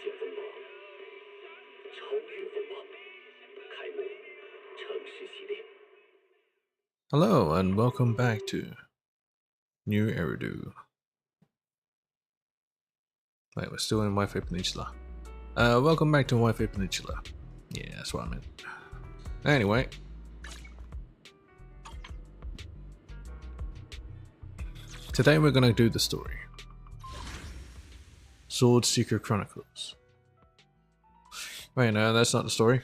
境锋芒，超越锋芒，开幕城市系列。Hello and welcome back to New Eridu. Wait, we're still in Wi-Fi Peninsula. Welcome back to Wi-Fi Peninsula. Yeah, that's what I meant. Anyway. Today we're gonna do the story. Sword Seeker Chronicles. Wait, no, that's not the story.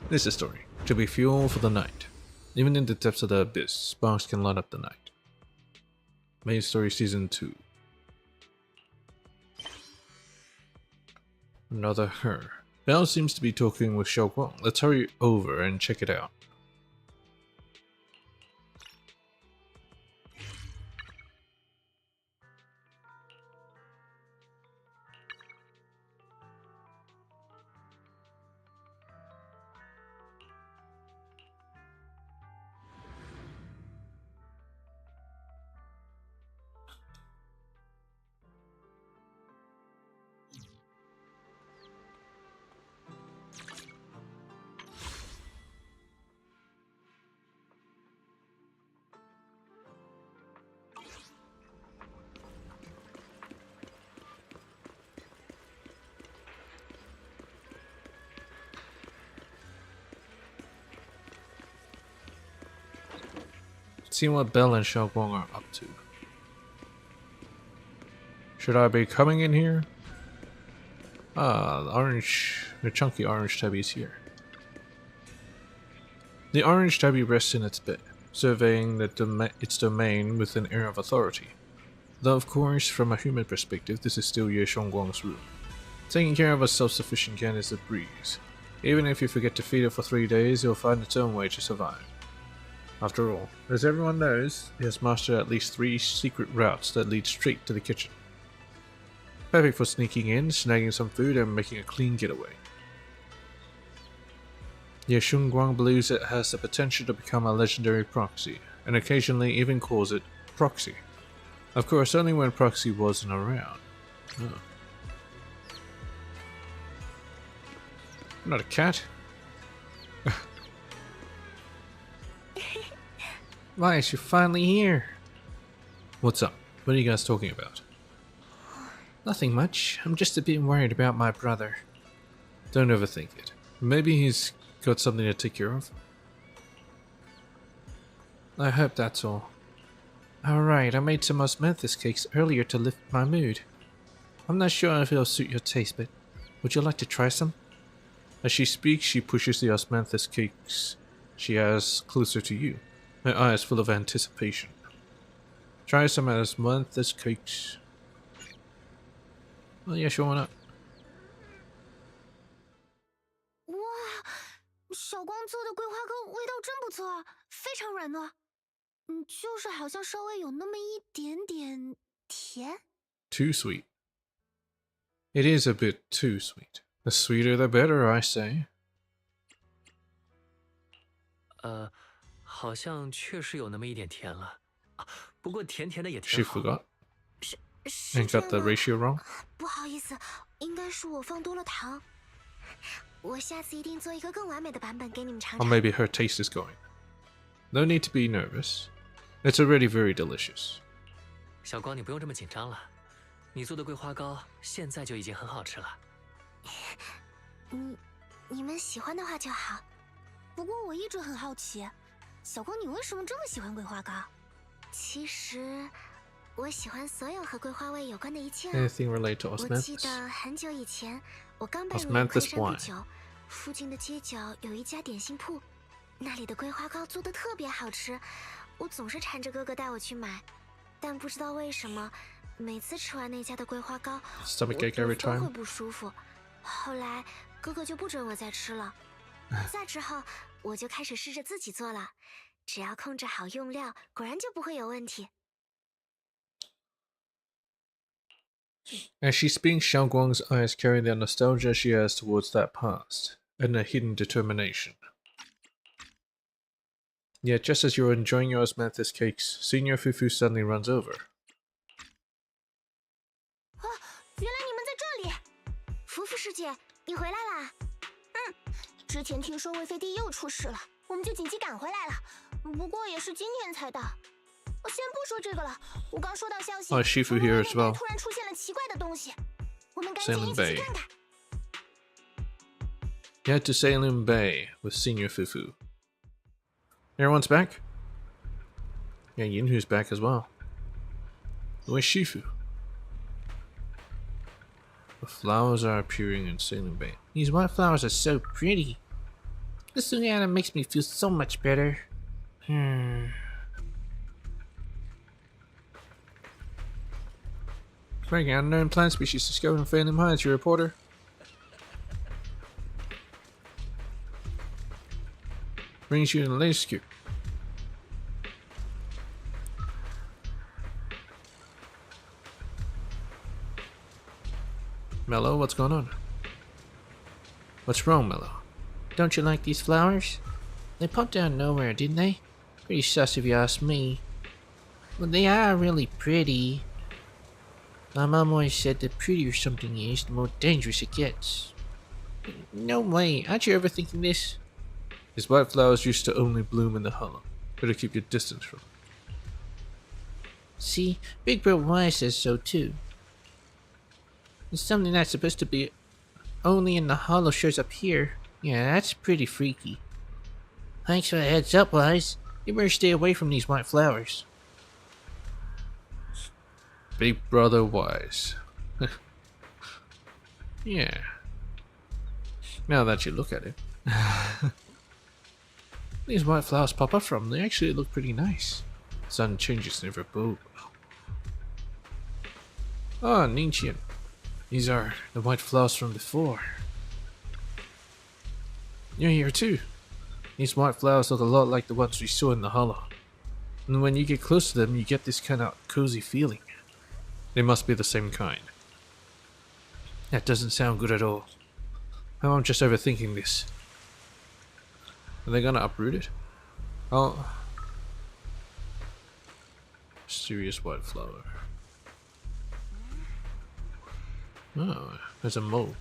This is the story. To be fuel for the night. Even in the depths of the abyss, sparks can light up the night. Main story season 2. Another her. Belle seems to be talking with Xiaoguang. Let's hurry over and check it out. See what Belle and Xiaoguang are up to. Should I be coming in here? Ah, the chunky orange tabby is here. The orange tabby rests in its bed, surveying its domain with an air of authority. Though of course, from a human perspective, this is still Ye Xiongguang's room. Taking care of a self-sufficient cat is a breeze. Even if you forget to feed it for 3 days, it'll find its own way to survive. After all, as everyone knows, it has mastered at least 3 secret routes that lead straight to the kitchen. Perfect for sneaking in, snagging some food, and making a clean getaway. Ye Xiongguang believes it has the potential to become a legendary proxy, and occasionally even calls it Proxy. Of course, only when Proxy wasn't around. Oh. I'm not a cat. Why is she finally here? What's up? What are you guys talking about? Nothing much. I'm just a bit worried about my brother. Don't overthink it. Maybe he's got something to take care of. I hope that's all. Alright, I made some osmanthus cakes earlier to lift my mood. I'm not sure if it'll suit your taste, but would you like to try some? As she speaks, she pushes the osmanthus cakes she has closer to you, her eyes full of anticipation. Try some osmanthus cakes. Oh yeah, sure, why not? 哇，小光做的桂花糕味道真不错，非常软糯。就是好像稍微有那么一点点甜。Too sweet. It is a bit too sweet. The sweeter the better, I say. 好像确实有那么一点甜了啊，不过甜甜的也 She 挺好。 forgot 是 and 这 got 样 the 吗？ ratio wrong. 不好意思，应该是我放多了糖。我下次一定做一个更完美的版本给你们尝 Or 尝。 maybe her taste is going. No need to be nervous. It's already very delicious. 小光，你不用这么紧张了，你做的桂花糕现在就已经很好吃了。你们喜欢的话就好。不过我一直很好奇，小光你为什么这么喜欢桂花糕？其实，我喜欢所有和桂花味有关的一切。 Anything related to 我记 osmanthus? 得很久以前，我刚搬入 Osmanthus 昆山不 wine 久，附近的街角有一家点心铺，那里的桂花糕做的特别好吃，我总是缠着哥哥带我去买，但不知道为什么，每次吃完那家的桂花糕， Stomach 我 ache 都 every 会 time? 不舒服。后来哥哥就不准我再吃了，再之后我就开始试着自己做了，只要控制好用料，果然就不会有问题。 As she speaks, Xiaoguang's eyes carry the nostalgia she has towards that past, and a hidden determination. Yet, just as you're enjoying your osmanthus cakes, Senior Fufu suddenly runs over. 啊，原来你们在这里！夫妇师姐，你回来啦？之前听说魏飞帝又出事了，我们就紧急赶回来了。不过也是今天才到。我先不说这个了，我刚收到消息， Shifu here as well. 突然出现了奇怪的东西，我们赶紧一起去看看。Head to Salem Bay with Senior Fufu. Everyone's back? Yeah, Yinhu's back as well. Where's Shifu? The flowers are appearing in Salem Bay. These white flowers are so pretty. This Sugana makes me feel so much better. Frank, unknown plant species discovered in Phantom Heights, your reporter. Brings you to the latest scoop. Mello, what's going on? What's wrong, Mello? Don't you like these flowers? They popped out of nowhere, didn't they? Pretty sus if you ask me. But they are really pretty. My mom always said the prettier something is, the more dangerous it gets. No way, aren't you ever thinking this? These white flowers used to only bloom in the hollow. Better keep your distance from them. See, Big Bro Y says so too. And something that's supposed to be only in the hollow shows up here. Yeah, that's pretty freaky. Thanks for the heads up, Wise. You better stay away from these white flowers. Big Brother Wise. Yeah. Now that you look at it. These white flowers pop up from, they actually look pretty nice. Sun changes never bow. Ah, Ningqian. These are the white flowers from before. You're here too. These white flowers look a lot like the ones we saw in the hollow. And when you get close to them, you get this kind of cozy feeling. They must be the same kind. That doesn't sound good at all. I'm just overthinking this. Are they gonna uproot it? Oh. Mysterious white flower. Oh, there's a mole.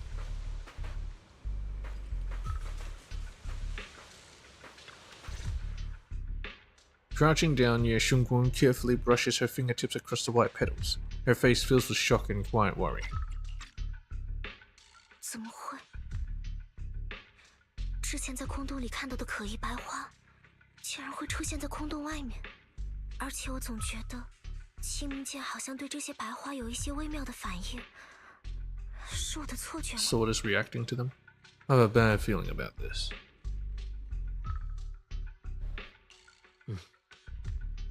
Crouching down, Ye Shunguang carefully brushes her fingertips across the white petals. Her face fills with shock and quiet worry. 怎么会？之前在空洞里看到的可疑白花，竟然会出现在空洞外面。而且我总觉得，清明界好像对这些白花有一些微妙的反应。是我的错觉吗？ Sword is reacting to them. I have a bad feeling about this.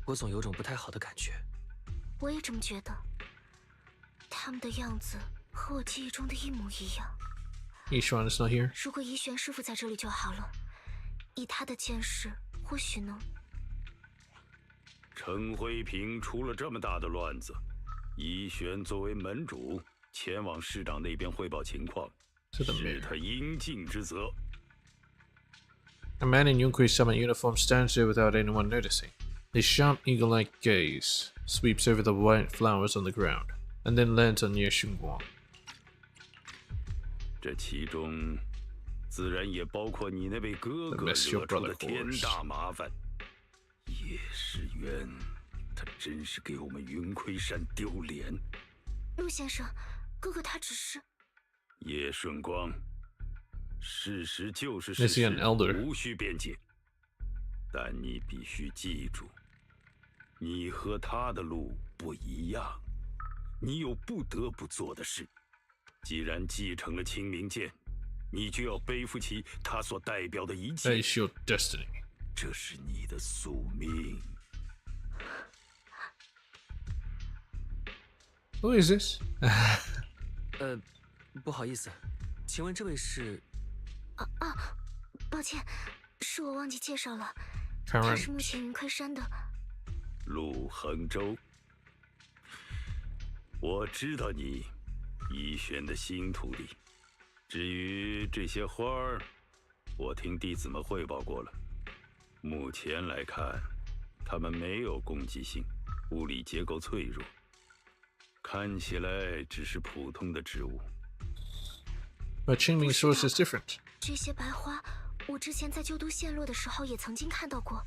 我总有种不太好的感觉。我也这么觉得。他们的样子和我记忆中的一模一样。Yishuan is not here. 如果怡玄师傅在这里就好了，以他的见识，或许能。陈辉平出了这么大的乱子，怡玄作为门主，前往市长那边汇报情况，是他应尽之责。A man in Yunkui's summit uniform stands there without anyone noticing. His sharp, eagle-like gaze sweeps over the white flowers on the ground, and then lands on Ye Shunguang. 这其中，自然也包括你那位哥哥惹出的天大麻烦。叶世渊，他真是给我们云亏山丢脸。陆先生，哥哥他只是……叶顺光，事实就是事 Is he 实 an elder? 无需辩解。但你必须记住，你和他的路不一样，你有不得不做的事。既然继承了清明剑，你就要背负起他所代表的一 That 切。 is your destiny. 这是你的宿命。Who is this? 不好意思，请问这位是？抱歉，是我忘记介绍了，他是目前云亏山的陆衡州。我知道你，怡玄的新徒弟。至于这些花儿，我听弟子们汇报过了。目前来看，它们没有攻击性，物理结构脆弱，看起来只是普通的植物。But Qingming's source is different. 这些白花，我之前在旧都陷落的时候也曾经看到过，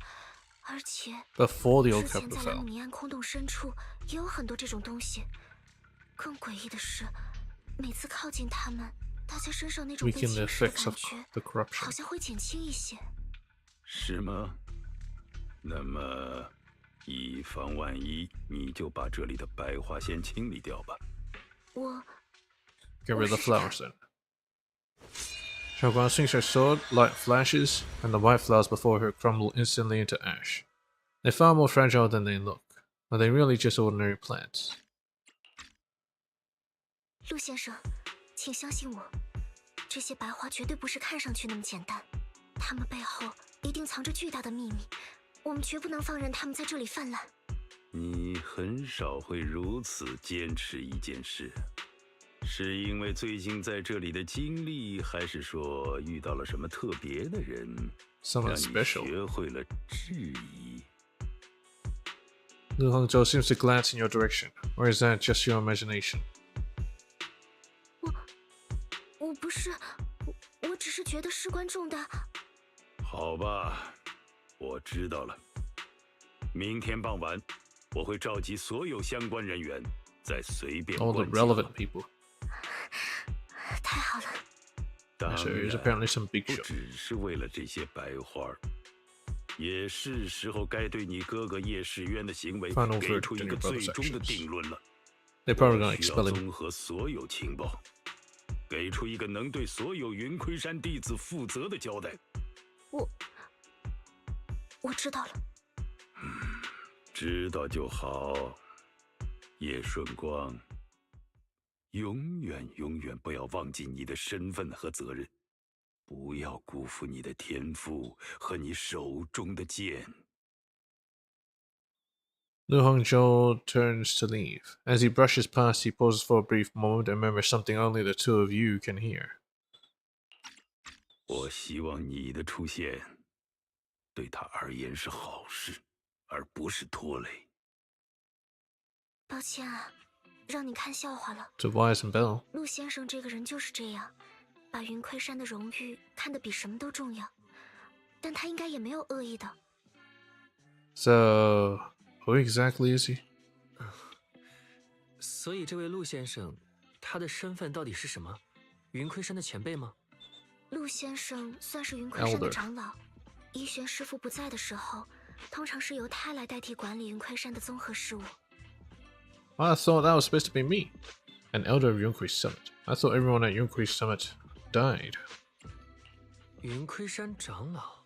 而且 Before the 之 old 前 capital 在莱姆 fell. 尼安空洞深处也有很多这种东西。更诡异的是，每次靠近它们，大家身上那种被 Weaken the 侵蚀的 effects 感 of 觉， the corruption. 好像会减轻一些。是吗？那么，以防万一，你就把这里的白花先清理掉吧。我 Get rid of the flowers then. Xiaoguang swings her sword, light flashes, and the white flowers before her crumble instantly into ash. They're far more fragile than they look, but they're really just ordinary plants. 陆先生，请相信我，这些白花绝对不是看上去那么简单，它们背后一定藏着巨大的秘密，我们绝不能放任它们在这里泛滥。你很少会如此坚持一件事，是因为最近在这里的经历，还是说遇到了什么特别的人， Someone 让你 special. 学会了质疑？ Lu Hongzhou seems to glance in your direction, or is that just your imagination? 我不是，我只是觉得事关重大。好吧，我知道了。明天傍晚，我会召集所有相关人员，再随便 All the 关机。 relevant people. 太好了，当 So there's 然 apparently some big 不 show. 只是为了这些白花儿，也是时候该对你哥哥叶世渊的行为 Final 给 verdict 出一 on 个 your 最 brother's 终的 actions. 定论了。 They're probably 我 gonna 需要 expel him. 综合所有情报，给出一个能对所有云亏山弟子负责的交代。我知道了。知道就好，叶顺光。永远永远不要忘记你的身份和责任，不要辜负你的天赋和你手中的剑。 Lu Hongzhou turns to leave. As he brushes past, he pauses for a brief moment and murmurs something only the two of you can hear. 我希望你的出现对他而言是好事，而不是拖累。抱歉啊，让你看笑话了。 To Wise and Bell. 陆先生这个人就是这样，把云亏山的荣誉看得比什么都重要。但他应该也没有恶意的。 So, who exactly is he? 所以这位陆先生，他的身份到底是什么？云亏山的前辈吗？陆先生算是云亏山的 Elder 长老，一玄师傅不在的时候，通常是由他来代替管理云亏山的综合事务。 I thought that was supposed to be me, an elder of Yunkui's summit. I thought everyone at Yunkui's summit died. 云亏山长老。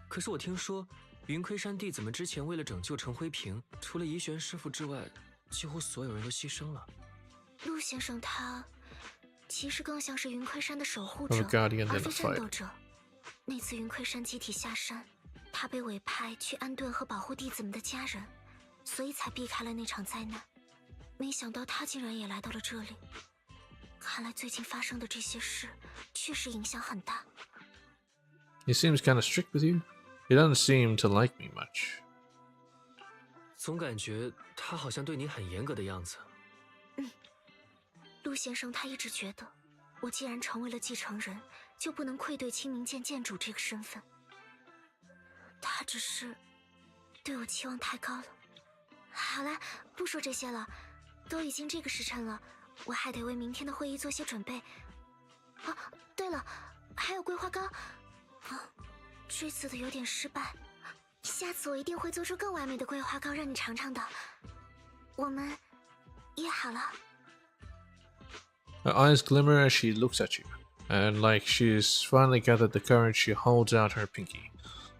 可是我听说，云亏山弟子们之前为了拯救陈辉平，除了怡玄师傅之外，几乎所有人都牺牲了。陆先生他其实更像是云亏山的守护 I'm 者 a，guardian 而 and 非 a 战 fighter. 斗者。那次云亏山集体下山，他被委派去安顿和保护弟子们的家人，所以才避开了那场灾难。没想到他竟然也来到了这里。看来最近发生的这些事确实影响很大。 He seems kind of strict with you. He doesn't seem to like me much. 总感觉他好像对你很严格的样子。陆先生他一直觉得，我既然成为了继承人，就不能愧对清明剑剑主这个身份。他只是对我期望太高了。好了，不说这些了，都已经这个时辰了，我还得为明天的会议做些准备。哦，对了，还有桂花糕。啊，这次的有点失败，下次我一定会做出更完美的桂花糕让你尝尝的。我们约好了。 Her eyes glimmer as she looks at you, and like she's finally gathered the courage, she holds out her pinky.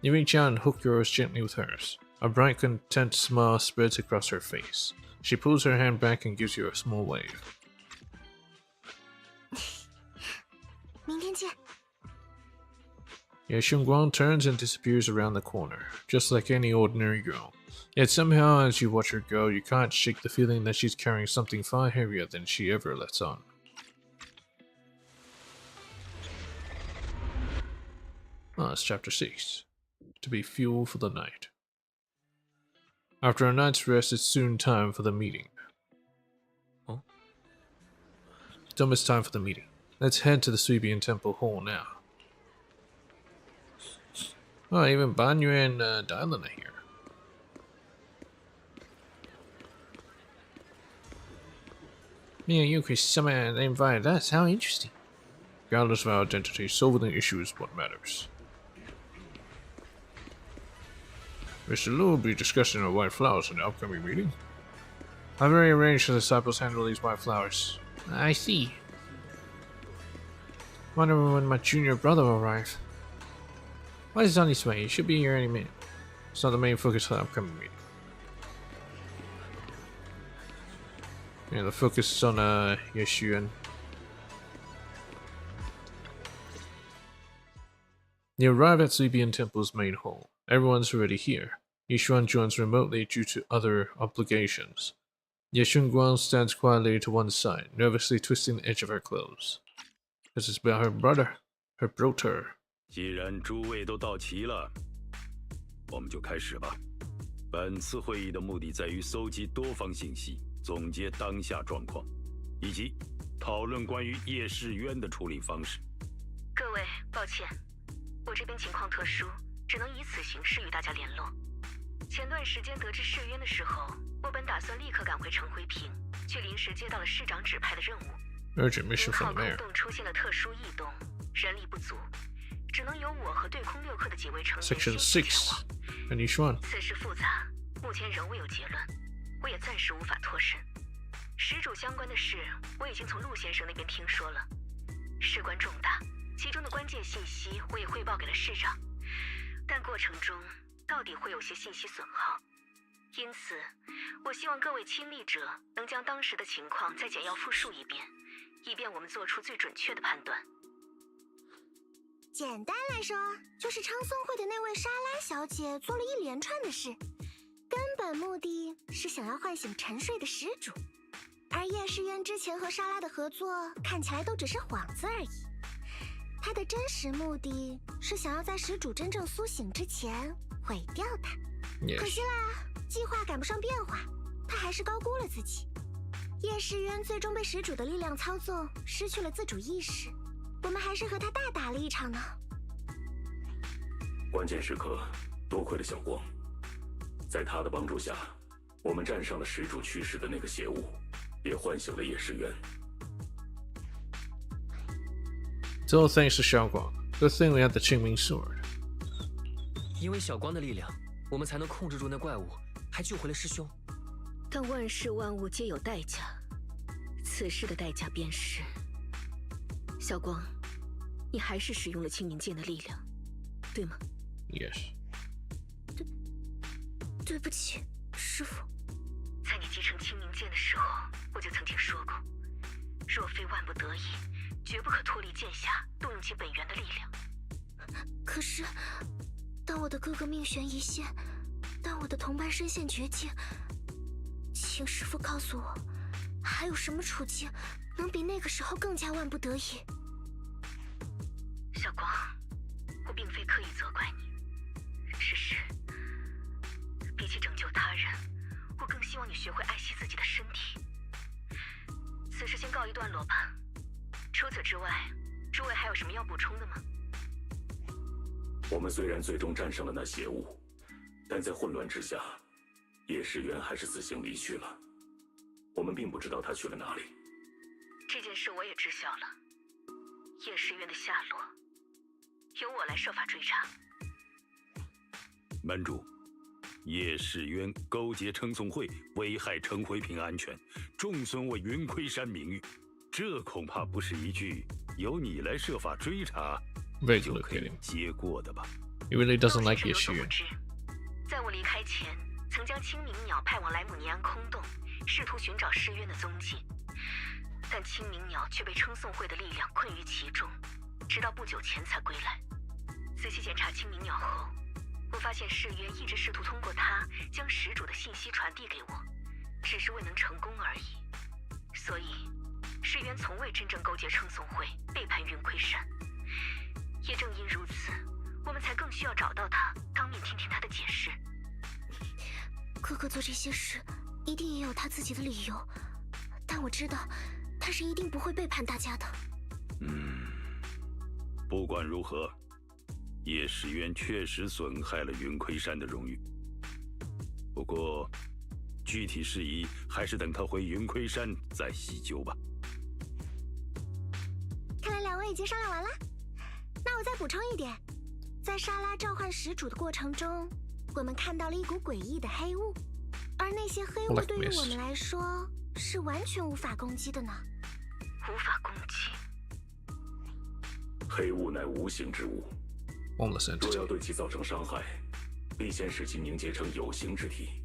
You reach out and hook yours gently with hers. A bright, content smile spreads across her face. She pulls her hand back and gives you a small wave. 明天见。 Ye Shunguang turns and disappears around the corner, just like any ordinary girl. Yet somehow, as you watch her go, you can't shake the feeling that she's carrying something far heavier than she ever lets on. It's chapter 6. To be fuel for the night. After a night's rest, it's soon time for the meeting. Oh? It's almost time for the meeting. Let's head to the Suibian Temple Hall now. Oh, even Banyu and Dylan are here. Me and you could somehow invited us. How interesting. Regardless of our identity, solving the issue is what matters. Mr. Lu will be discussing the white flowers in the upcoming meeting. I've already arranged for the disciples to handle these white flowers. I see. Wonder when my junior brother will arrive. Why is he on his way? He should be here any minute. It's not the main focus of the upcoming meeting. Yeah, the focus is on Yeshuan. You arrive at Suibian Temple's main hall. Everyone's already here. Yeshuan joins remotely due to other obligations. Yeshun Guang stands quietly to one side, nervously twisting the edge of her clothes. This is about her brother, her brother. 既然诸位都到齐了，我们就开始吧。本次会议的目的在于搜集多方信息，总结当下状况，以及讨论关于叶世渊的处理方式。各位，抱歉，我这边情况特殊，只能以此形式与大家联络。前段时间得知世渊的时候，我本打算立刻赶回城回平，却临时接到了市长指派的任务。Urgent mission 1 from 号 the 空 mayor. 洞出现了特殊异动，人力不足，只能由我和对空6课的几位成员 Section 亲自前 6. 往。 And Yeshuan. 此事复杂，目前仍未有结论，我也暂时无法脱身。始主相关的事，我已经从陆先生那边听说了，事关重大，其中的关键信息我也汇报给了市长，但过程中到底会有些信息损耗，因此，我希望各位亲历者能将当时的情况再简要复述一遍，以便我们做出最准确的判断。简单来说，就是昌松会的那位莎拉小姐做了一连串的事，根本目的是想要唤醒沉睡的始主，而叶世渊之前和莎拉的合作看起来都只是幌子而已。他的真实目的是想要在始主真正苏醒之前毁掉他。可 Yes. 惜啦，计划赶不上变化，他还是高估了自己。叶世渊最终被始主的力量操纵，失去了自主意识。我们还是和他大打了一场呢。关键时刻，多亏了小光，在他的帮助下，我们战胜了始主去世的那个邪物，也唤醒了叶世渊。 It's all thanks to Xiao Guang. Good thing we had the Qingming sword. 因为小光的力量，我们才能控制住那怪物，还救回了师兄。但万事万物皆有代价，此事的代价便是……小光，你还是使用了清明剑的力量，对吗？ Yes. 对不起，师父。在你继承清明剑的时候，我就曾经说过，若非万不得已，绝不可脱离剑下，动用其本源的力量。可是，当我的哥哥命悬一线，当我的同伴身陷绝境，请师父告诉我，还有什么处境能比那个时候更加万不得已？小光，我并非刻意责怪你，只是比起拯救他人，我更希望你学会爱惜自己的身体。此事先告一段落吧。除此之外，诸位还有什么要补充的吗？我们虽然最终战胜了那邪物，但在混乱之下，叶世渊还是自行离去了。我们并不知道他去了哪里。这件事我也知晓了，叶世渊的下落，由我来设法追查。门主，叶世渊勾结称颂会，危害陈回平安全，重损我云亏山名誉，这恐怕不是一句由你来设法追查 Vaguely 就可以 kidding. 接过的吧？ He really doesn't 陆 like 先生有所 Yeshuan. 不知，在我离开前，曾将清明鸟派往莱姆尼安空洞，试图寻找世渊的踪迹，但清明鸟却被称颂会的力量困于其中，直到不久前才归来。仔细检查清明鸟后，我发现世渊一直试图通过它将始主的信息传递给我，只是未能成功而已。所以，世渊从未真正勾结称颂会，背叛云亏山。也正因如此，我们才更需要找到他，当面听听他的解释。哥哥做这些事，一定也有他自己的理由，但我知道，他是一定不会背叛大家的。不管如何，叶时渊确实损害了云魁山的荣誉。不过，具体事宜还是等他回云魁山再细究吧。看来两位已经商量完了，那我再补充一点，在莎拉召唤始祖的过程中，我们看到了一股诡异的黑雾，而那些黑雾对于我们来说是完全无法攻击的呢。无法攻击。黑雾乃无形之物， Formless 若要 entity. 对其造成伤害，必先使其凝结成有形之体，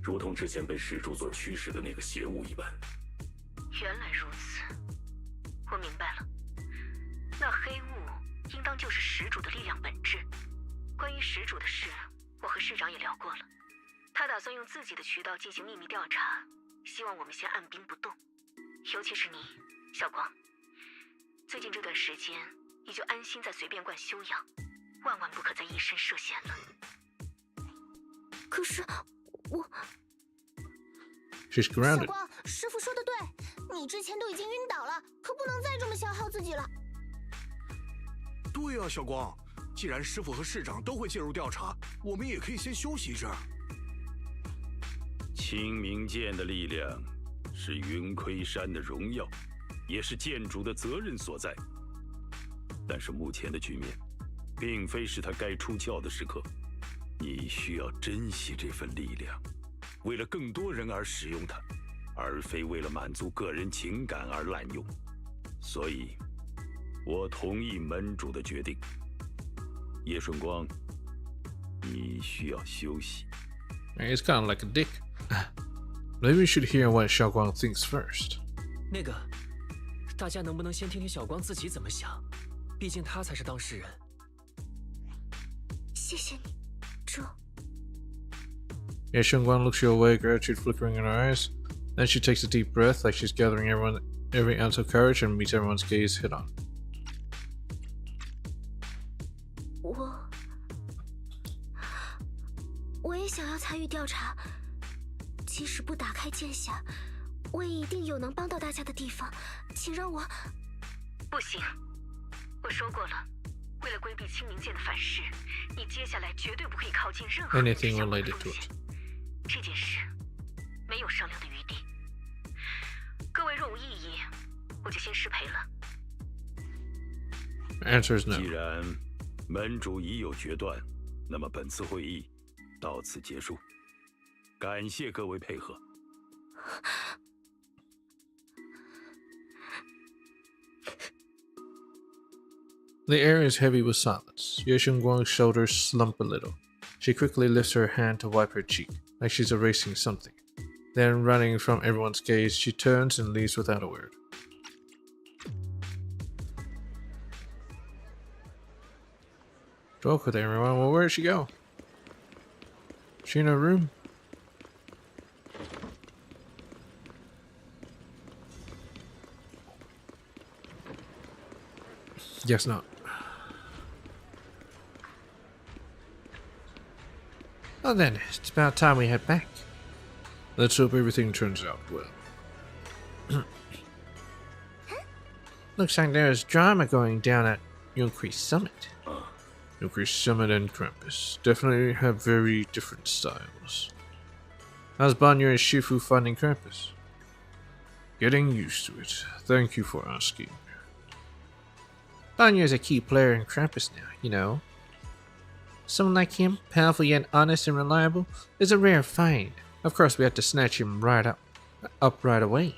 如同之前被始祖所驱使的那个邪物一般。原来如此，我明白了。那黑雾应当就是始祖的力量本质。关于始祖的事，我和市长也聊过了，他打算用自己的渠道进行秘密调查，希望我们先按兵不动。尤其是你，小光，最近这段时间，你就安心在随便观休养，万万不可再以身涉险了。可是我，She's 小 grounded. 光，师傅说的对，你之前都已经晕倒了，可不能再这么消耗自己了。对啊，小光，既然师傅和市长都会介入调查，我们也可以先休息一阵儿。清明剑的力量是云魁山的荣耀，也是剑主的责任所在。但是目前的局面，并非是他该出鞘的时刻。你需要珍惜这份力量，为了更多人而使用它，而非为了满足个人情感而滥用。所以，我同意门主的决定。叶顺光，你需要休息。 He's kind of like a dick. Maybe we should hear what Xiaoguang thinks first. 那个，大家能不能先听听小光自己怎么想？毕竟他才是当事人。谢谢你，主。 Yeah, Xiaoguang looks your way, gratitude flickering in her eyes. Then she takes a deep breath, like she's gathering every ounce of courage, and meets everyone's gaze head on. 我也想要参与调查，即使不打开剑匣，我也一定有能帮到大家的地方。请让我……不行，我说过了，为了规避清明剑的反噬，你接下来绝对不可以靠近任何 Anything related to it. 这件事没有商量的余地。各位若无异议，我就先失陪了。 Answer is no. 既然门主已有决断，那么本次会议到此结束。感谢各位配合。The air is heavy with silence. Ye Shengguang's shoulders slump a little. She quickly lifts her hand to wipe her cheek, like she's erasing something. Then, running from everyone's gaze, she turns and leaves without a word. Talk with everyone. Well, where'd she go? She in her room? Guess not. Well then, it's about time we head back. Let's hope everything turns out well. Looks like there's drama going down at Yunkri Summit. Yunkri Summit and Krampus definitely have very different styles. How's Banyu and Shifu finding Krampus? Getting used to it. Thank you for asking. Banyu is a key player in Krampus now, you know. Someone like him, powerful yet honest and reliable, is a rare find. Of course, we have to snatch him up right away.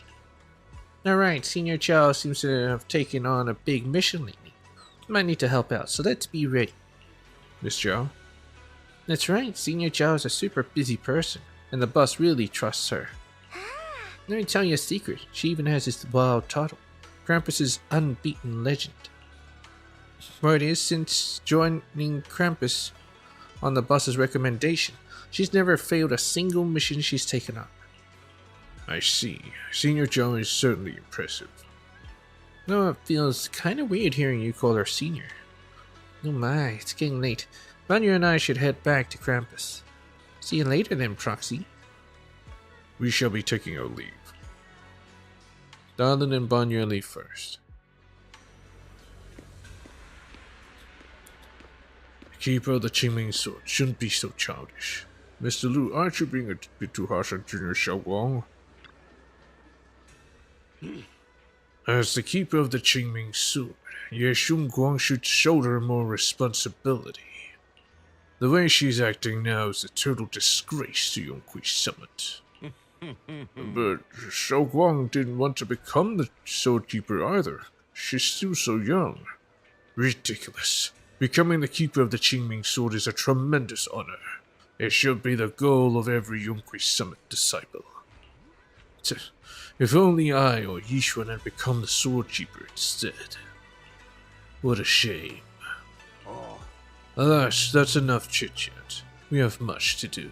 Alright, Senior Chao seems to have taken on a big mission lately. Might need to help out, so let's be ready. Miss Chao? That's right, Senior Chao is a super busy person, and the boss really trusts her. Let me tell you a secret, she even has this wild title, Krampus's unbeaten legend. Word is, since joining Krampus on the boss's recommendation, she's never failed a single mission she's taken on. I see. Senior Joe is certainly impressive. Though it feels kinda weird hearing you call her senior. Oh my, it's getting late. Banyu and I should head back to Krampus. See you later then, Proxy. We shall be taking our leave. Darlin and Banyu leave first. Keeper of the Qingming Sword shouldn't be so childish. Mr. Lu, aren't you being a bit too harsh on Junior Xiaoguang? As the keeper of the Qingming Sword, Ye Xiongguang should shoulder more responsibility. The way she's acting now is a total disgrace to Yonghui Summit. But Xiaoguang didn't want to become the Sword Keeper either. She's still so young. Ridiculous. Becoming the keeper of the Qingming Sword is a tremendous honor. It should be the goal of every Yonghui Summit disciple. If only I or Yishuan had become the Sword Keeper instead. What a shame. Alas, that's enough chit-chat. We have much to do.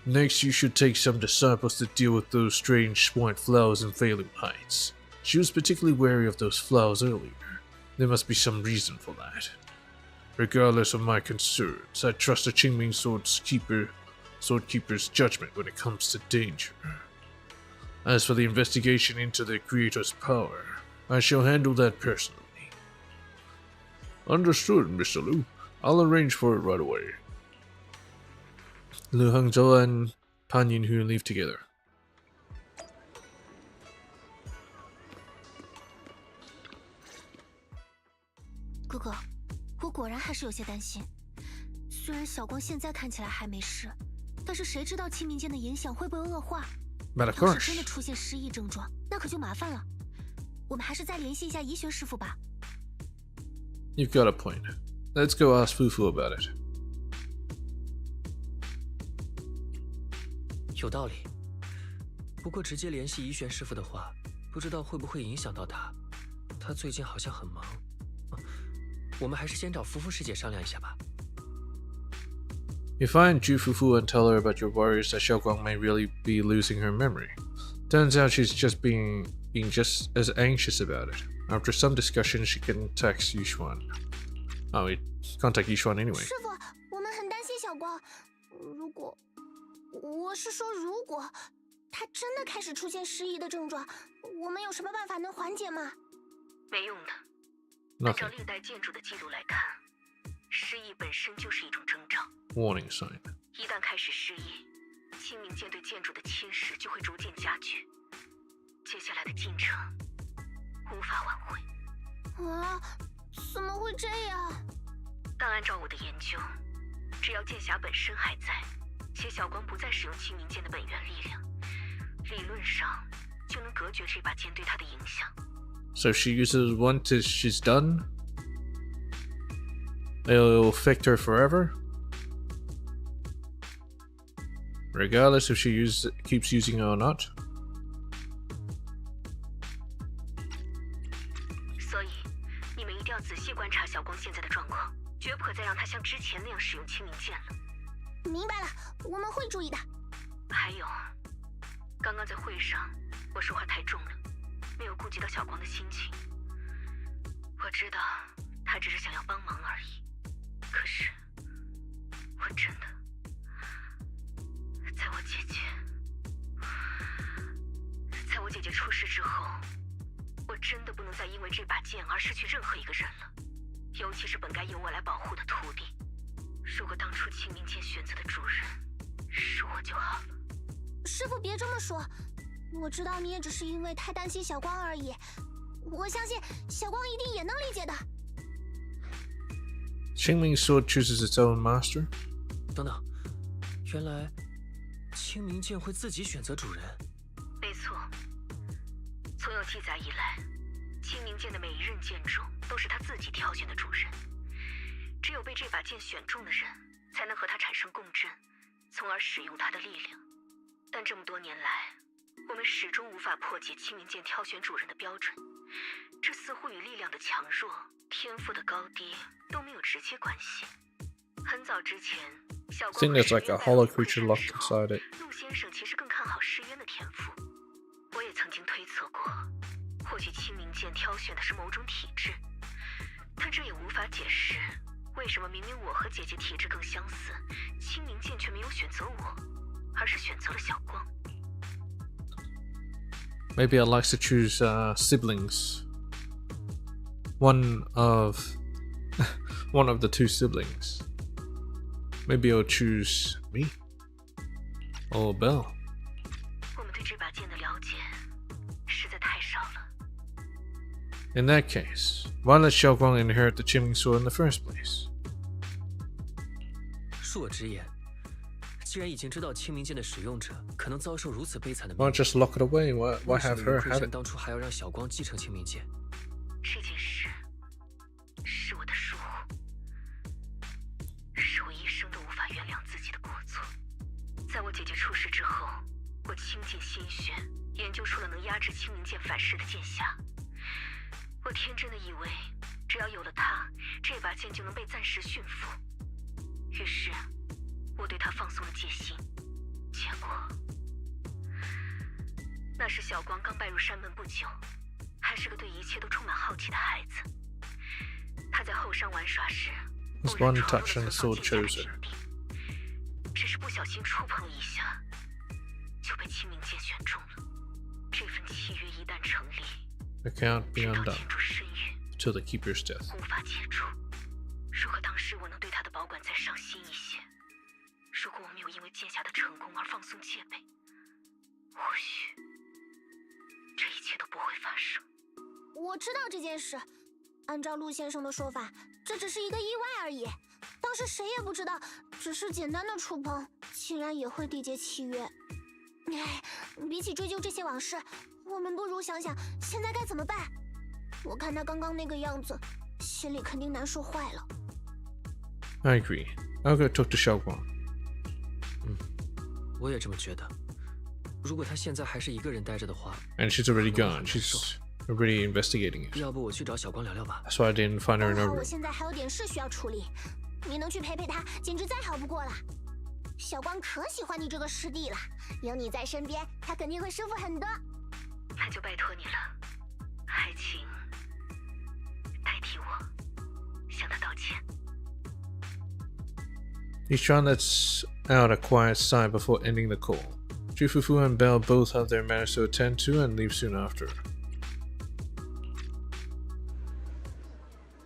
Next, you should take some disciples to deal with those strange white flowers in Phelim Heights. She was particularly wary of those flowers earlier. There must be some reason for that. Regardless of my concerns, I trust the Qingming Sword Keeper's judgment when it comes to danger. As for the investigation into the Creator's power, I shall handle that personally. Understood, Mr. Lu. I'll arrange for it right away. Lu Hangzhou and Pan Yinhu leave together.哥哥，我果然还是有些担心。虽然小光现在看起来还没事，但是谁知道清明剑的影响会不会恶化？ But of 要是真 course. 的出现失忆症状，那可就麻烦了。我们还是再联系一下怡璇师傅吧。 You've got a point. Let's go ask Fufu about it. 有道理。不过直接联系怡璇师傅的话，不知道会不会影响到他。他最近好像很忙。我们还是先找福福师姐商量一下吧。 You find Ju Fufu and tell her about your worries that Xiaoguang may really be losing her memory. Turns out she's just being just as anxious about it. After some discussion, she can text Yishuan. Oh, we contact Yishuan anyway. 师傅，我们很担心小光。如果他真的开始出现失忆的症状，我们有什么办法能缓解吗？没用的。按照 Nothing. 历代建筑的记录来看，失忆本身就是一种征兆。 Warning sign. 一旦开始失忆，清明剑对建筑的侵蚀就会逐渐加剧，接下来的进程无法挽回。啊，怎么会这样？但按照我的研究，只要剑匣本身还在，且小光不再使用清明剑的本源力量，理论上就能隔绝这把剑对他的影响。 So if she uses one till she's done, it'll affect her forever? Regardless if she keeps using it or not? 所以，你们一定要仔细观察小光现在的状况，绝不可再让他像之前那样使用清明剑了。明白了，我们会注意的。还有，刚刚在会上我说话太重了，没有顾及到小光的心情。我知道他只是想要帮忙而已，可是我真的，在我姐姐出事之后，我真的不能再因为这把剑而失去任何一个人了，尤其是本该由我来保护的徒弟。如果当初清明剑选择的主人是我就好了。师傅别这么说，我知道你也只是因为太担心小光而已。我相信小光一定也能理解的。Qingming Sword chooses its own master? 等等，原来清明剑会自己选择主人。没错，从有记载以来，清明剑的每一任剑主都是他自己挑选的主人。只有被这把剑选中的人，才能和他产生共振，从而使用他的力量。但这么多年来，我们始终无法破解清明剑挑选主人的标准，这似乎与力量的强弱、天赋的高低都没有直接关系。很早之前，小 I 光 think 和 there's 石 like a 渊在 hollow 会会 creature 战的 locked 时候， inside it. 陆先生其实更看好石渊的天赋。我也曾经推测过，或许清明剑挑选的是某种体质，但这也无法解释为什么明明我和姐姐体质更相似，清明剑却没有选择我，而是选择了小光。 Maybe I like to choose siblings. one of one of the two siblings. Maybe I'll choose me or Belle. 我们对这把剑的了解实在太少了。 In that case, why let Xiaoguang inherit the Qingming sword in the first place? 恕我直言，既然已经知道清明剑的使用者可能遭受如此悲惨的 Why 命 not 运， just lock it away? Why 为什 have 么 her 云亏 have 山 it? 当初还要让小光继承清明剑？这件事是我的疏忽，是我一生都无法原谅自己的过错。在我姐姐出事之后，我倾尽心血研究出了能压制清明剑反噬的剑匣。我天真的以为，只要有了它，这把剑就能被暂时驯服。于是，我对它放松了戒心。结果，那时小光刚拜入山门不久，还是个对一切都充满好奇的孩子。他在后山玩耍时， This 偶然 one 闯 touch 入 and 了 the 存 sword 放剑匣 chose 的 her. 禁地，只是不小心触碰了一下，就被清明剑选中了。这份契约一旦成立， It can't be 直到 undone 进入深渊， till the keeper's death. 无法解除。如果当时我能对他的保管再上心一些，如果我没有因为剑匣的成功而放松戒备，或许这一切都不会发生。我知道这件事，按照陆先生的说法，这只是一个意外而已。当时谁也不知道，只是简单的触碰，竟然也会缔结契约。哎，比起追究这些往事，我们不如想想现在该怎么办。我看他刚刚那个样子，心里肯定难受坏了。 I agree. I'll go talk to Xiaoguang. 我也这么觉得。如果他现在还是一个人待着的话， And she's already 可能会 gone. 很难 She's 受。 already investigating it. 要不我去找小光聊聊吧。 That's why I didn't find her in 刚 her 好我 room. 现在还有点事需要处理，你能去陪陪他，简直再好不过了。小光可喜欢你这个师弟了，有你在身边，他肯定会舒服很多。那就拜托你了，还请代替我向他道歉。 Yishan lets out a quiet sigh before ending the call. Jufufu and Belle both have their matters to attend to and leave soon after.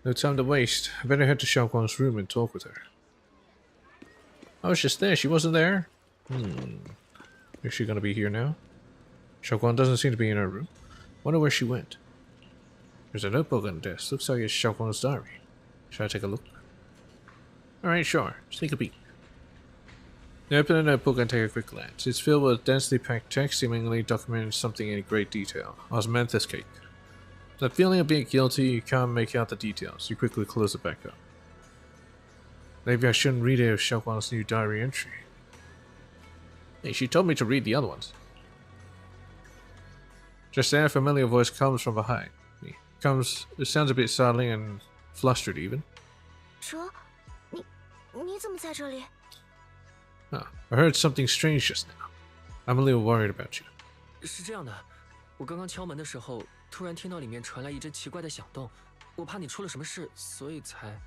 No time to waste. I better head to Xiaoguang's room and talk with her. I was just there. She wasn't there? Is she gonna be here now? Xiaoguang doesn't seem to be in her room. Wonder where she went. There's a notebook on the desk. Looks like it's Xiaoguang's diary. Should I take a look? Alright, sure. Let's take a peek. I open the notebook and take a quick glance. It's filled with densely packed text, seemingly documenting something in great detail. Osmanthus cake. That feeling of being guilty, you can't make out the details. You quickly close it back up. Maybe I shouldn't read it of Xiaoguang's new diary entry. Hey, she told me to read the other ones. Just then, a familiar voice comes from behind me. It sounds a bit startling and flustered even. 哲，你怎么在这里？ Huh. I heard something strange just now. I'm a little worried about you. 是这样的，我刚刚敲门的时候，突然听到里面传来一阵奇怪的响动，我怕你出了什么事，所以才……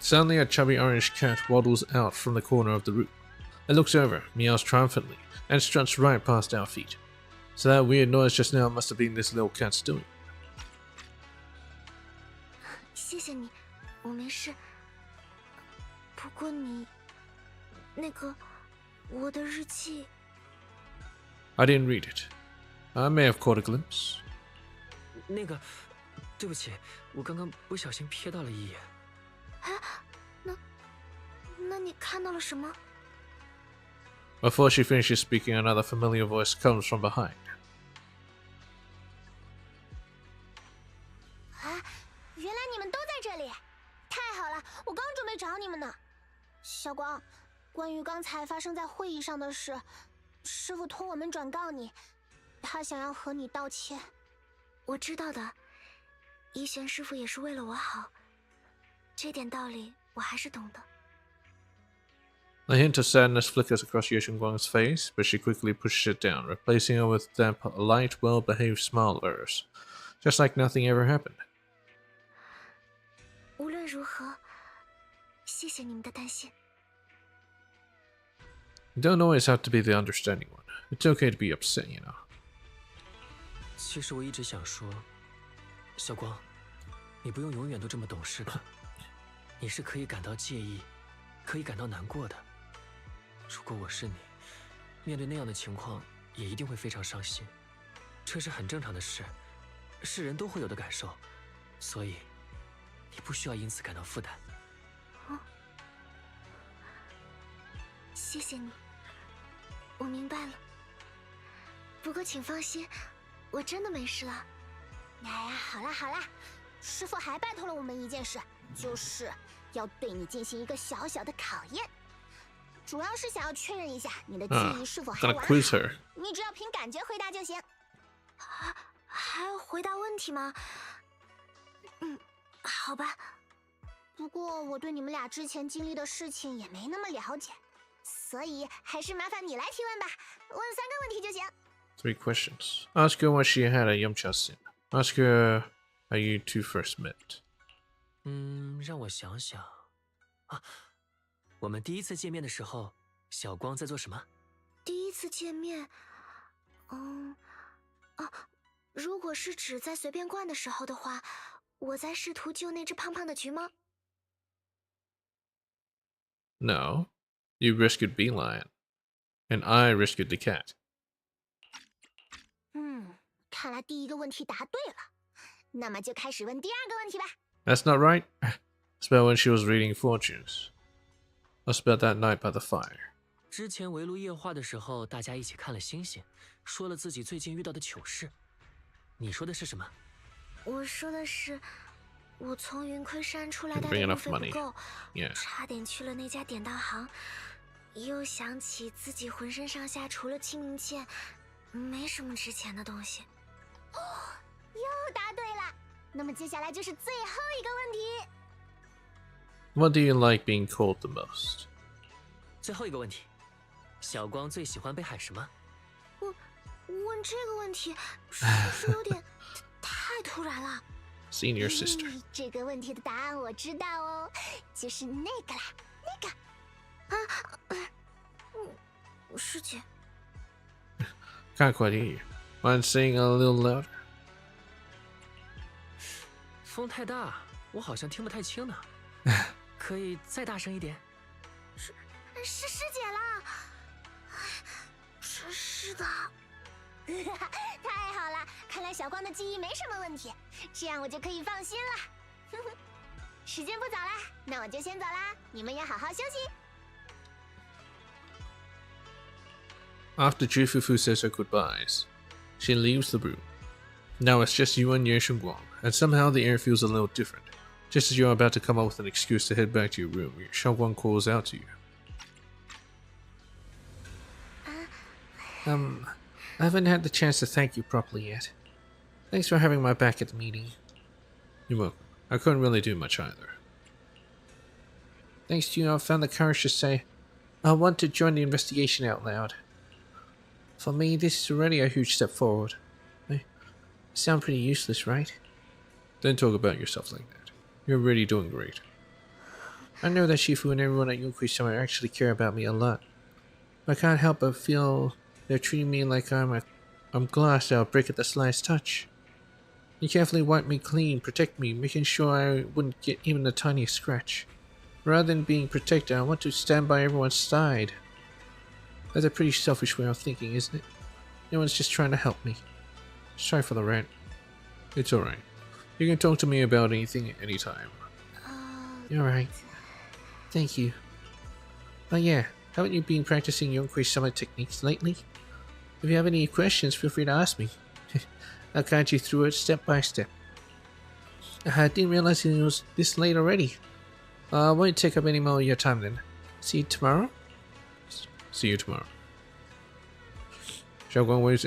Suddenly, a chubby orange cat waddles out from the corner of the room. It looks over, meows triumphantly, and struts right past our feet. So that weird noise just now must have been this little cat's doing. 谢谢你，我没事。不过你，那个，我的日记。 I didn't read it. I may have caught a glimpse. 那个，对不起，我刚刚不小心瞥到了一眼。哎，那你看到了什么？ Before she finishes speaking, another familiar voice comes from behind. 啊，原来你们都在这里，太好了！我刚准备找你们呢。小光，关于刚才发生在会议上的事，师傅托我们转告你，他想要和你道歉。我知道的，一玄师傅也是为了我好，这点道理我还是懂的。 A hint of sadness flickers across Yeshunguang's face, but she quickly pushes it down, replacing it with that light, well-behaved smile of hers, just like nothing ever happened. 无论如何，谢谢你们的担心。 You don't always have to be the understanding one. It's okay to be upset, you know. 其实我一直想说，小光，你不用永远都这么懂事的，你是可以感到介意，可以感到难过的。如果我是你，面对那样的情况，也一定会非常伤心。这是很正常的事，是人都会有的感受，所以你不需要因此感到负担。谢谢你，我明白了。不过请放心，我真的没事了。哎呀，好啦好啦，师傅还拜托了我们一件事，就是要对你进行一个小小的考验，主要是想要确认一下你的记忆是否还完好。你只要凭感觉回答就行。还要回答问题吗？好吧。不过我对你们俩之前经历的事情也没那么了解，所以还是麻烦你来提问吧，问3个问题就行。3 questions. Ask her what she had at Yamchasin. Ask her how you two first met. 让我想想啊，我们第一次见面的时候，小光在做什么？第一次见面，如果是指在随便逛的时候的话，我在试图救那只胖胖的橘猫。No, you rescued Beeline, and I rescued the cat. 看来第一个问题答对了，那么就开始问第2个问题吧。That's not right. It's about when she was reading fortunes. That's about that night by the fire. 之前围炉夜话的时候，大家一起看了星星，说了自己最近遇到的糗事。你说的是什么？我说的是，我从云亏山出来带的路费不够，差点去了那家典当行，又想起自己浑身上下除了清明剑，没什么值钱的东西。又答对了，那么接下来就是最后一个问题。What do you like being called the most? 最后一个问题，小光最喜欢被喊什么？问这个问题是不是有点太突然了？ Senior sister. 这个问题的答案我知道哦，就是那个啦，那个。师姐。Can't quite hear you. Mind saying a little louder? 风太大，我好像听不太清呢。可以再大声一点？是师姐啦！真是的。太好了，看来小光的记忆没什么问题，这样我就可以放心了。时间不早啦，那我就先走啦，你们也好好休息。After Jufufu says her goodbyes, she leaves the room. Now it's just you and Ye Shengguang, and somehow the air feels a little different. Just as you're about to come up with an excuse to head back to your room, Shengguang calls out to you. I haven't had the chance to thank you properly yet. Thanks for having my back at the meeting. You're welcome. I couldn't really do much either. Thanks to you, I found the courage to say, I want to join the investigation out loud. For me, this is already a huge step forward. I sound pretty useless, right? Don't talk about yourself like that. You're already doing great. I know that Shifu and everyone at Yunkai-sama actually care about me a lot. I can't help but feel they're treating me like I'm glass that'll break at the slightest touch. You carefully wipe me clean, protect me, making sure I wouldn't get even the tiniest scratch. Rather than being protected, I want to stand by everyone's side. That's a pretty selfish way of thinking, isn't it? Everyone's just trying to help me. Sorry for the rant. It's alright. You can talk to me about anything at any time. You're right. Thank you. But yeah, haven't you been practicing Yunkai-sama techniques lately? If you have any questions, feel free to ask me. I'll guide you through it step by step. I didn't realize it was this late already. I won't take up any more of your time then. See you tomorrow? See you tomorrow. Xiaoguang waves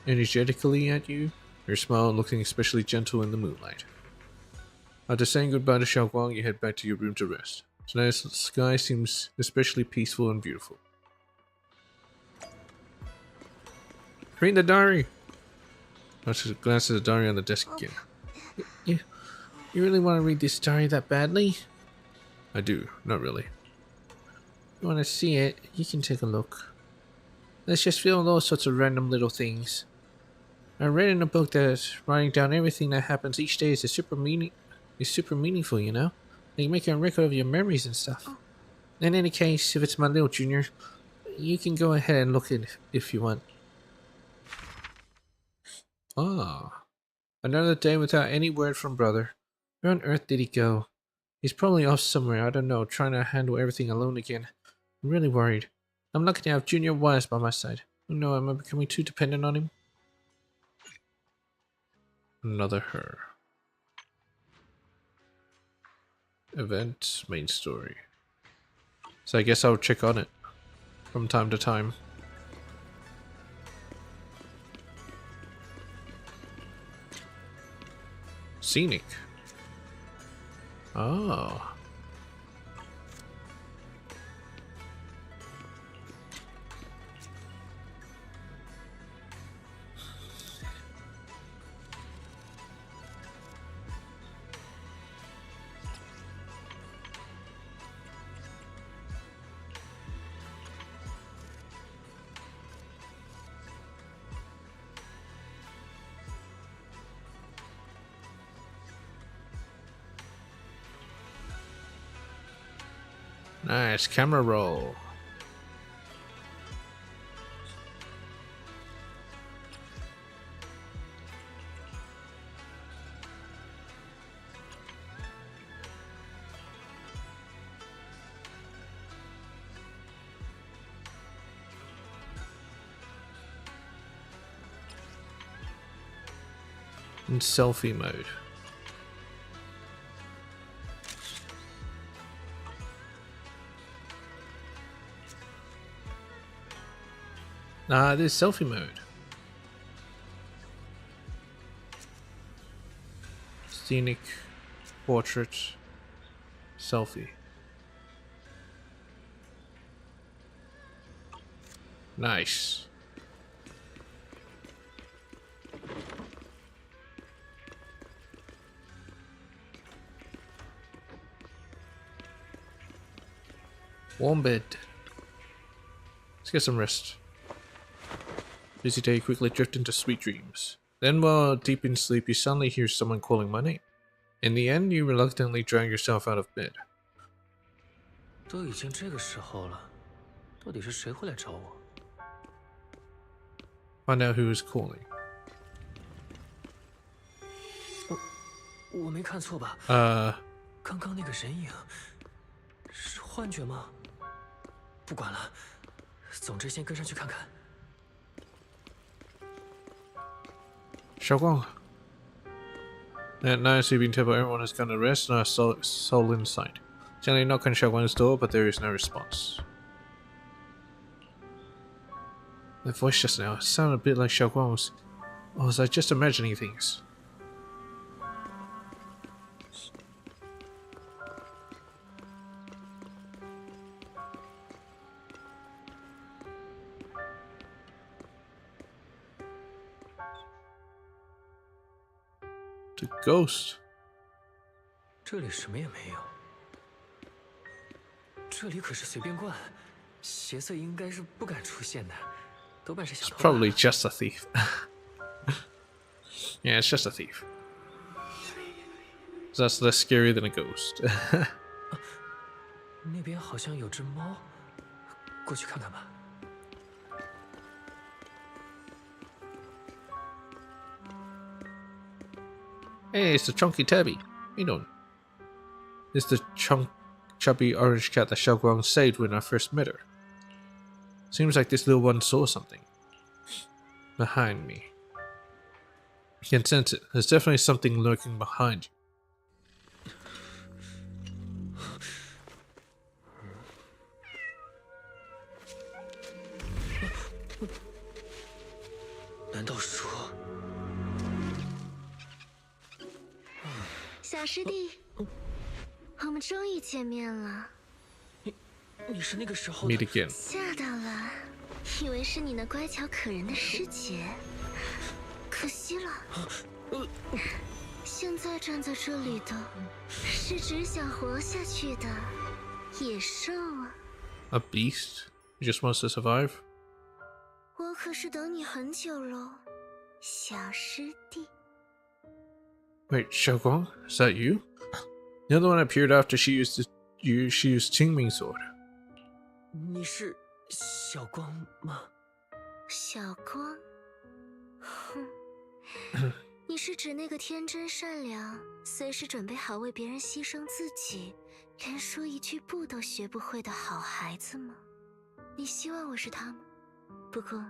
energetically at you, her smile looking especially gentle in the moonlight. After saying goodbye to Xiaoguang, you head back to your room to rest. Tonight's sky seems especially peaceful and beautiful. Read the diary! She glances at the diary on the desk again. You really want to read this diary that badly? I do, not really. If you want to see it, you can take a look. Let's just fill all sorts of random little things. I read in a book that writing down everything that happens each day is super meaningful, you know? Like making a record of your memories and stuff. In any case, if it's my little junior, you can go ahead and look at it if you want. Ah. Another day without any word from brother. Where on earth did he go? He's probably off somewhere, I don't know, trying to handle everything alone again. I'm really worried. I'm lucky to have Junior Wise by my side. Oh no, am I becoming too dependent on him? Another her. Event, main story. So I guess I'll check on it from time to time. Scenic. Oh. Nice camera roll. In selfie mode. This is selfie mode. Scenic, portrait, selfie. Nice. Warm bed. Let's get some rest. Busy day quickly drift into sweet dreams. Then while deep in sleep, you suddenly hear someone calling my name. In the end, you reluctantly drag yourself out of bed. 都已经这个时候了，到底是谁会来找我？ Find out who is calling. 我没看错吧？刚刚那个人影是幻觉吗？不管了，总之先跟上去看看。 Xiaoguang. At night, you've been told everyone has gone to rest and our soul inside. Gently knock on Xiaoguang's door, but there is no response. That voice just now sounded a bit like Xiaoguang's. Or was I just imagining things? The ghost. 这里什么也没有。这里可是随便观，邪祟应该是不敢出现的，都扮是小偷。It's probably just a thief. Yeah, it's just a thief. That's less scary than a ghost. 那边好像有只猫，过去看看吧。 Hey, it's the chunky tabby. How you doing? It's the chubby orange cat that Xiaoguang saved when I first met her. Seems like this little one saw something. Behind me. You can sense it. There's definitely something lurking behind you. 难道说？ 小师弟，我们终于见面了。你是那个时候 Meet again. 吓到了，以为是你那乖巧可人的师姐，可惜了。现在站在这里的，是只想活下去的野兽啊！ A beast? Who just wants to survive? 我可是等你很久喽。小师弟。 Wait, Xiaoguang, is that you? The other one appeared after she used Qingming sword. 你是小光吗？小光，哼，你是指那个天真善良，随时准备好为别人牺牲自己，连说一句不都学不会的好孩子吗？你希望我是他吗？不过，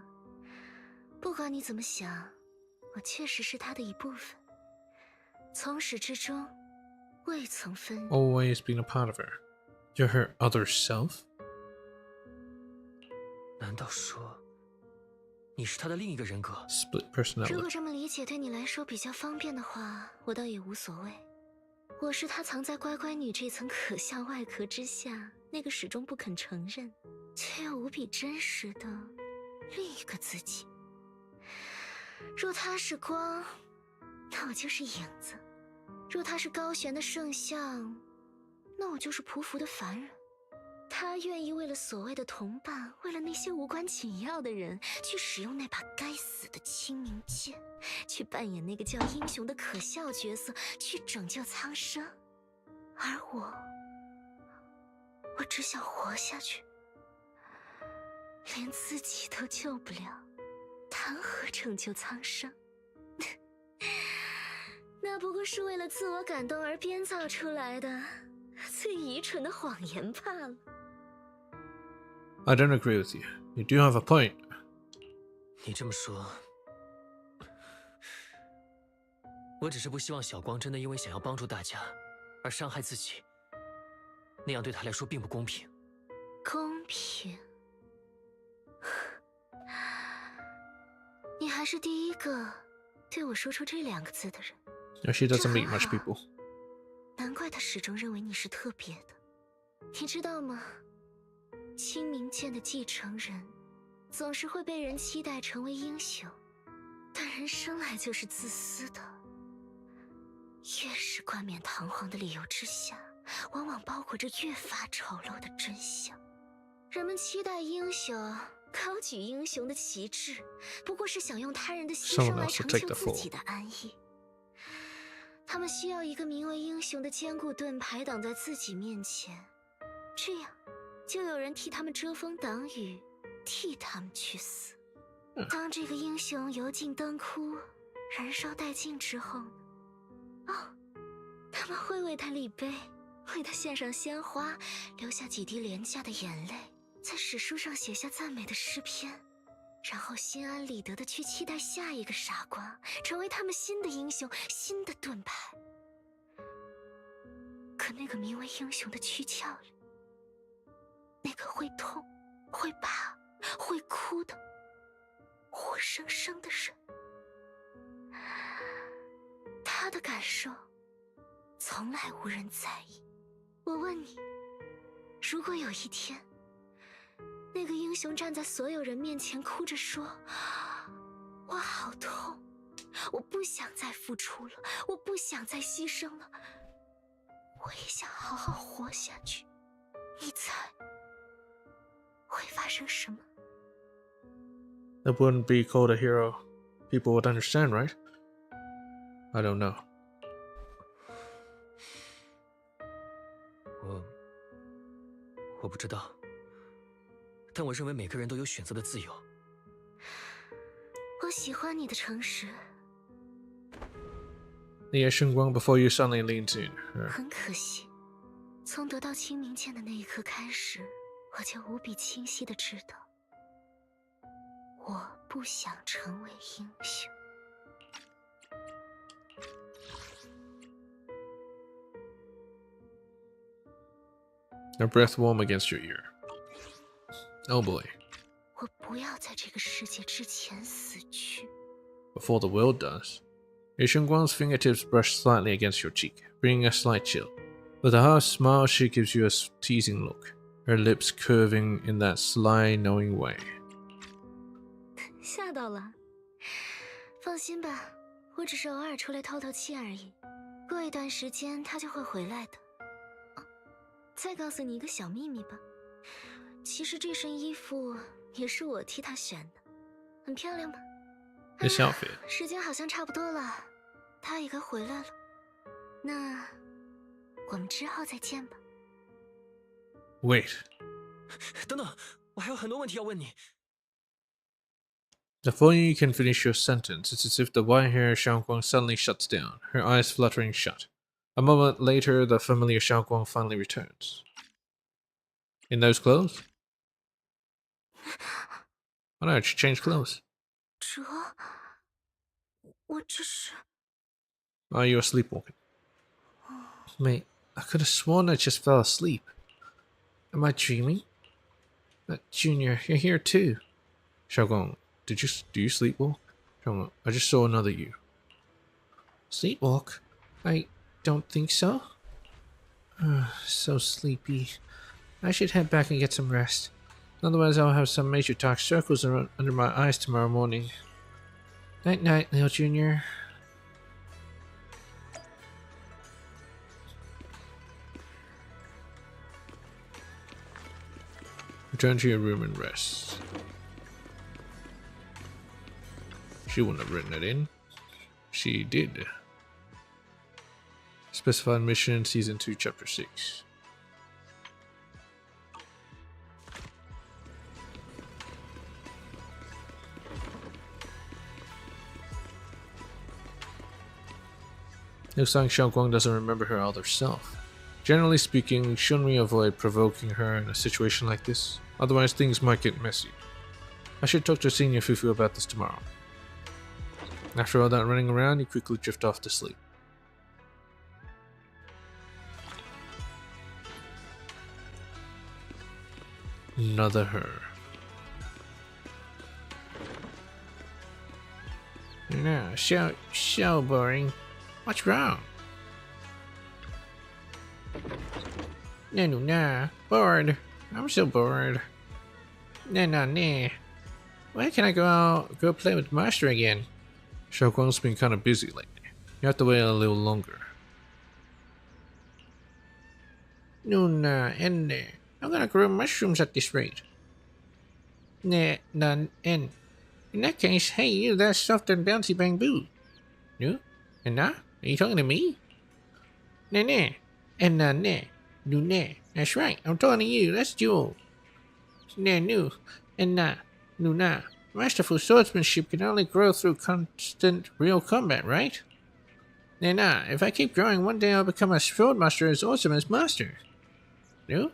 不管你怎么想，我确实是他的一部分，从始至终未曾分离。 Always been a part of her. You're her other self? 难道说你是他的另一个人格？ Split 如 personality. 果这么理解对你来说比较方便的话，我倒也无所谓。我是他藏在乖乖女这层可笑外壳之下那个始终不肯承认，却又无比真实的另一个自己。若他是光，那我就是影子；若他是高悬的圣像，那我就是匍匐的凡人。他愿意为了所谓的同伴，为了那些无关紧要的人，去使用那把该死的清明剑，去扮演那个叫英雄的可笑角色，去拯救苍生。而我只想活下去，连自己都救不了，谈何拯救苍生？那不过是为了自我感动而编造出来的最愚蠢的谎言罢了。 I don't agree with you. You do have a point. 你这么说，我只是不希望小光真的因为想要帮助大家而伤害自己，那样对他来说并不公平。公平？你还是第一个对我说出这两个字的人。 No, she doesn't meet 这很 much 好。 people. 难怪他始终认为你是特别的。你知道吗？清明剑的继承人，总是会被人期待成为英雄，但人生来就是自私的。越是冠冕堂皇的理由之下，往往包裹着越发丑陋的真相。人们期待英雄，高举英雄的旗帜，不过是想用他人的牺牲 Someone 来 else will 成 take 就 the 自 fall. 己的安逸。他们需要一个名为英雄的坚固盾牌挡在自己面前，这样就有人替他们遮风挡雨，替他们去死。当这个英雄油尽灯枯、燃烧殆尽之后呢？哦，他们会为他立碑，为他献上鲜花，留下几滴廉价的眼泪，在史书上写下赞美的诗篇，然后心安理得地去期待下一个傻瓜成为他们新的英雄、新的盾牌。可那个名为英雄的躯壳里，那个会痛、会怕、会哭的活生生的人，他的感受从来无人在意。我问你，如果有一天，那个英雄站在所有人面前哭着说：“我好痛，我不想再付出了，我不想再牺牲了，我也想好好活下去。”你猜会发生什么？ That wouldn't be called a hero. People would understand, right? I don't know. 我不知道，但我认为每个人都有选择的自由。我喜欢你的诚实。 Yeah, Shunguang, before you suddenly leaned in. 很可惜，从得到清明剑的那一刻开始，我就无比清晰地知道，我不想成为英雄。 Her breath warm against your ear. Oh boy. 我不要在这个世界之前死去。 Before the world does. Shunguang's fingertips brush slightly against your cheek, bringing a slight chill. With a half smile, she gives you a teasing look, her lips curving in that sly, knowing way. 吓到了？放心吧，我只是偶尔出来透透气而已。过一段时间他就会回来的。再告诉你一个小秘密吧，其实这身衣服也是我替他选的，很漂亮吧？ This outfit. 时间好像差不多了，他也该回来了。那我们之后再见吧。Wait. 等等，我还有很多问题要问你。 Before you can finish your sentence, it's as if the white-haired Xiaoguang suddenly shuts down, her eyes fluttering shut. A moment later, the familiar Xiaoguang finally returns. In those clothes? Oh no, she changed clothes. 哲，我这是…… Oh, you're sleepwalking. Mate, I could have sworn I just fell asleep. Am I dreaming? Junior, you're here too. Xiaoguang, do you sleepwalk? Xiaoguang, I just saw another you. Sleepwalk? I don't think so. So sleepy. I should head back and get some rest. Otherwise I'll have some major dark circles under my eyes tomorrow morning. Night-night, Leo Jr. Return to your room and rest. She wouldn't have written it in. She did. Specified mission, Season 2, Chapter 6. Looks like Xiaoguang doesn't remember her other self. Generally speaking, shouldn't we avoid provoking her in a situation like this? Otherwise things might get messy. I should talk to Senior Fufu about this tomorrow. After all that running around, you quickly drift off to sleep. Another her. No, so boring. What's wrong? No, bored. I'm so bored. Nah. When can I go play with Master again? Xiaoguang's been kind of busy lately. You have to wait a little longer. Nah, and I'm gonna grow mushrooms at this rate. Nah, and in that case, hey, you that soft and bouncy bamboo. No? And nah? Are you talking to me? Nah. And nah. No, nah. That's right, I'm talking to you. Let's duel. Nah, no. And nah. No, nah. Masterful swordsmanship can only grow through constant real combat, right? Nah. If I keep growing, one day I'll become a swordmaster as awesome as Master. No?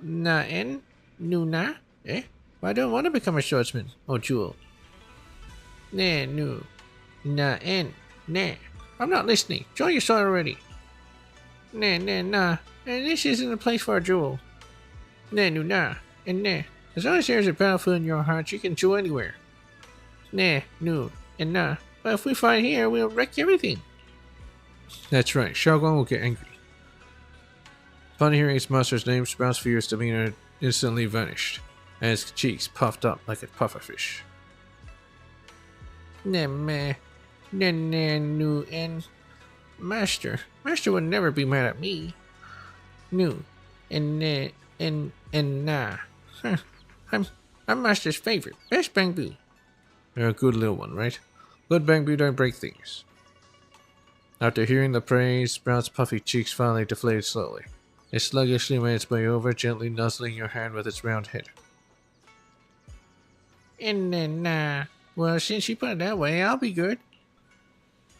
Nah, and? No, nah? Eh? Well, I don't want to become a swordsman or duel. Nah, no. Nah, and? Nah. I'm not listening. Draw your sword already. Nah. And this isn't a place for a duel. Nah, no, nah. And nah. As long as there's a battlefield in your heart, you can duel anywhere. Nah, no, and nah. But if we fight here, we'll wreck everything. That's right, Xiaoguang will get angry. Upon hearing his master's name, Sprout's fierce demeanor instantly vanished, and his cheeks puffed up like a pufferfish. Nah, no, and Master would never be mad at me. No, and nah. Huh. I'm Master's favorite, best bamboo. You're a good little one, right? Good bamboo don't break things. After hearing the praise, Sprout's puffy cheeks finally deflated slowly. It sluggishly made its way over, gently nuzzling your hand with its round head. And then, nah. Well, since you put it that way, I'll be good.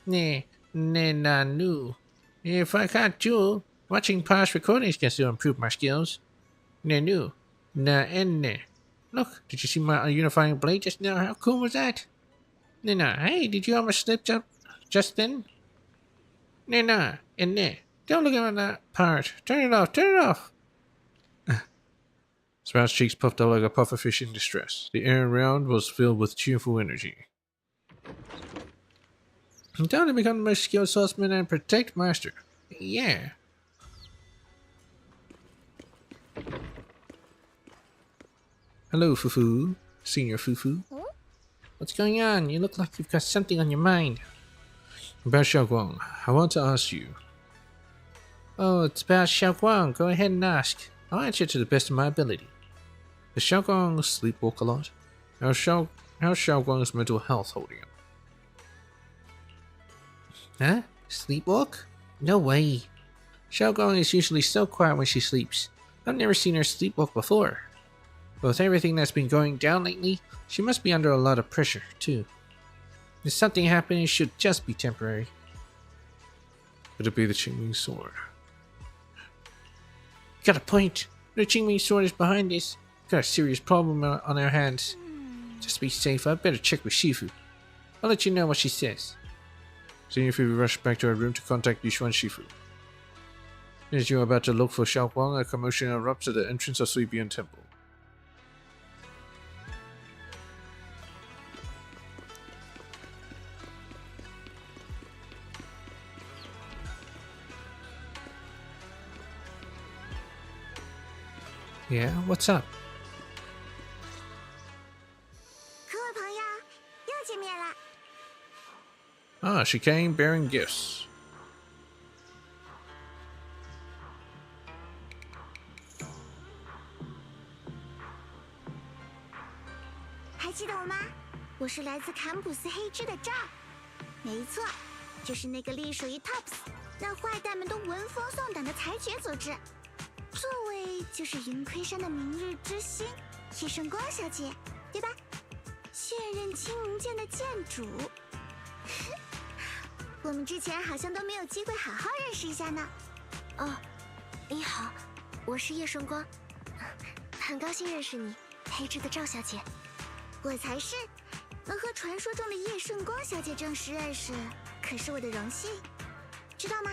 Nah, no. If I can't duel, watching past recordings can still improve my skills. No. Nah, and nah. Look, did you see my unifying blade just now? How cool was that? Nah. Hey, did you almost slip up just then? Nah, and nah. Don't look at that part. Turn it off. Sprout's cheeks puffed up like a pufferfish in distress. The air around was filled with cheerful energy. I'm time to become the most skilled swordsman and protect Master. Yeah. Hello, Fufu. Senior Fufu. What's going on? You look like you've got something on your mind. About Xiaoguang, I want to ask you. Oh, it's about Xiaoguang. Go ahead and ask. I'll answer to the best of my ability. Does Xiaoguang sleepwalk a lot? How's Xiaoguang's mental health holding up? Huh? Sleepwalk? No way. Xiaogong is usually so quiet when she sleeps. I've never seen her sleepwalk before. With everything that's been going down lately, she must be under a lot of pressure, too. If something happened, it should just be temporary. Could it be the Qingming sword? Got a point. The Qingming sword is behind this. Got a serious problem on our hands. Just to be safe, I'd better check with Shifu. I'll let you know what she says. Seeing if we rush back to our room to contact Yushuan Shifu. As you are about to look for Xiaoguang, a commotion erupts at the entrance of Suibian Temple. Yeah, what's up? 各位朋友，又见面了。 Ah, she came bearing gifts. 还记得我吗？我是来自坎普斯黑之的赵。没错，就是那个隶属于 TOPS 让坏蛋们都闻风丧胆的裁决组织。这位就是云盔山的明日之星叶圣光小姐，对吧？现任青冥剑的剑主。我们之前好像都没有机会好好认识一下呢。哦，你好，我是叶圣光，很高兴认识你，黑之的赵小姐。我才是，能和传说中的叶圣光小姐正式认识，可是我的荣幸，知道吗？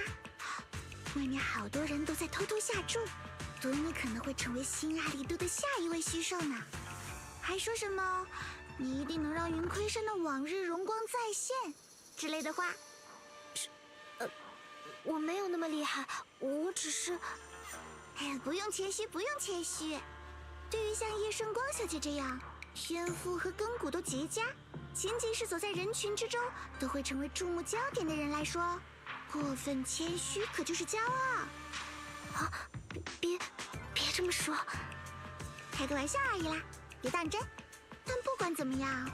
外面好多人都在偷偷下注，赌你可能会成为新阿里都的下一位虚兽呢，还说什么你一定能让云盔山的往日荣光再现之类的话。我没有那么厉害，我只是……哎呀，不用谦虚，不用谦虚。对于像叶圣光小姐这样天赋和根骨都极佳，仅仅是走在人群之中都会成为注目焦点的人来说，过分谦虚可就是骄傲。啊，别这么说，开个玩笑而已啦，别当真。但不管怎么样，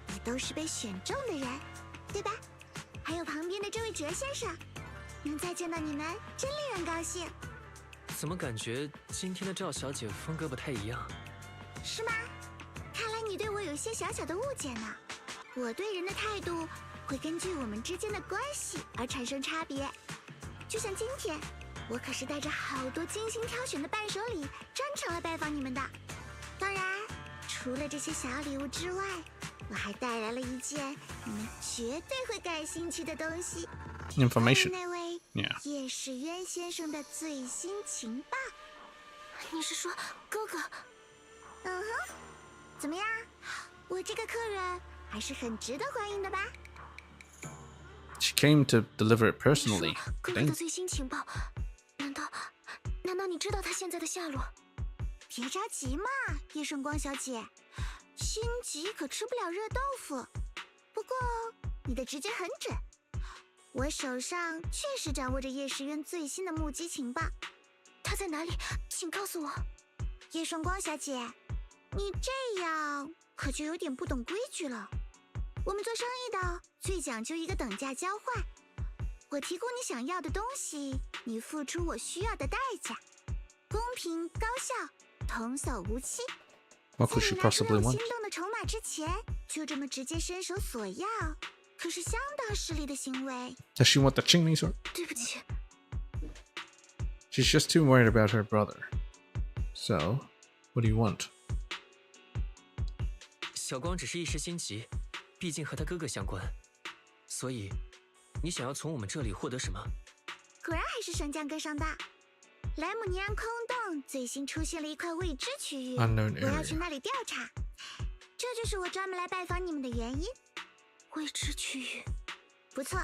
你都是被选中的人，对吧？还有旁边的这位哲先生，能再见到你们真令人高兴。怎么感觉今天的赵小姐风格不太一样？是吗？看来你对我有一些小小的误解呢。我对人的态度会根据我们之间的关系而产生差别。就像今天，我可是带着好多精心挑选的伴手礼专程来拜访你们的。当然，除了这些小礼物之外，我还带来了一件你们绝对会感兴趣的东西。Information. 那位 Yeah. 叶世渊先生的最新情报。你是说哥哥？嗯哼，怎么样？我这个客人还是很值得欢迎的吧？ She came to deliver it 你 personally. 说哥哥的最新情报？难道你知道他现在的下落？别着急嘛，叶圣光小姐，心急可吃不了热豆腐。不过你的直觉很准，我手上确实掌握着叶世渊最新的目击情报。他在哪里？请告诉我。叶圣光小姐，你这样可就有点不懂规矩了。我们做生意的最讲究一个等价交换，我提供你想要的东西，你付出我需要的代价，公平高效，童叟无欺。 What could she 在你拿出 possibly 让我 want? 心动的筹码之前，就这么直接伸手索要，可是相当失礼的行为。 Does she want the Qingming sword? 对不起， She's just too worried about her brother. So, what do you want? 小光只是一时心急，毕竟和他哥哥相关，所以你想要从我们这里获得什么？果然还是升降跟上的。莱姆尼安空洞最新出现了一块未知区域， Unknown 我要 area. 去那里调查。这就是我专门来拜访你们的原因。未知区域。不错，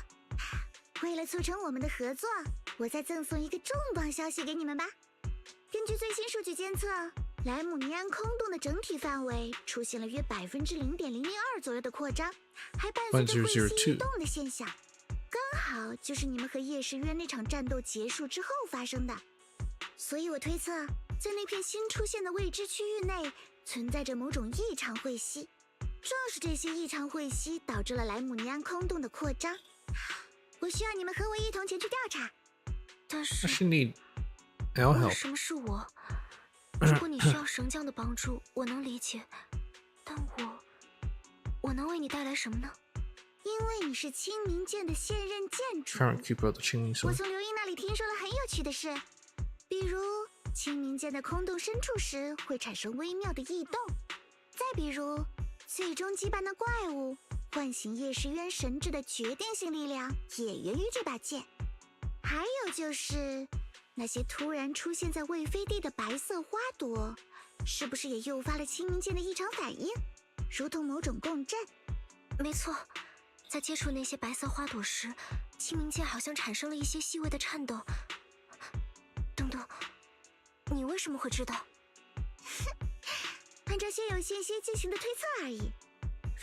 为了促成我们的合作，我再赠送一个重磅消息给你们吧。根据最新数据监测，莱姆尼安空洞的整体范围出现了约0.002%左右的扩张，还伴随着彗星移动的现象，刚好就是你们和叶世渊那场战斗结束之后发生的。所以我推测，在那片新出现的未知区域内，存在着某种异常彗吸。正是这些异常彗吸导致了莱姆尼安空洞的扩张。我需要你们和我一同前去调查。但 Does 是 she need our 为 help? 什么是我？如果你需要绳匠的帮助，我能理解。但我能为你带来什么呢？因为你是清明剑的现任剑主， Current keeper of the Qingming 我 Sword. 从刘英那里听说了很有趣的事，比如清明剑的空洞深处时会产生微妙的异动，再比如最终羁绊的怪物唤醒夜视渊神智的决定性力量也源于这把剑。还有就是那些突然出现在魏飞地的白色花朵，是不是也诱发了清明剑的异常反应，如同某种共振？没错，在接触那些白色花朵时，清明剑好像产生了一些细微的颤抖。等等，你为什么会知道？按照现有信息进行的推测而已。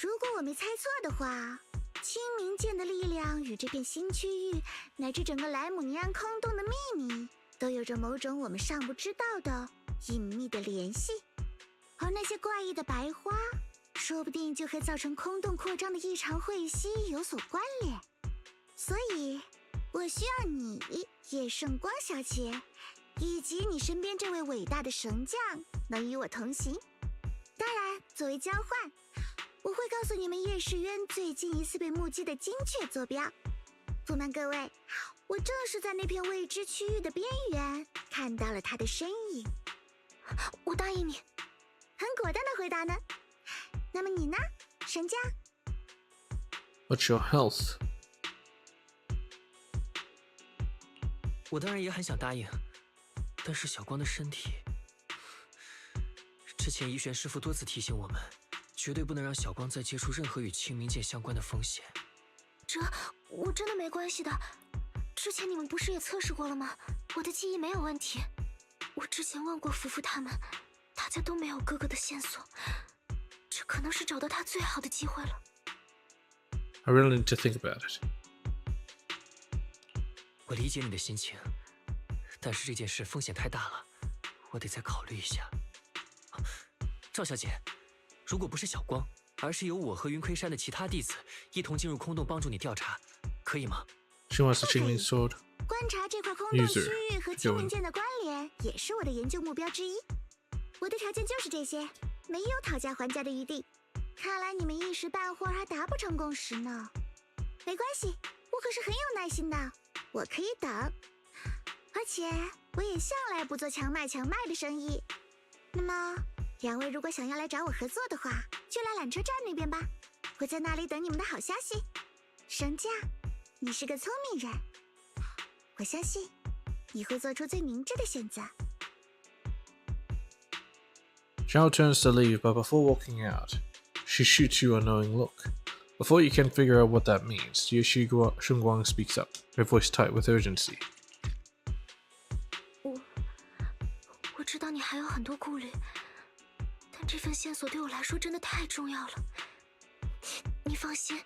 如果我没猜错的话，清明剑的力量与这片新区域乃至整个莱姆尼安空洞的秘密，都有着某种我们尚不知道的隐秘的联系。而那些怪异的白花，说不定就和造成空洞扩张的异常汇息有所关联。所以，我需要你，叶圣光小姐，以及你身边这位伟大的神将，能与我同行。当然，作为交换，我会告诉你们叶世渊最近一次被目击的精确坐标。不瞒各位，我正是在那片未知区域的边缘看到了他的身影。我答应你。很果断的回答呢。那么你呢，神将？ What's your health? 我当然也很想答应，但是小光的身体……之前怡璇师傅多次提醒我们，绝对不能让小光再接触任何与清明剑相关的风险。我真的没关系的。之前你们不是也测试过了吗？我的记忆没有问题。我之前问过夫妇他们，大家都没有哥哥的线索。这可能是找到他最好的机会了。I really need to think about it. 我理解你的心情，但是这件事风险太大了，我得再考虑一下。赵小姐，如果不是小光，而是由我和云魁山的其他弟子一同进入空洞帮助你调查，可以吗？ She wants the Qingming Sword. 观察这块空洞区域和清明剑的关联，也是我的研究目标之一。我的条件就是这些，没有讨价还价的余地。看来你们一时半会儿还达不成共识呢。没关系，我可是很有耐心的，我可以等。而且我也向来不做强卖的生意。那么，两位如果想要来找我合作的话，就来缆车站那边吧，我在那里等你们的好消息。神将，你是个聪明人，我相信你会做出最明智的选择。 Zhao turns to leave, but before walking out, she shoots you a knowing look. Before you can figure out what that means, Ye Shunguang speaks up, her voice tight with urgency. 我知道你还有很多顾虑，但这份线索对我来说真的太重要了。你放心，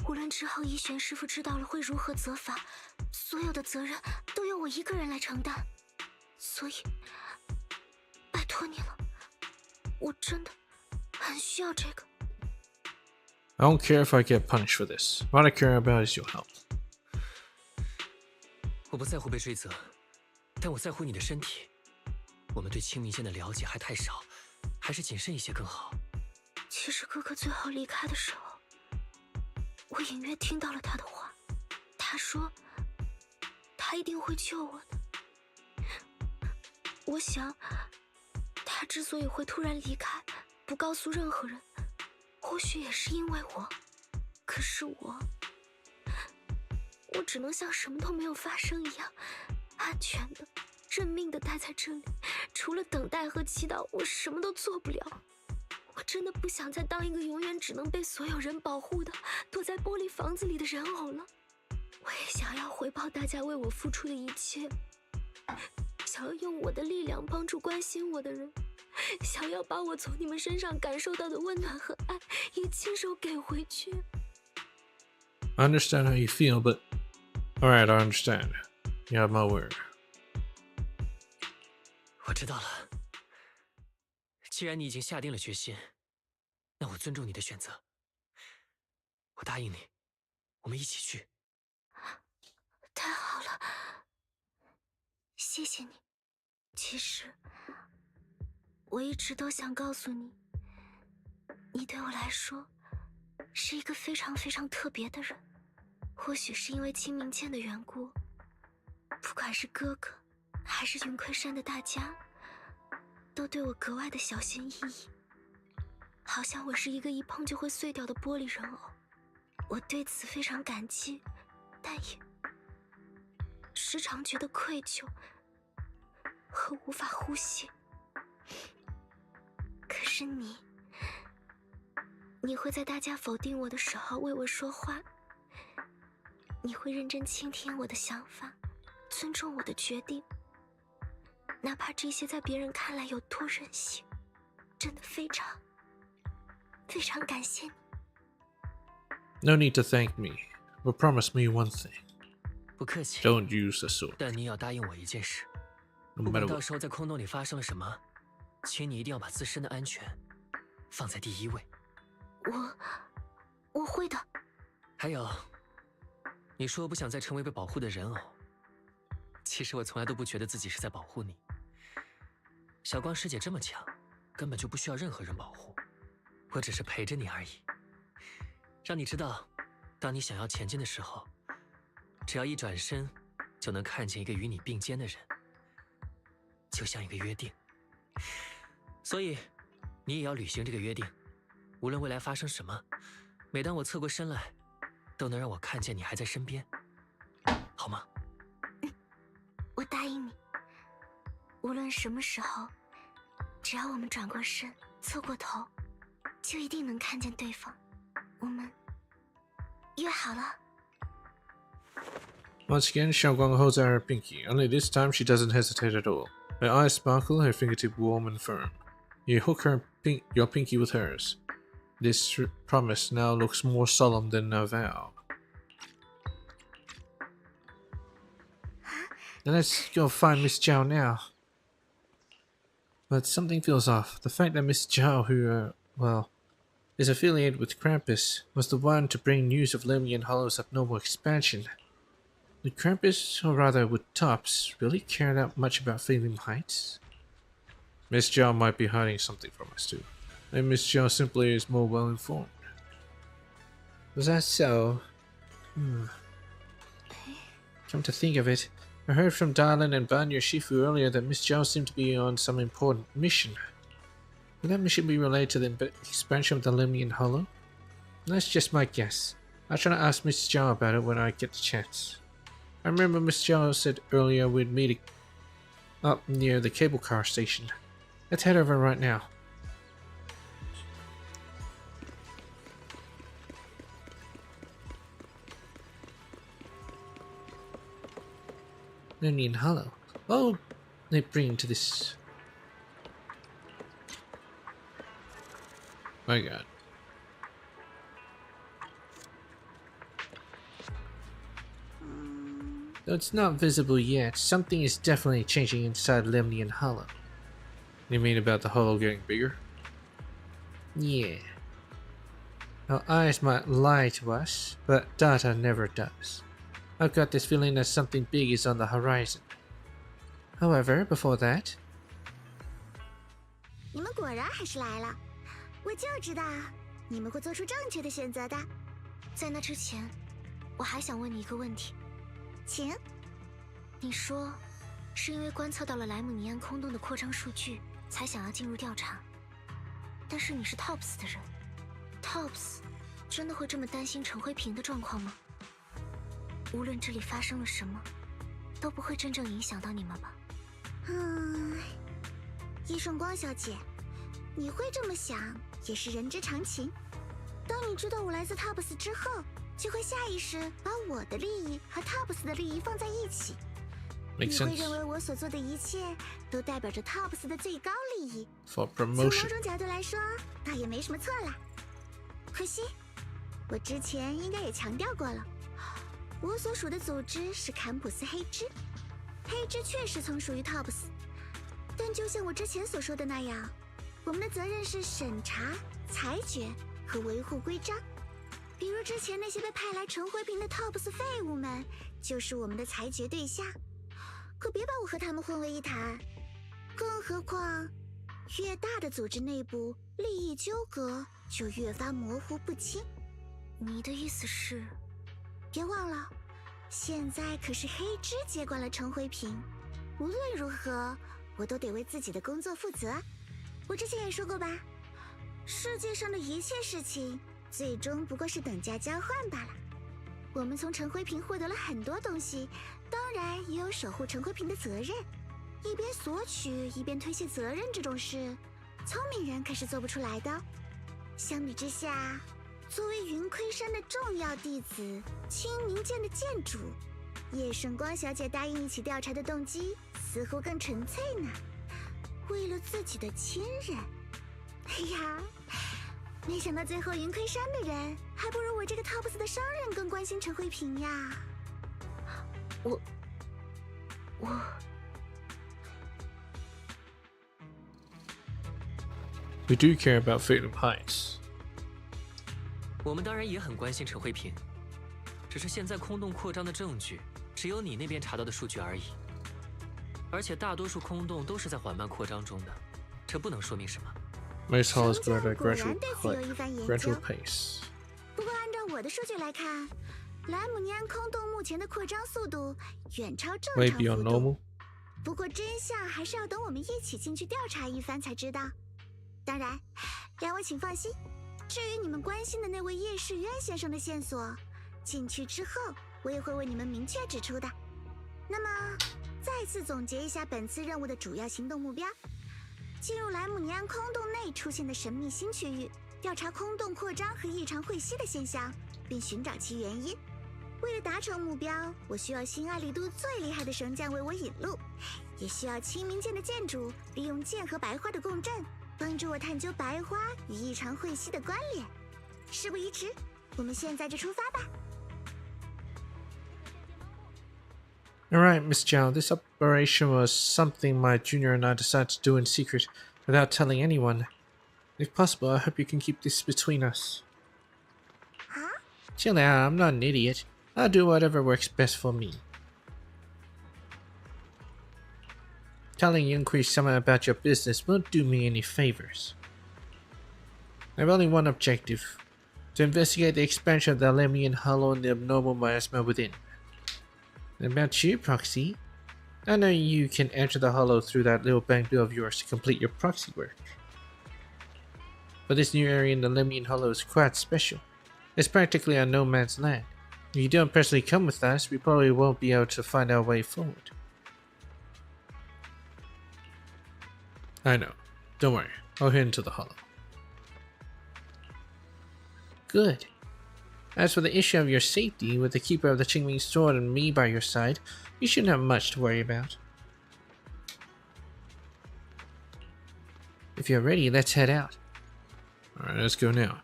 无论之后怡璇师傅知道了会如何责罚，所有的责任都由我一个人来承担。所以，拜托你了，我真的很需要这个。 I don't care if I get punished for this. What I care about is your help. 我不在乎被追责，但我在乎你的身体。我们对清明剑的了解还太少，还是谨慎一些更好。其实哥哥最后离开的时候，我隐约听到了他的话。他说，他一定会救我的。我想，他之所以会突然离开，不告诉任何人，或许也是因为我。可是我只能像什么都没有发生一样，安全的、认命的待在这里。除了等待和祈祷，我什么都做不了。我真的不想再当一个永远只能被所有人保护的躲在玻璃房子里的人偶了。我也想要回报大家为我付出的一切，想要用我的力量帮助关心我的人，想要把我从你们身上感受到的温暖和爱也亲手给回去。I understand how you feel, but... Alright, I understand. You have my word. 我知道了。既然你已经下定了决心，那我尊重你的选择。我答应你，我们一起去。太好了，谢谢你。其实，我一直都想告诉你，你对我来说是一个非常非常特别的人。或许是因为清明剑的缘故，不管是哥哥还是云昆山的大家，都对我格外的小心翼翼，好像我是一个一碰就会碎掉的玻璃人偶。我对此非常感激，但也时常觉得愧疚和无法呼吸。可是你会在大家否定我的时候为我说话，你会认真倾听我的想法，尊重我的决定，哪怕这些在别人看来有多任性，真的非常非常感谢你。No need to thank me, but promise me one thing. 不客气。 Don't use the sword. 但你要答应我一件事， No 不管 matter 到 what. 时候在空洞里发生了什么，请你一定要把自身的安全放在第一位。我会的。还有，你说不想再成为被保护的人偶，其实我从来都不觉得自己是在保护你。小光师姐这么强，根本就不需要任何人保护，我只是陪着你而已，让你知道，当你想要前进的时候，只要一转身，就能看见一个与你并肩的人，就像一个约定。所以，你也要履行这个约定，无论未来发生什么，每当我侧过身来，都能让我看见你还在身边，好吗？我答应你，无论什么时候，只要我们转过身，侧过头，就一定能看见对方。我们约好了。 Once again, Xiaoguang holds out her pinky, only this time she doesn't hesitate at all. Her eyes sparkle, her fingertip warm and firm. You hook your pinky with hers. This promise now looks more solemn than a vow. Now let's go find Miss Zhao now. But something feels off. The fact that Miss Zhao, who, is affiliated with Krampus, was the one to bring news of Lemnian Hollow's abnormal expansion. Would Krampus, or rather would Tops, really care that much about Phalim Heights? Miss Zhao might be hiding something from us too. And Miss Zhao simply is more well informed. Was that so? Come to think of it, I heard from Darlin and Banyo Shifu earlier that Miss Zhao seemed to be on some important mission. Would that mission be related to the expansion of the Lemnian Hollow? That's just my guess. I'll try to ask Miss Zhao about it when I get the chance. I remember Miss Zhao said earlier we'd meet up near the cable car station. Let's head over right now. Lemnian Hollow. Oh, they bring to this. My God. Though it's not visible yet, something is definitely changing inside Lemnian Hollow. You mean about the hollow getting bigger? Yeah. Our eyes might lie to us, but data never does. I've got this feeling that something big is on the horizon. However, before that... 你们果然还是来了，我就知道你们会做出正确的选择的。在那之前，我还想问你一个问题。 请，你说是因为观测到了莱姆尼安空洞的扩张数据，才想要进入调查。但是你是 Tops 的人 ，Tops 真的会这么担心陈慧萍的状况吗？无论这里发生了什么，都不会真正影响到你们吧？叶圣光小姐，你会这么想也是人之常情。当你知道我来自 Tops 之后， 就会下意识把我的利益和 Tops 的利益放在一起，你会认为我所做的一切都代表着 Tops 的最高利益。For 从 promotion. 某种角度来说，倒也没什么错啦。可惜，我之前应该也强调过了，我所属的组织是坎普斯黑之，黑之确实曾属于 Tops， 但就像我之前所说的那样，我们的责任是审查、裁决和维护规章。比如之前那些被派来陈辉平的 TOPS 废物们，就是我们的裁决对象。可别把我和他们混为一谈。更何况，越大的组织内部利益纠葛就越发模糊不清。你的意思是？别忘了，现在可是黑芝接管了陈辉平，无论如何，我都得为自己的工作负责。我之前也说过吧，世界上的一切事情，最终不过是等价交换罢了。我们从陈辉平获得了很多东西，当然也有守护陈辉平的责任。一边索取一边推卸责任这种事，聪明人可是做不出来的。相比之下，作为云窥山的重要弟子，青冥剑的剑主，叶圣光小姐答应一起调查的动机似乎更纯粹呢。为了自己的亲人，哎呀，没想到最后云窥山的人还不如我这个 TOPS 的商人更关心陈慧萍呀。我 We do care about Fatal Heights. 我们当然也很关心陈慧萍，只是现在空洞扩张的证据只有你那边查到的数据而已，而且大多数空洞都是在缓慢扩张中的，这不能说明什么。Most halls grow at a 果然对此有一番研究。 gradual pace. 不过按照我的数据来看，莱姆尼安空洞目前的扩张速度远超正 Way 常 beyond 幅度。 normal. 不过真相还是要等我们一起进去调查一番才知道。当然，两位请放心，至于你们关心的那位叶世渊先生的线索，进去之后我也会为你们明确指出的。那么，再次总结一下本次任务的主要行动目标：进入莱姆尼安空洞内出现的神秘新区域，调查空洞扩张和异常汇吸的现象，并寻找其原因。为了达成目标，我需要新艾利都最厉害的神将为我引路，也需要青冥剑的剑主利用剑和白花的共振，帮助我探究白花与异常汇吸的关联。事不宜迟，我们现在就出发吧。 Alright, Miss Zhao, this operation was something my junior and I decided to do in secret without telling anyone. If possible, I hope you can keep this between us. Huh? Chill out, I'm not an idiot. I'll do whatever works best for me. Telling Yunqui someone about your business won't do me any favors. I have only one objective: to investigate the expansion of the Alemian Hollow and the abnormal miasma within. And about you, Proxy, I know you can enter the Hollow through that little bank bill of yours to complete your proxy work. But this new area in the Alemian Hollow is quite special. It's practically a no man's land. If you don't personally come with us, we probably won't be able to find our way forward. I know. Don't worry. I'll head into the hollow. Good. As for the issue of your safety, with the keeper of the Qingming sword and me by your side, you shouldn't have much to worry about. If you're ready, let's head out. Alright, let's go now.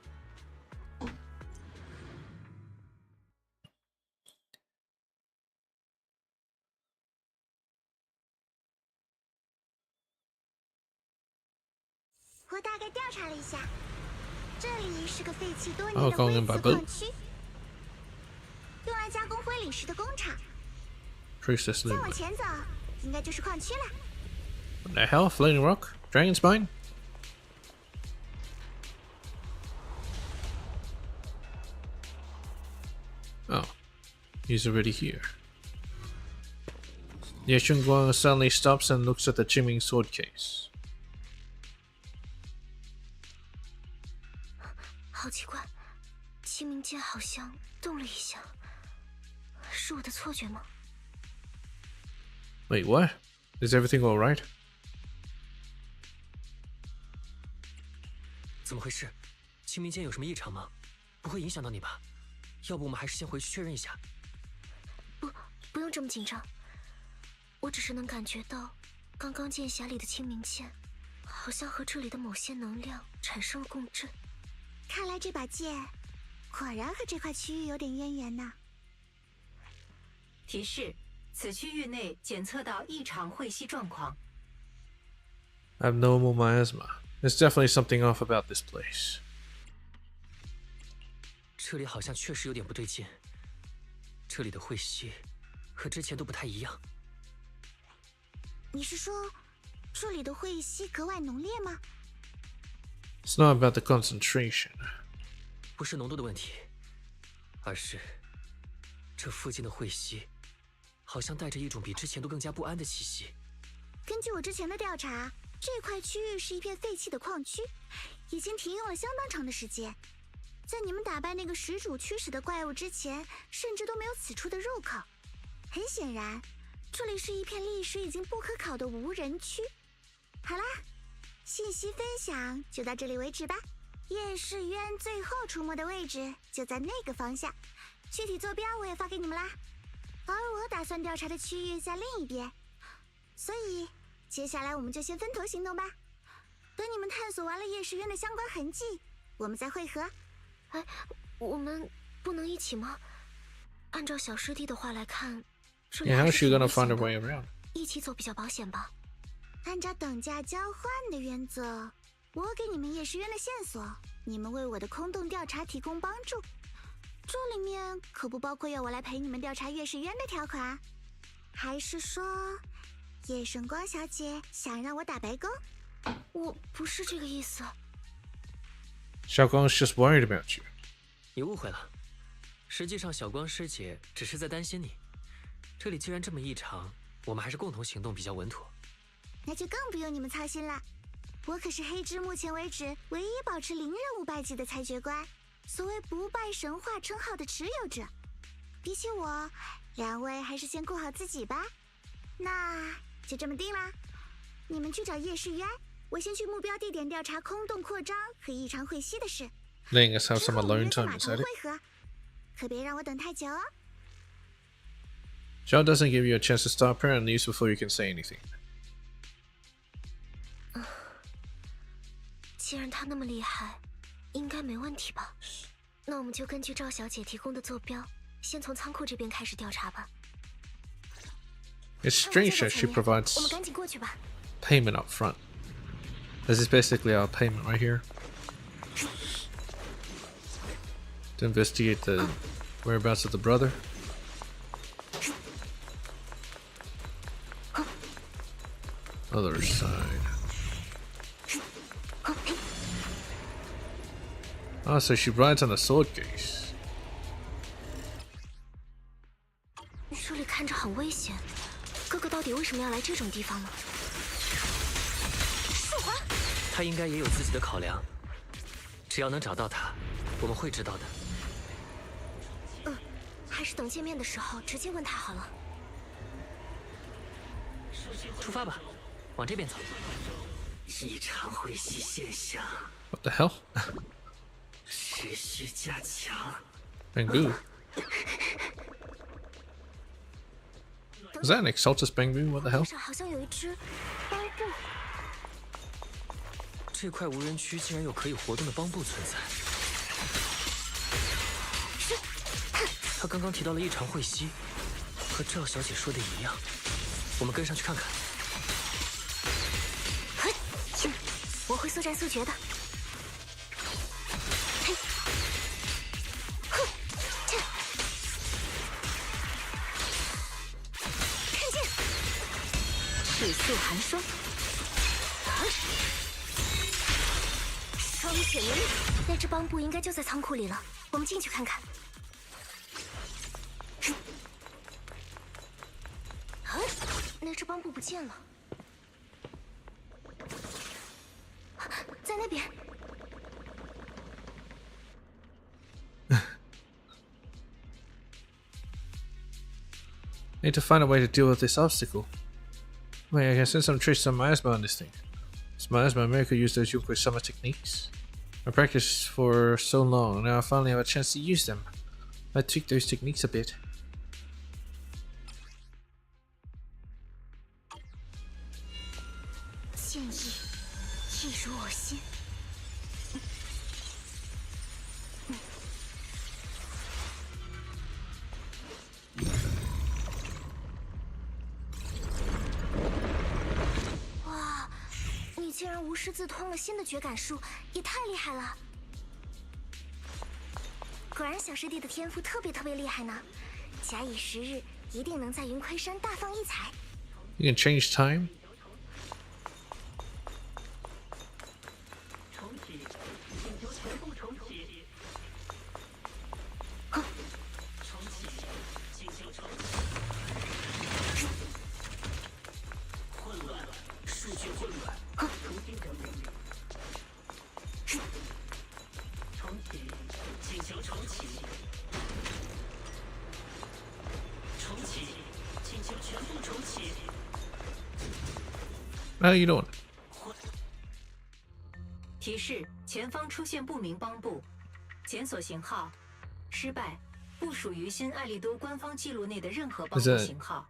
Oh, going in by boat. Process loop. What the hell? Floating rock? Dragon spine? Oh, he's already here. Ye Shunguang suddenly stops and looks at the Qingming sword case. 好奇怪，清明剑好像动了一下，是我的错觉吗？ Wait, what? Is everything alright? 怎么回事？清明剑有什么异常吗？不会影响到你吧？要不我们还是先回去确认一下。不用这么紧张，我只是能感觉到，刚刚剑匣里的清明剑，好像和这里的某些能量产生了共振。 看来这把剑果然和这块区域有点渊源呢。提示：此区域内检测到异常汇吸状况。 Abnormal miasma. There's definitely something off about this place. 这里好像确实有点不对劲。这里的会息和之前都不太一样。你是说，这里的会息格外浓烈吗？ It's not about the concentration. 不是浓度的问题，而是这附近的会息好像带着一种比之前都更加不安的气息。根据我之前的调查，这块区域是一片废弃的矿区，已经停用了相当长的时间。在你们打败那个始祖驱使的怪物之前，甚至都没有此处的入口。很显然，这里是一片历史已经不可考的无人区。好啦，信息分享就到这里为止吧。夜视渊最后出没的位置就在那个方向，具体坐标我也发给你们啦。而我打算调查的区域在另一边，所以接下来我们就先分头行动吧。等你们探索完了夜视渊的相关痕迹，我们再会合。哎，我们不能一起吗？按照小师弟的话来看，这里 Yeah, 还 how's 是 she 挺 gonna 危 find 险 her 的， way around? 一起走比较保险吧。按照等价交换的原则，我给你们夜视渊的线索，你们为我的空洞调查提供帮助。这里面可不包括要我来陪你们调查夜视渊的条款。还是说，夜神光小姐想让我打白工？我不是这个意思。小光 is just worried about you. 你误会了，实际上小光师姐只是在担心你。这里既然这么异常，我们还是共同行动比较稳妥。那就更不用你们操心了。我可是黑之目前为止唯一保持0任务败绩的裁决官，所谓不败神话称号的持有者。比起我，两位还是先顾好自己吧。那就这么定啦。你们去找夜视渊，我先去目标地点调查空洞扩张和异常会息的事。 Letting us have some 之后我们 alone 约在 time, 码 is 头 that 会 it? 合，可别让我等太久哦。 John doesn't give you a chance to stop her and leaves before you can say anything. 既然他那么厉害，应该没问题吧？那我们就根据赵小姐提供的坐标，先从仓库这边开始调查吧。 It's 那我 strange 就 that 在 she 前面， provides 我们赶紧过去吧。 payment up front. This is basically our payment right here. To investigate the whereabouts of the brother. Other side. Oh, so she rides on a sword case. 这里看着很危险，哥哥到底为什么要来这种地方呢？树环，他应该也有自己的考量。只要能找到他，我们会知道的。还是等见面的时候直接问他好了。出发吧，往这边走。异常会息现象 What the hell? 持续加强。 Bangbu. Was that an Exaltus Bangbu? What the 地 hell? 上好像有一只帮布，这块无人区竟然有可以活动的帮部存在。他刚刚提到了异常会息，和赵小姐说的一样。我们跟上去看看。我会速战速决的。嘿，哼，这，看见，赤速寒霜，双血灵力，那只帮部应该就在仓库里了，我们进去看看。那只帮部不见了，在那边。Need to find a way to deal with this obstacle. Wait, I can send some traces of miasma on this thing. This miasma may could use those Yukoi summer techniques. I practiced for so long, now I finally have a chance to use them. I tweak those techniques a bit. 剑意，一如我心。哇，你竟然无师自通了新的绝感术，也太厉害了！果然小师弟的天赋特别厉害呢，假以时日，一定能在云盔山大放异彩。You can change time. How you doing? 提示：前方出现不明帮部，检索型号失败，不属于新艾利都官方记录内的任何帮部型号。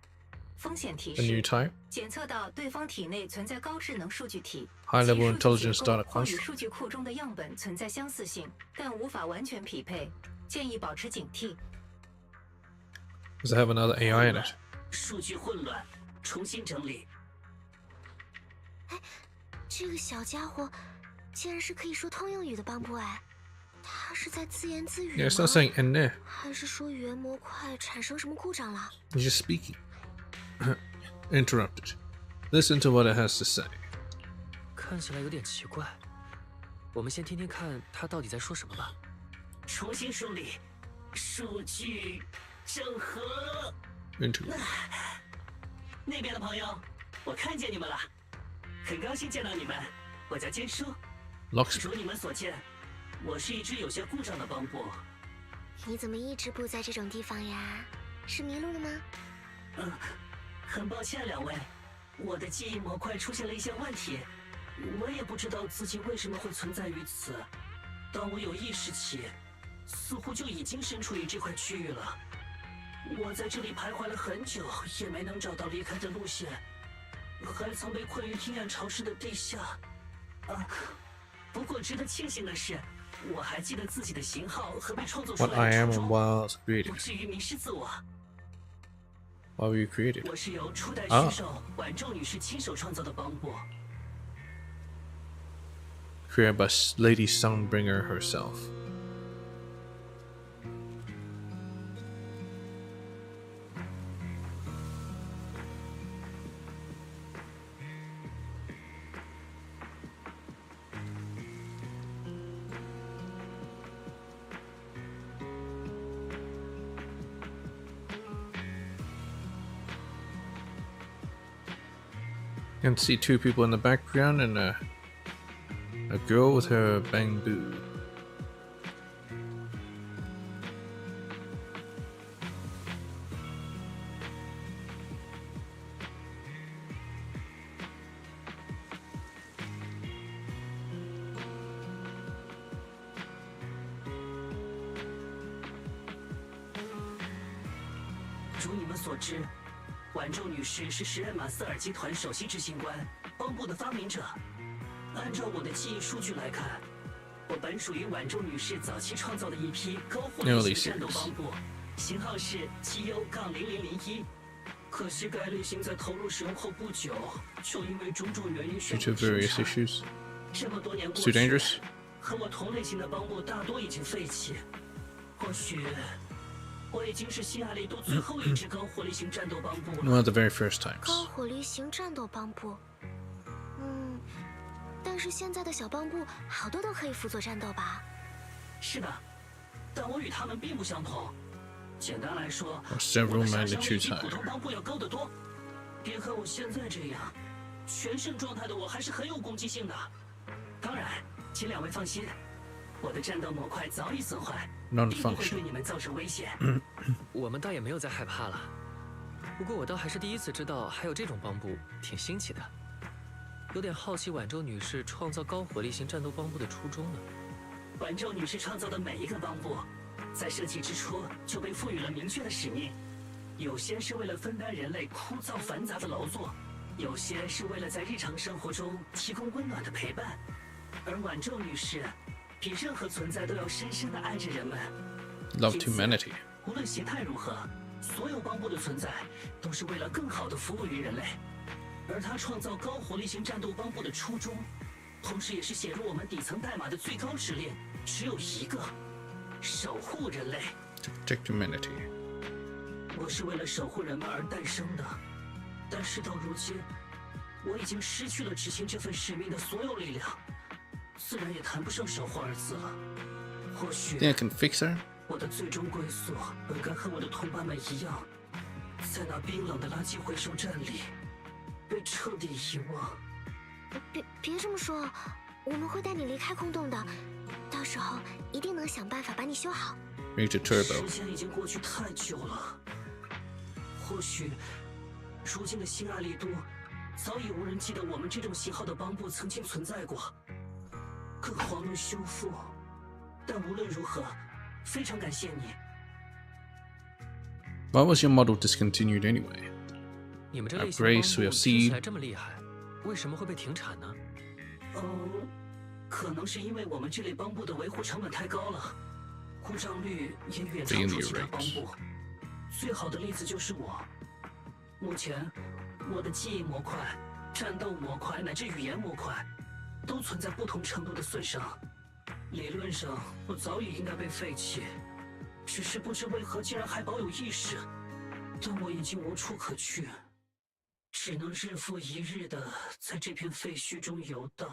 风险提 A new 示： type? 检测到对方体内存在高智能数据体， High 其 level 数据 intelligence 结构 data 或与 construct. 数据库中的样本存在相似性，但无法完全匹配，建议保持警惕。 Does it have another AI in it? 数据混乱，重新整理。这个小家伙竟然是可以说通用语的帮部哎，他是在自言自语 Yeah, it's 吗？ not saying in there. 还是说语言模块产生什么故障了？ He's just speaking. Interrupted. Listen to what it has to say. 看起来有点奇怪。我们先听听看他到底在说什么吧。重新梳理，数据整合。 Interlude. 那边的朋友，我看见你们了，很高兴见到你们。我叫坚叔。 Locksmith. 如你们所见，我是一支有些故障的帮部。你怎么一直不在这种地方呀？是迷路了吗？很抱歉两位，我的记忆模块出现了一些问题，我也不知道自己为什么会存在于此。当我有意识起，似乎就已经身处于这块区域了。我在这里徘徊了很久，也没能找到离开的路线，还曾被困于阴暗潮湿的地下。不过值得庆幸的是，我还记得自己的型号和被创作出 What 来 I 的 am 初 and 衷， why I was 不 created. 至于迷失自我。 Why were you created? 我是由初代选手婉仲女士亲手创造的帮部。 Created by Lady Sunbringer herself. You can see two people in the background and a girl with her bamboo. “如你们所知，婉仲女士是时任马瑟尔集团首席执行官，帮部的发明者。按照我的记忆数据来看，我本属于婉仲女士早期创造的一批高火力型战斗帮部，型号是 GU-0001。可惜该类型在投入使用后不久，就因为种种原因 Due 宣 to 布停 various 产。 issues. 这么多年 It's 过 too 去， dangerous. 和我同类型的帮部大多已经废弃。或许我已经是新艾利都最后一支高火力型战斗帮部了。 One of the very first 高 times. 火力型战斗帮部，但是现在的小帮部好多都可以辅佐战斗吧？是的，但我与他们并不相同。简单来说， Or several 我的杀伤力 magnitudes 比 higher. 普通帮部要高得多。别看我现在这样，全盛状态的我还是很有攻击性的。当然，请两位放心，我的战斗模块早已损坏，并不会对你们造成危险。我们倒也没有再害怕了。不过我倒还是第一次知道还有这种帮部，挺新奇的。有点好奇婉州女士创造高火力型战斗帮部的初衷呢。婉州女士创造的每一个帮部，在设计之初就被赋予了明确的使命。有些是为了分担人类枯燥繁杂的劳作，有些是为了在日常生活中提供温暖的陪伴。而婉州女士比任何存在都要深深地爱着人们。 Love humanity. 无论形态如何，所有帮部的存在都是为了更好地服务于人类。而她创造高火力型战斗帮部的初衷，同时也是写入我们底层代码的最高指令，只有一个：守护人类。To protect humanity. 我是为了守护人们而诞生的，但事到如今，我已经失去了执行这份使命的所有力量，自然也谈不上守护二字了。或许 Think I can fix her? 我的最终归宿本该和我的同伴们一样，在那冰冷的垃圾回收站里被彻底遗忘。别这么说，我们会带你离开空洞的，到时候一定能想办法把你修好。Major Turbo. 时间已经过去太久了，或许如今的新爱丽都早已无人记得我们这种型号的帮部曾经存在过，更遑论修复。但无论如何，非常感谢你。Why was your model discontinued anyway? 你们这类型 Grace, 帮 we 部 have 听起 seen. 来这么厉害，为什么会被停产呢？可能是因为我们这类帮部的维护成本太高了，故障率也远超出其他帮部。最好的例子就是我。目前，我的记忆模块、战斗模块乃至语言模块，都存在不同程度的损伤。理论上，我早已应该被废弃，只是不知为何竟然还保有意识。但我已经无处可去，只能日复一日的在这片废墟中游荡。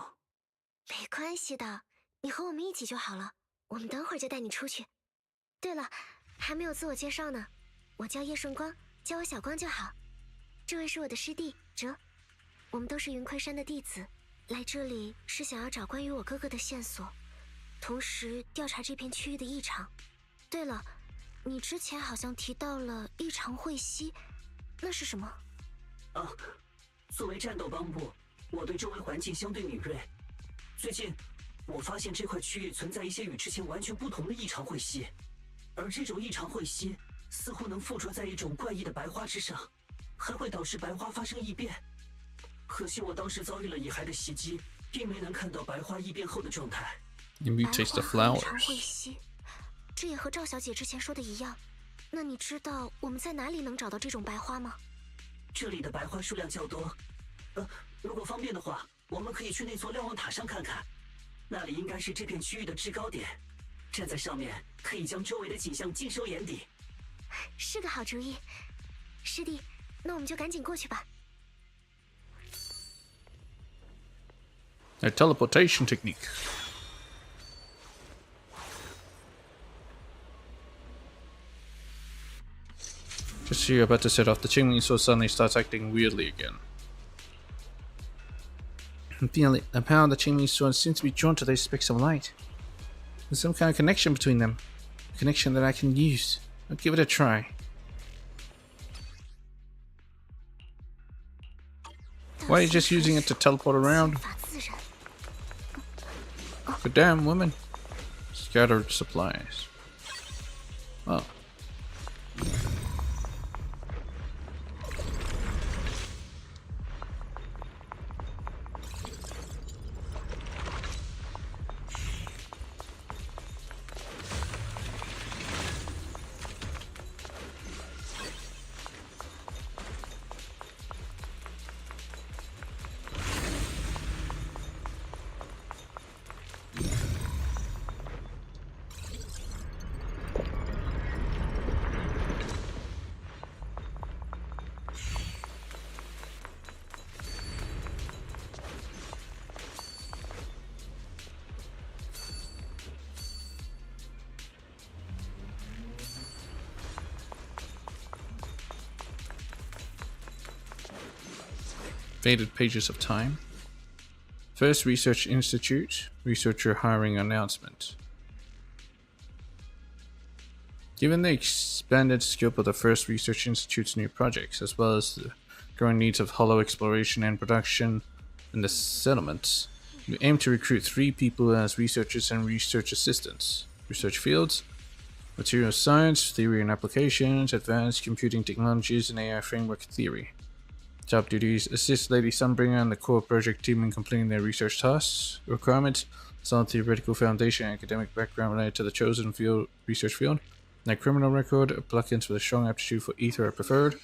没关系的，你和我们一起就好了，我们等会儿就带你出去。对了，还没有自我介绍呢，我叫叶顺光，叫我小光就好。这位是我的师弟哲，我们都是云昆山的弟子，来这里是想要找关于我哥哥的线索，同时调查这片区域的异常。对了，你之前好像提到了异常汇吸，那是什么？作为战斗帮部，我对周围环境相对敏锐。最近，我发现这块区域存在一些与之前完全不同的异常汇吸，而这种异常汇吸似乎能附着在一种怪异的白花之上，还会导致白花发生异变。可惜我当时遭遇了蚁骸的袭击，并没能看到白花异变后的状态。You mutate the 白花和异常 flowers. 汇吸，这也和赵小姐之前说的一样。那你知道我们在哪里能找到这种白花吗？这里的白花数量较多，如果方便的话，我们可以去那座瞭望塔上看看，那里应该是这片区域的制高点，站在上面可以将周围的景象尽收眼底。是个好主意，师弟，那我们就赶紧过去吧。 A teleportation technique. Just as you're about to set off, the Qingling sword suddenly starts acting weirdly again. I'm feeling the power of the Qingling sword seems to be drawn to those specks of light. There's some kind of connection between them. A connection that I can use. I'll give it a try. Why are you just using it to teleport around? Good damn, woman. Scattered supplies. Oh. Faded pages of time. First Research Institute, researcher hiring announcement. Given the expanded scope of the First Research Institute's new projects, as well as the growing needs of hollow exploration and production in the settlements, we aim to recruit 3 people as researchers and research assistants. Research fields: material science, theory and applications, advanced computing technologies, and AI framework theory. Job duties: assist Lady Sunbringer and the core project team in completing their research tasks. Requirements: solid theoretical foundation and academic background related to the chosen research field. No criminal record. Applicants with a strong aptitude for ether are preferred.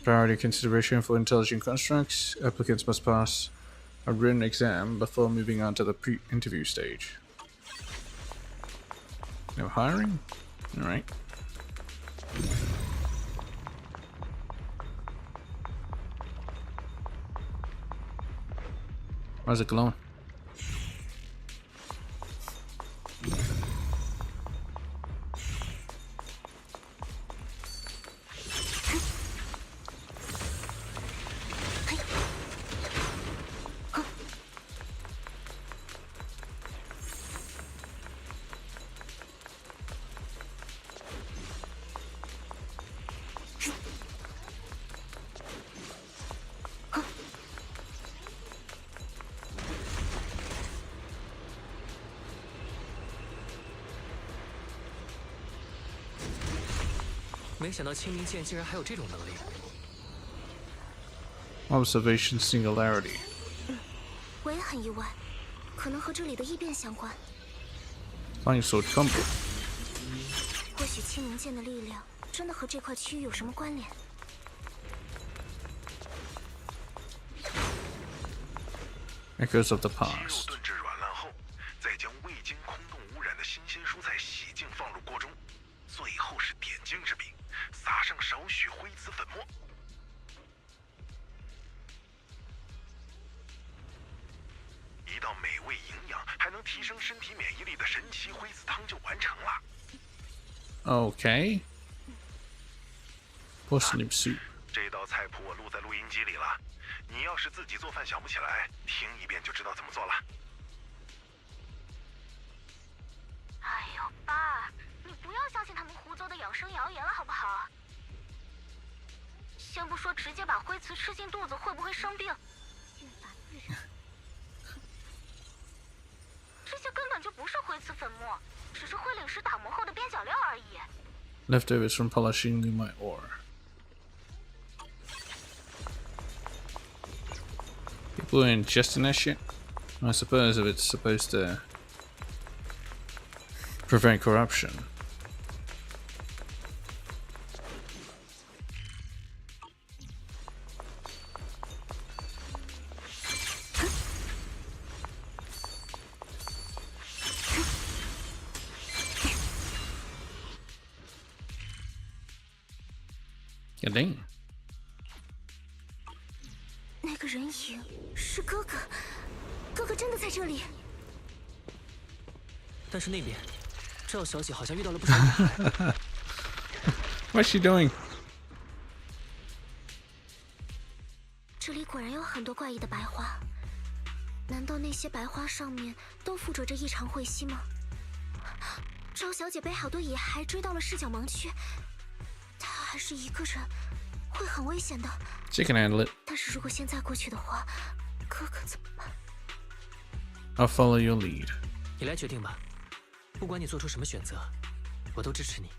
Priority consideration for intelligent constructs. Applicants must pass a written exam before moving on to the pre-interview stage. No hiring? Alright. Where's it glowing?没想到清明剑竟然还有这种能力。Observation singularity. 我也很意外，可能和这里的异变相关。 Flying sword combo. 或许清明剑的力量真的和这块区域有什么关联。 Echoes of the 鸡 past. 肉炖至软烂后，再将未经空洞污染的新鲜蔬菜洗净放入锅中，最后是点睛之笔，撒上少许灰瓷粉末。一道美味营养还能提升身体免疫力的神奇灰瓷汤就完成了。 Okay. Parsnip soup. 这道菜谱我录在录音机里了，你要是自己做饭想不起来，听一遍就知道怎么做了。哎呦，爸，你不要相信他们胡诌的养生谣言了，好不好？先不说直接把灰瓷吃进肚子会不会生病，这些根本就不是灰瓷粉末，只是灰领石打磨后的边角料而已。 Leftovers from polishing my ore. People are ingesting that shit? I suppose if it's supposed to prevent corruption. Yeah, dang. 那个人影是哥哥，哥哥真的在这里。但是那边，赵小姐好像遇到了不少女孩。What's she doing? 这里果然有很多怪异的白花，难道那些白花上面都附着着异常晦息吗？赵小姐被好多野孩追到了视角盲区，她还是一个人，会很危险的。 She can handle it. 但是如果现在过去的话，哥哥怎么办？ I'll follow your lead. 你来决定吧，不管你做出什么选择，我都支持你。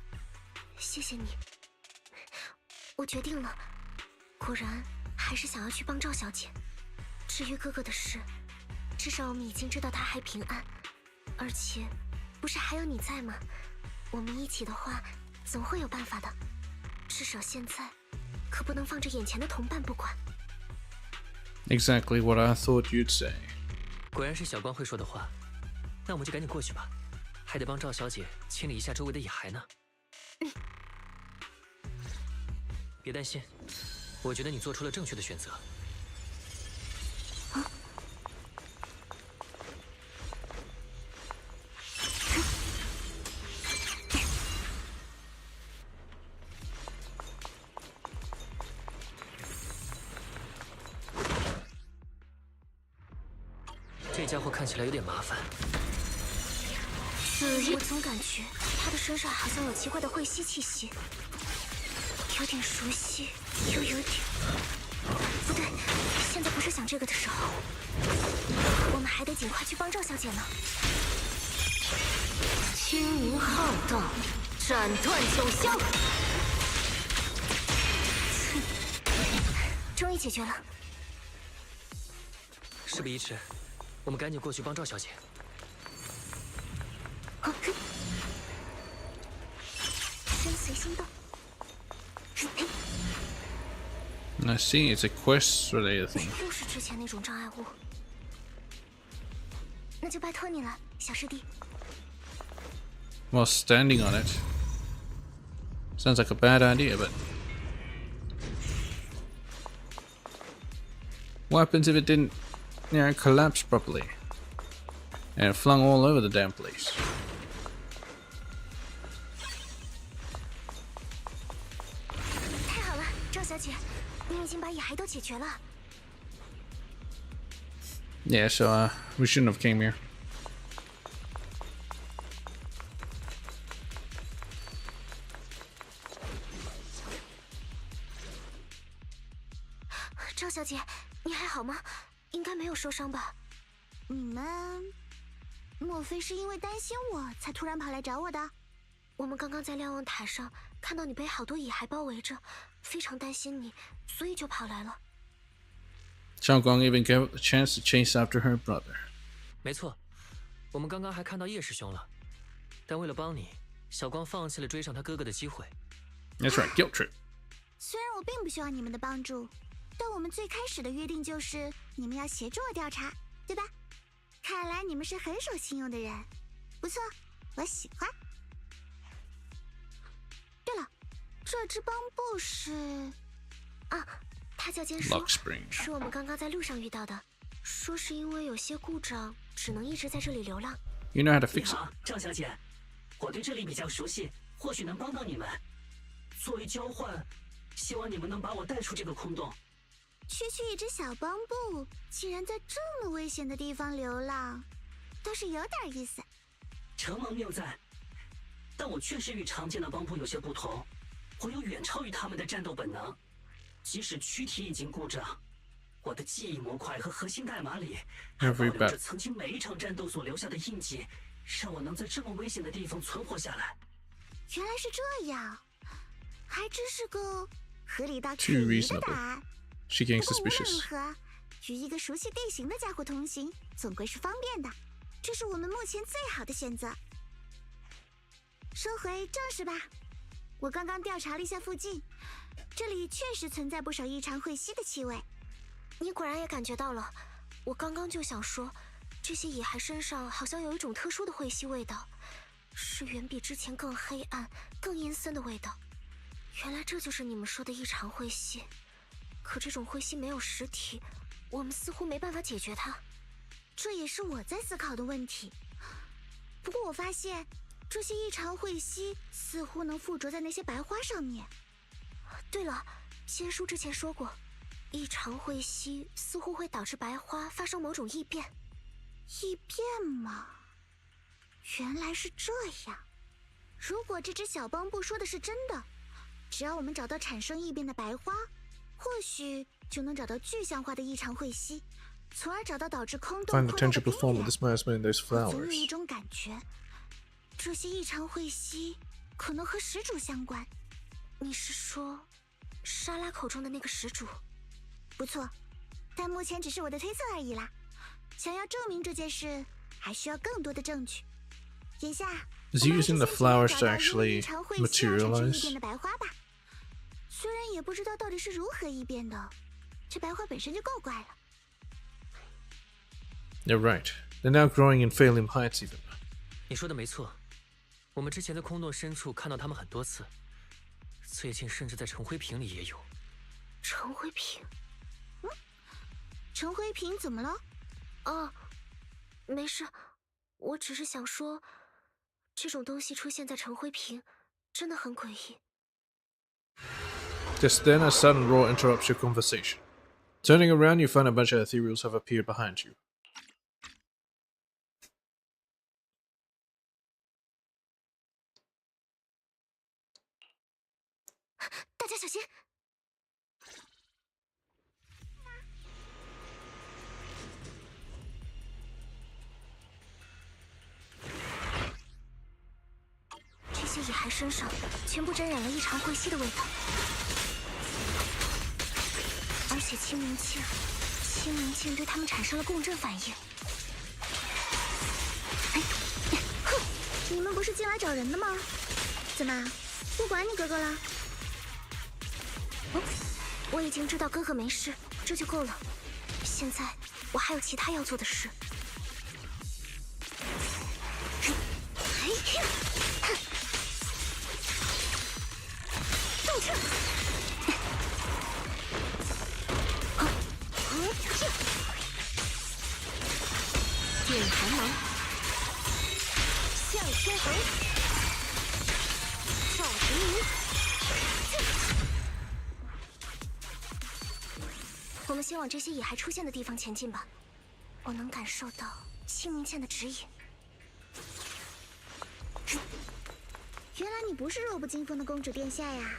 谢谢你，我决定了。果然还是想要去帮赵小姐。至于哥哥的事，至少我们已经知道他还平安，而且不是还有你在吗？我们一起的话，总会有办法的。至少现在。 可不能放着眼前的同伴不管。Exactly what I thought you'd say. 果然是小光会说的话，那我们就赶紧过去吧，还得帮赵小姐清理一下周围的野孩呢。别担心，我觉得你做出了正确的选择。这家伙看起来有点麻烦。我总感觉他的身上好像有奇怪的晦息气息，有点熟悉，又有点……不对，现在不是想这个的时候。我们还得尽快去帮赵小姐呢。清明浩荡，斩断九霄。终于解决了。事不宜迟。 我们赶紧过去帮赵小姐。身随心动。I see, it's a quest-related thing. 又是之前那种障碍物，那就拜托你了，小师弟。while standing on it. Sounds like a bad idea, but what happens if it didn't, collapse properly and it flung all over the damn place? Yeah, so we shouldn't have came here.赵小姐，你还好吗？应该没有受伤吧？你们，莫非是因为担心我才突然跑来找我的？我们刚刚在瞭望塔上看到你被好多蚁骸包围着，非常担心你，所以就跑来了。Xiao Guang even gave up the chance to chase after her brother. 没错，我们刚刚还看到叶师兄了，但为了帮你，小光放弃了追上他哥哥的机会。That's right, guilt trip. 虽然我并不需要你们的帮助，但我们最开始的约定就是你们要协助我调查，对吧？看来你们是很守信用的人，不错，我喜欢。对了，这只帮布是……啊，它叫坚叔，是我们刚刚在路上遇到的。说是因为有些故障，只能一直在这里流浪。You know how to fix it. 你好，赵小姐，我对这里比较熟悉，或许能帮到你们。作为交换，希望你们能把我带出这个空洞。区区一只小帮布，竟然在这么危险的地方流浪，倒是有点意思。承蒙谬赞，但我确实与常见的帮布有些不同，我有远超于他们的战斗本能。即使躯体已经故障，我的记忆模块和核心代码里还保留着曾经每一场战斗所留下的印记，让我能在这么危险的地方存活下来。原来是这样，还真是个合理到可疑的答案。She getting 不过无论 suspicious. 如何，与一个熟悉地形的家伙同行，总归是方便的。这是我们目前最好的选择。说回正事吧，我刚刚调查了一下附近，这里确实存在不少异常晦稀的气味。你果然也感觉到了，我刚刚就想说，这些蚁骸身上好像有一种特殊的晦稀味道，是远比之前更黑暗、更阴森的味道。原来这就是你们说的异常晦稀。可这种晦稀没有实体，我们似乎没办法解决它。这也是我在思考的问题。不过我发现，这些异常晦稀似乎能附着在那些白花上面。对了，仙叔之前说过，异常晦稀似乎会导致白花发生某种异变。异变吗？原来是这样。如果这只小帮布说的是真的，只要我们找到产生异变的白花，或许就能找到具象化的异常晦稀，从而找到导致空洞 Find the tangible form of this miasma in those 我总有 flowers. 一种感觉，这些异常晦稀可能和始祖相关。你是说，莎拉口中的那个始祖？不错，但目前只是我的推测而已啦。想要证明这件事，还需要更多的证据。眼下， Is he using the flowers to actually materialize? 异变的白花吧。虽然也不知道到底是如何异变的，这白花本身就够怪了。You're right. They're now growing in Phelim Heights even. 你说的没错，我们之前在空洞深处看到他们很多次，最近甚至在陈辉瓶里也有。陈辉瓶？陈辉瓶怎么了？哦，没事，我只是想说，这种东西出现在陈辉瓶，真的很诡异。Just then, a sudden roar interrupts your conversation. Turning around, you find a bunch of ethereals have appeared behind you. 大家小心！这些蚁骸身上全部沾染了异常晦稀的味道，而且清明镜对它们产生了共振反应。哼，你们不是进来找人的吗？怎么，不管你哥哥了？我已经知道哥哥没事，这就够了。现在我还有其他要做的事。引寒芒，向天横，照神明。我们先往这些野骸出现的地方前进吧。我能感受到清明剑的指引。原来你不是弱不禁风的公主殿下呀，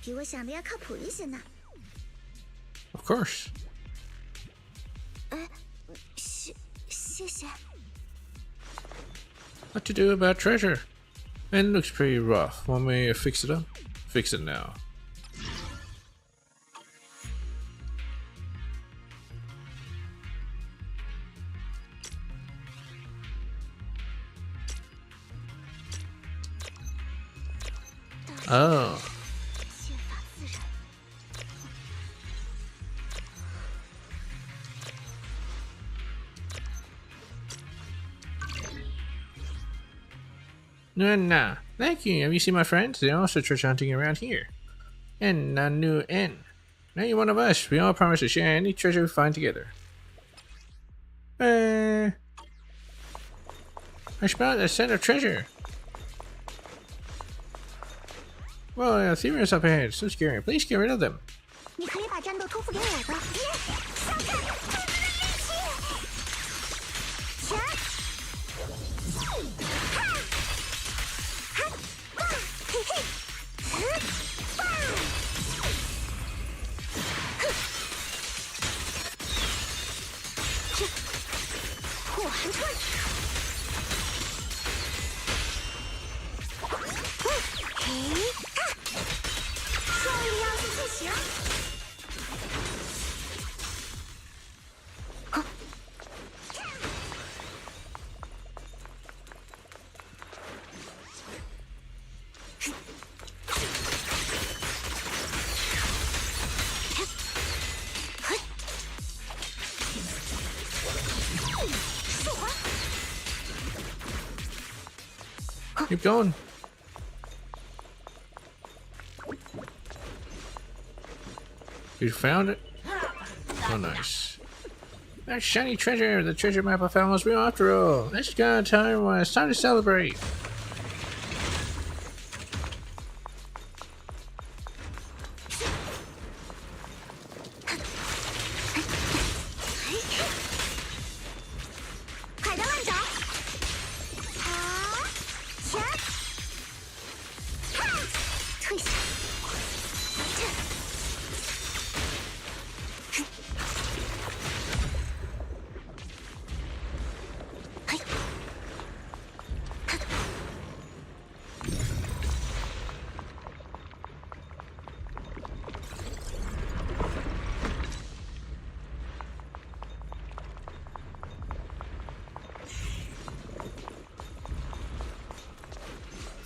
比我想的要靠谱一些呢。Of course. 哎，谢谢。 What to do about treasure? And it looks pretty rough. Want me to fix it up? Fix it now. Oh. 剑法自然。 No. Thank you. Have you seen my friends? They're also treasure hunting around here. And a new N. Now you're one of us. We all promise to share any treasure we find together. I smell the scent of treasure. Well, Ethereum's up ahead. So scary. Please get rid of them. 你可以把战斗托付给我的。小看兔子的力气！拳！嘿嘿！破寒川。终于要去进行。 Keep going. You found it? Oh, nice. That shiny treasure! The treasure map I found was real after all. It's got time. It's time to celebrate.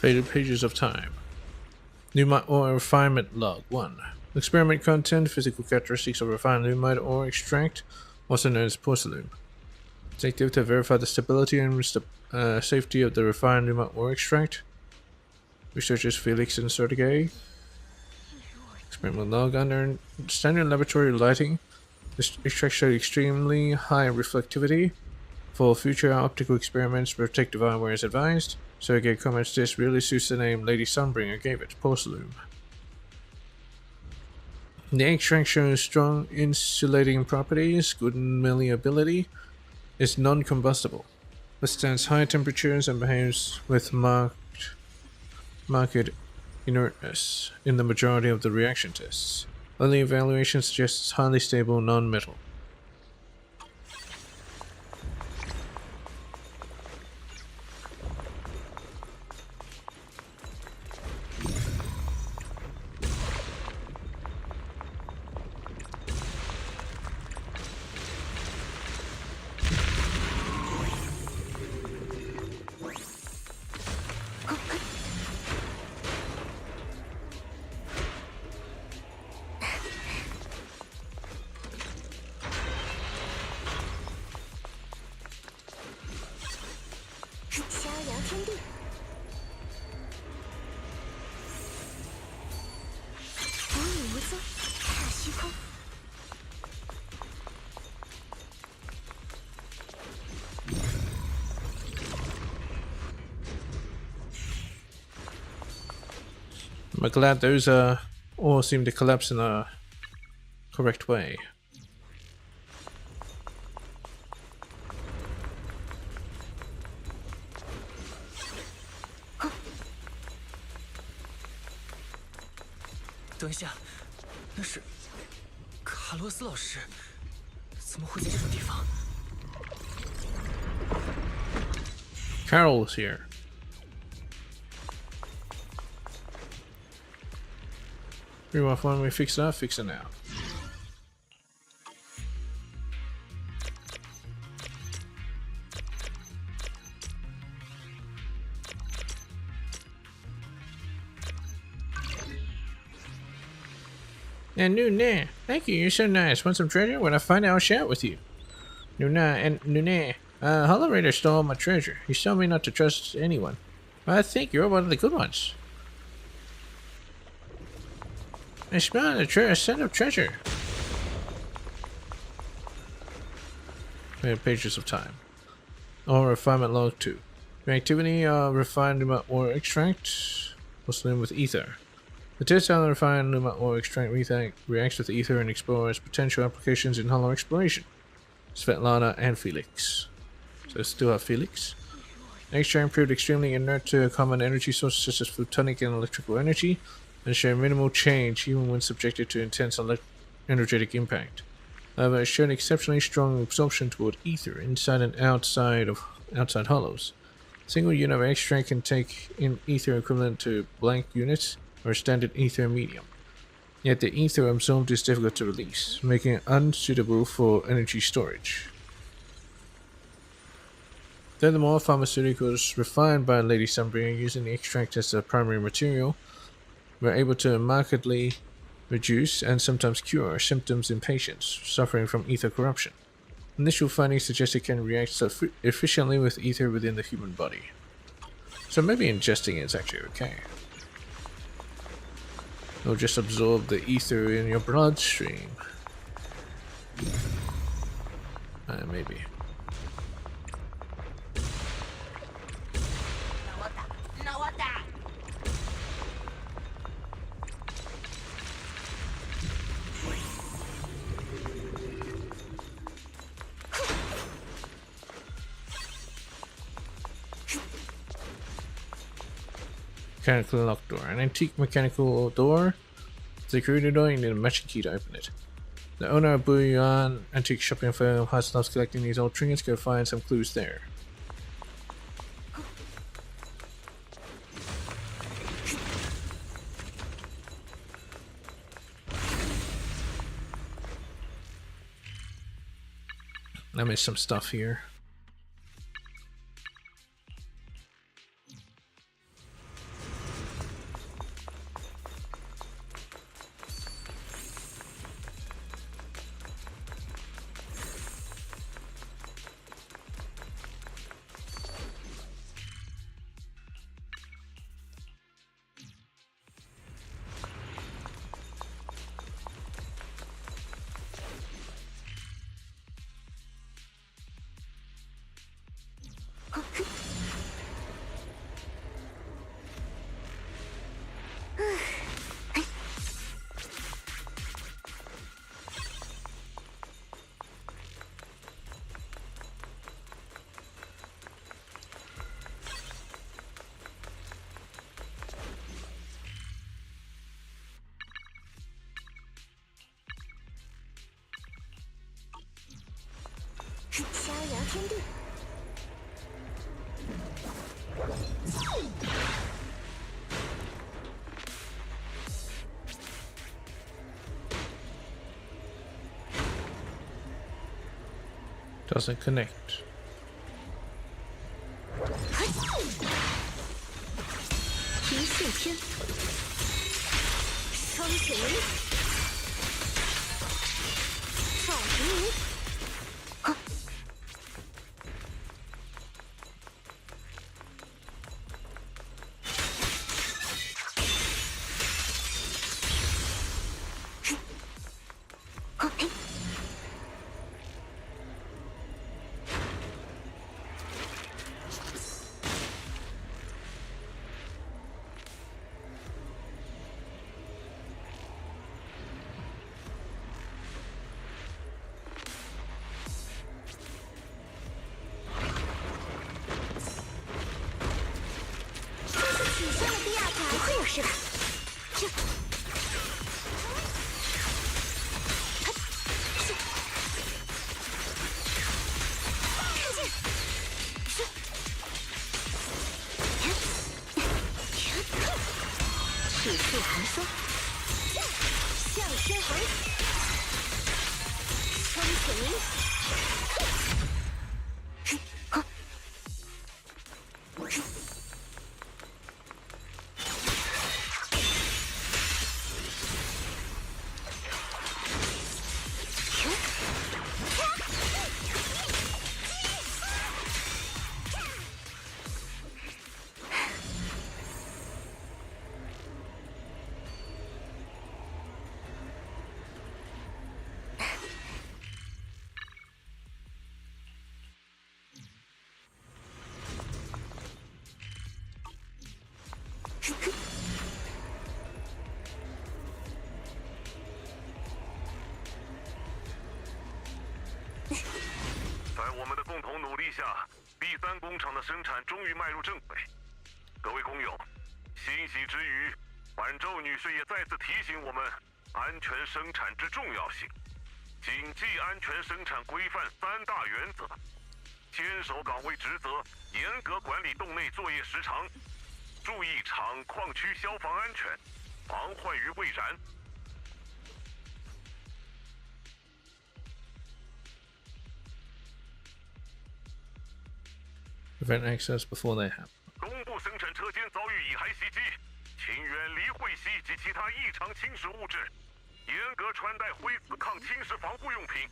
Faded pages of time. Lumite ore refinement log 1. Experiment content, physical characteristics of refined lumite ore extract, also known as porcelain. Objective to verify the stability and safety of the refined lumite ore extract. Researchers Felix and Sergei. Experiment log under standard laboratory lighting. This extract showed extremely high reflectivity. For future optical experiments, protective eyewear is advised. Sergei comments this really suits the name Lady Sunbringer gave it, porcelain. The extract shows strong insulating properties, good malleability, is non-combustible, withstands high temperatures and behaves with marked inertness in the majority of the reaction tests. Early evaluation suggests highly stable non-metal. I'm glad those all seem to collapse in a correct way. Huh. 等一下，那是卡洛斯老师，怎么会在这种地方 ？Carol's here. You want to finally fix that? Fix it now. And Nuna, thank you, you're so nice. Want some treasure? When I find it, I'll share it with you. Nuna, Hollow Raider stole my treasure. He told me not to trust anyone. I think you're one of the good ones. I smell a scent of treasure. Pages of time. Or refinement log 2. Reactivity, refined Luma ore extract. Was linked with ether. The test on the refined Luma ore extract reacts with ether and explores potential applications in hollow exploration. Svetlana and Felix. So still have Felix. The extract proved extremely inert to common energy sources such as photonic and electrical energy, and share minimal change even when subjected to intense energetic impact. However, it showed exceptionally strong absorption toward ether inside and outside hollows. A single unit of extract can take in ether equivalent to blank units or standard ether medium. Yet the ether absorbed is difficult to release, making it unsuitable for energy storage. Furthermore, pharmaceuticals refined by Lady Sunbringer using the extract as the primary material were able to markedly reduce and sometimes cure symptoms in patients suffering from ether corruption. Initial findings suggest it can react efficiently with ether within the human body. So maybe ingesting it is actually okay. Or just absorb the ether in your bloodstream. Maybe. Mechanical lock door. An antique mechanical door. The corridor door, you need a matching key to open it. The owner of Bouillon Antique Shopping Firm has loves collecting these old trinkets. Go find some clues there. I missed some stuff here. Doesn't connect. 双腿。在我们的共同努力下 ，B3 工厂的生产终于迈入正轨。各位工友，欣喜之余，晚舟女士也再次提醒我们安全生产之重要性，谨记安全生产规范3大原则，坚守岗位职责，严格管理洞内作业时长，注意厂矿区消防安全，防患于未然。Prevent access before they happen. 东部生产车间遭遇蚁骸袭击，请远离会隙及其他异常侵蚀物质，严格穿戴灰丝抗侵蚀防护用品。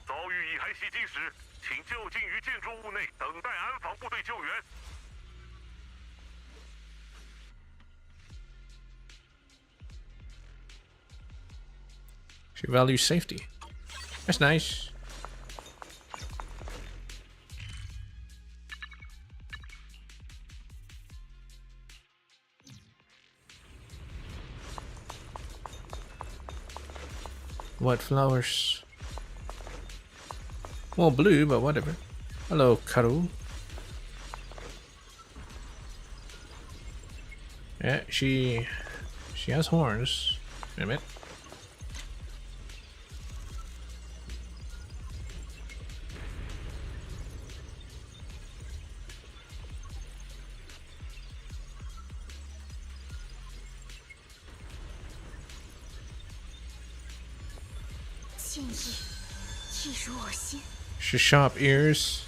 遭遇蚁骸袭击时，请就近于建筑物内等待安防部队救援。She values safety. That's nice. White flowers. Well, blue, but whatever. Hello, Karu. Yeah, she has horns. Wait a minute. She sharp ears.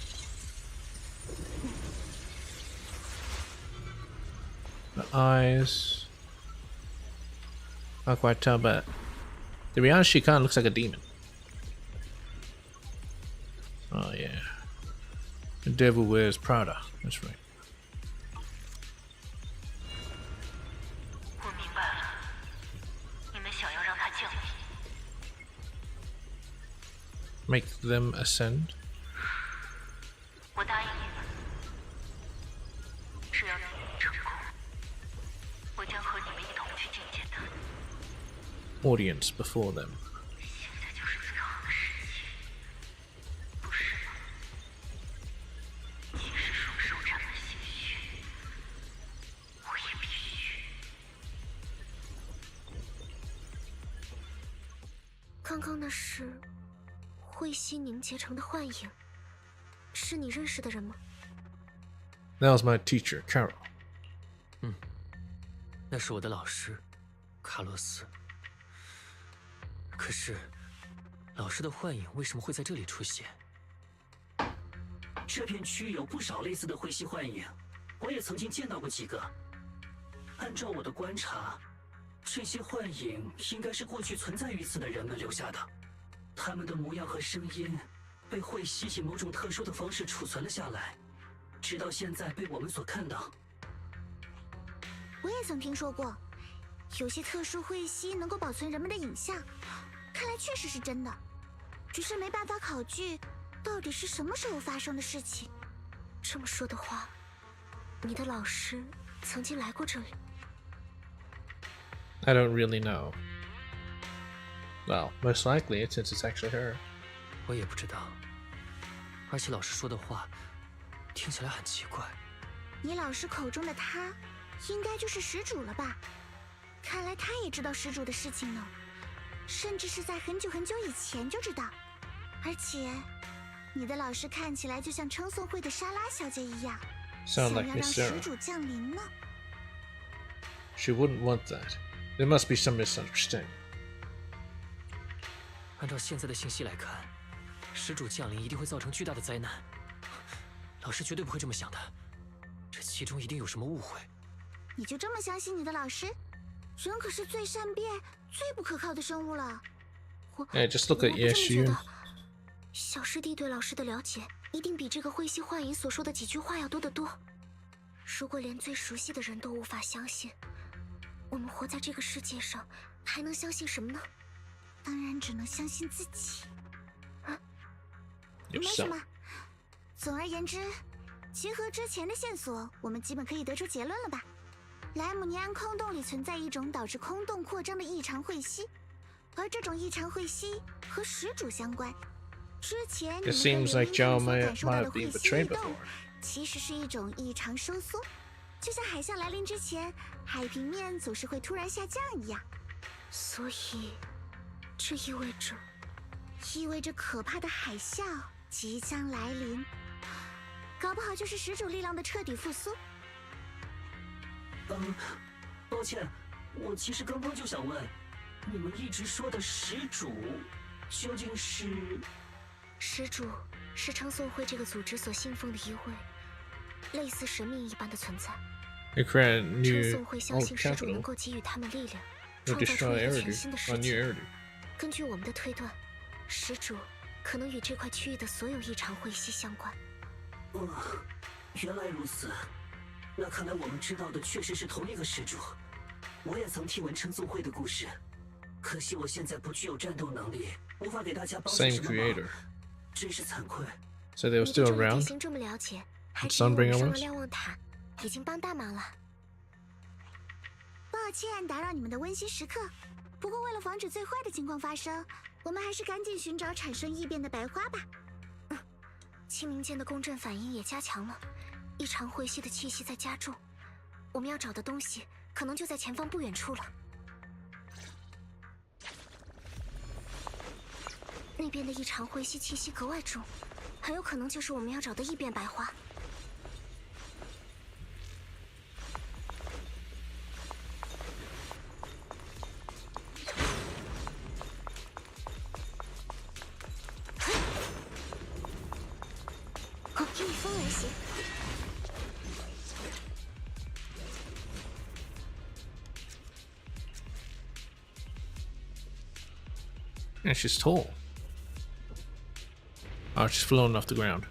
The eyes. Not quite tell, but to be honest, she kind of looks like a demon. Oh yeah. The devil wears Prada. That's right. 我明白了，你们想要让他降临。 Make them ascend. 我答应你们，只要你们成功，我将和你们一同去觐见他。Audience before them. 现在就是最好的时机，不是吗？即使双手沾满鲜血，我也必须。刚刚那是会息凝结成的幻影，是你认识的人吗？ That was my teacher, Carol. 那是我的老师，卡洛斯。可是，老师的幻影为什么会在这里出现？这片区有不少类似的灰息幻影，我也曾经见到过几个。按照我的观察，这些幻影应该是过去存在于此的人们留下的。他们的模样和声音被会息以某种特殊的方式储存了下来，直到现在被我们所看到。我也曾听说过，有些特殊会息能够保存人们的影像，看来确实是真的，只是没办法考据到底是什么时候发生的事情。这么说的话，你的老师曾经来过这里。 I don't really know. Well, most likely, since it's actually her. 我也不知道。而且老师说的话听起来很奇怪。你老师口中的他，应该就是始祖了吧？看来他也知道始祖的事情呢，甚至是在很久很久以前就知道。而且，你的老师看起来就像称颂会的莎拉小姐一样， Sound 想 like 要 Miss 让始 Sarah. 祖降临呢。 She wouldn't want that. There must be some misunderstanding. 按照现在的信息来看，始祖降临一定会造成巨大的灾难。老师绝对不会这么想的，这其中一定有什么误会。你就这么相信你的老师？人可是最善变、最不可靠的生物了。just look at Yeshun. 小师弟对老师的了解，一定比这个会系幻影所说的几句话要多得多。如果连最熟悉的人都无法相信，我们活在这个世界上，还能相信什么呢？当然只能相信自己。没 Yourself. 什么。总而言之，结合之前的线索，我们基本可以得出结论了吧？莱姆尼安空洞里存在一种导致空洞扩张的异常会息，而这种异常会息和始祖相关。之前你们 It seems 在 like 流 Zhao 音中所 might 感受到 have 的会 been 息 betrayed 异动， before. 其实是一种异常收缩，就像海象来临之前，海平面总是会突然下降一样。所以，这意味着可怕的海啸即将来临，搞不好就是始祖力量的彻底复苏。抱歉，我其实刚刚就想问，你们一直说的始祖究竟是？始祖是称颂会这个组织所信奉的一位类似神明一般的存在。They create 称 new 颂会相 old 信始祖能 capital. 够给予他们力量， They 创造出 destroy 一个 Eridu. 全新的 A 世 new 界。 Eridu. 根据我们的推断，始祖可能与这块区域的所有异常会息相关。原来如此，那看来我们知道的确实是同一个始祖。我也曾听闻称颂会的故事，可惜我现在不具有战斗能力，无法给大家帮上 Same 什么忙， creator. 真是惭愧。 So they were 你对 still 这个地 around. 形这么了解，还 Did 指引我 Sun bring 们上 us? 了瞭望塔，已经帮大忙了。抱歉打扰你们的温馨时刻，不过为了防止最坏的情况发生，我们还是赶紧寻找产生异变的白花吧。清明剑的共振反应也加强了，异常会息的气息在加重，我们要找的东西可能就在前方不远处了。那边的异常会息气息格外重，很有可能就是我们要找的异变白花。逆风而行。Yeah, she's tall. Oh, she's flown off the ground.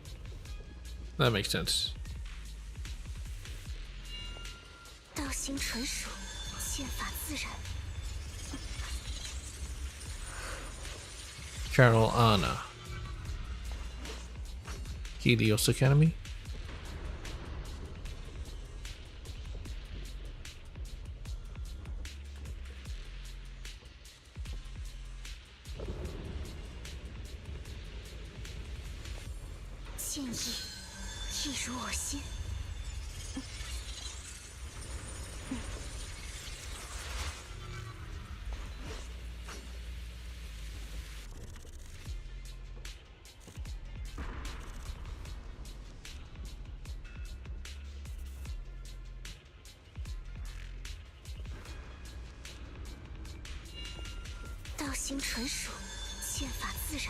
That makes sense. 道行纯熟，剑法自然。 Carol Anna. Helios Academy. "剑意，亦如我心。道行纯熟，剑法自然。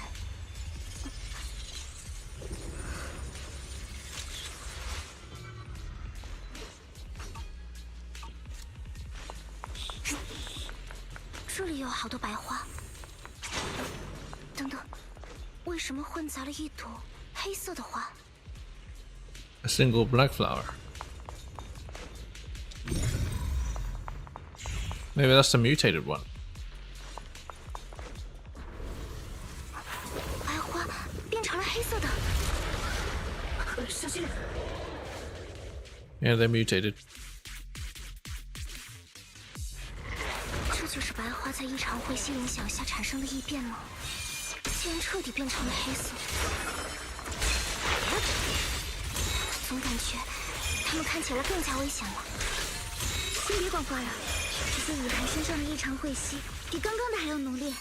这里有好多白花。等等，为什么混杂了一朵黑色的花？ A single black flower. Maybe that's the mutated one. 白花变成了黑色的。小心！ Yeah, they're mutated. 这就是白花在异常会息影响下产生的异变吗？竟然彻底变成了黑色。总感觉它们看起来更加危险了。先别管花了，这些蚁孩身上的异常会息比刚刚的还要浓烈。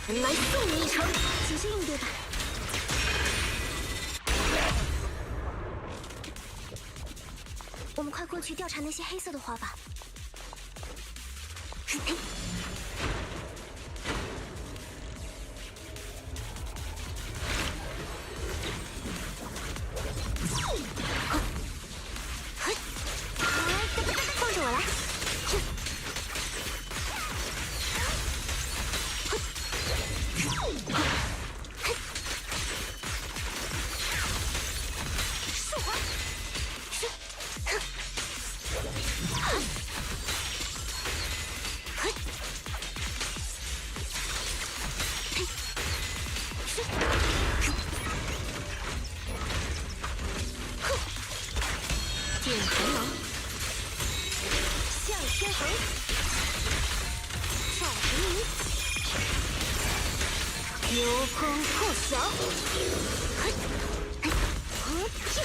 来送你一程，谨慎应对吧。我们快过去调查那些黑色的花吧。寒芒，向天横，赵神明，幽空破晓，嘿，嘿，呀！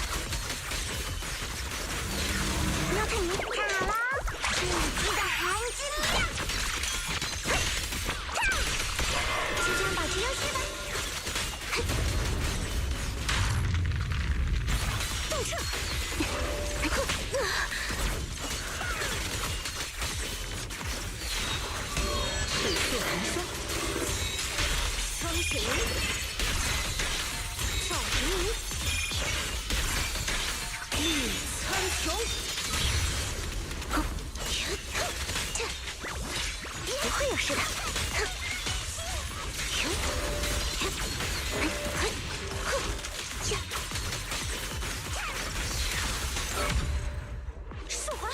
要看你卡了，一击的寒之力量，嘿，就这样保持优势吧。嘿，动撤，水血寒霜，双血灵，赵神明，力苍穹。不会有事的。束环。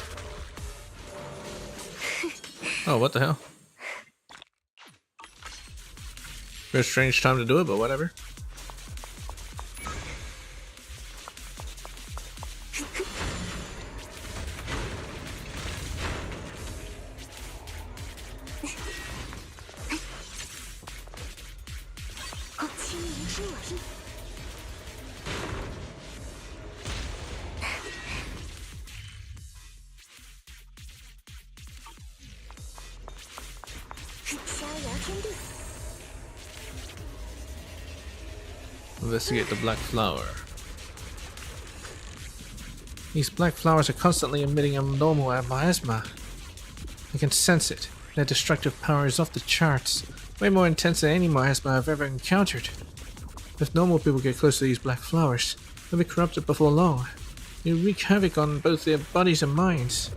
Oh, what the hell? Very strange time to do it, but whatever. Investigate the black flower. These black flowers are constantly emitting abnormal miasma. I can sense it. Their destructive power is off the charts. Way more intense than any miasma I've ever encountered. If normal people get close to these black flowers, they'll be corrupted before long. They wreak havoc on both their bodies and minds.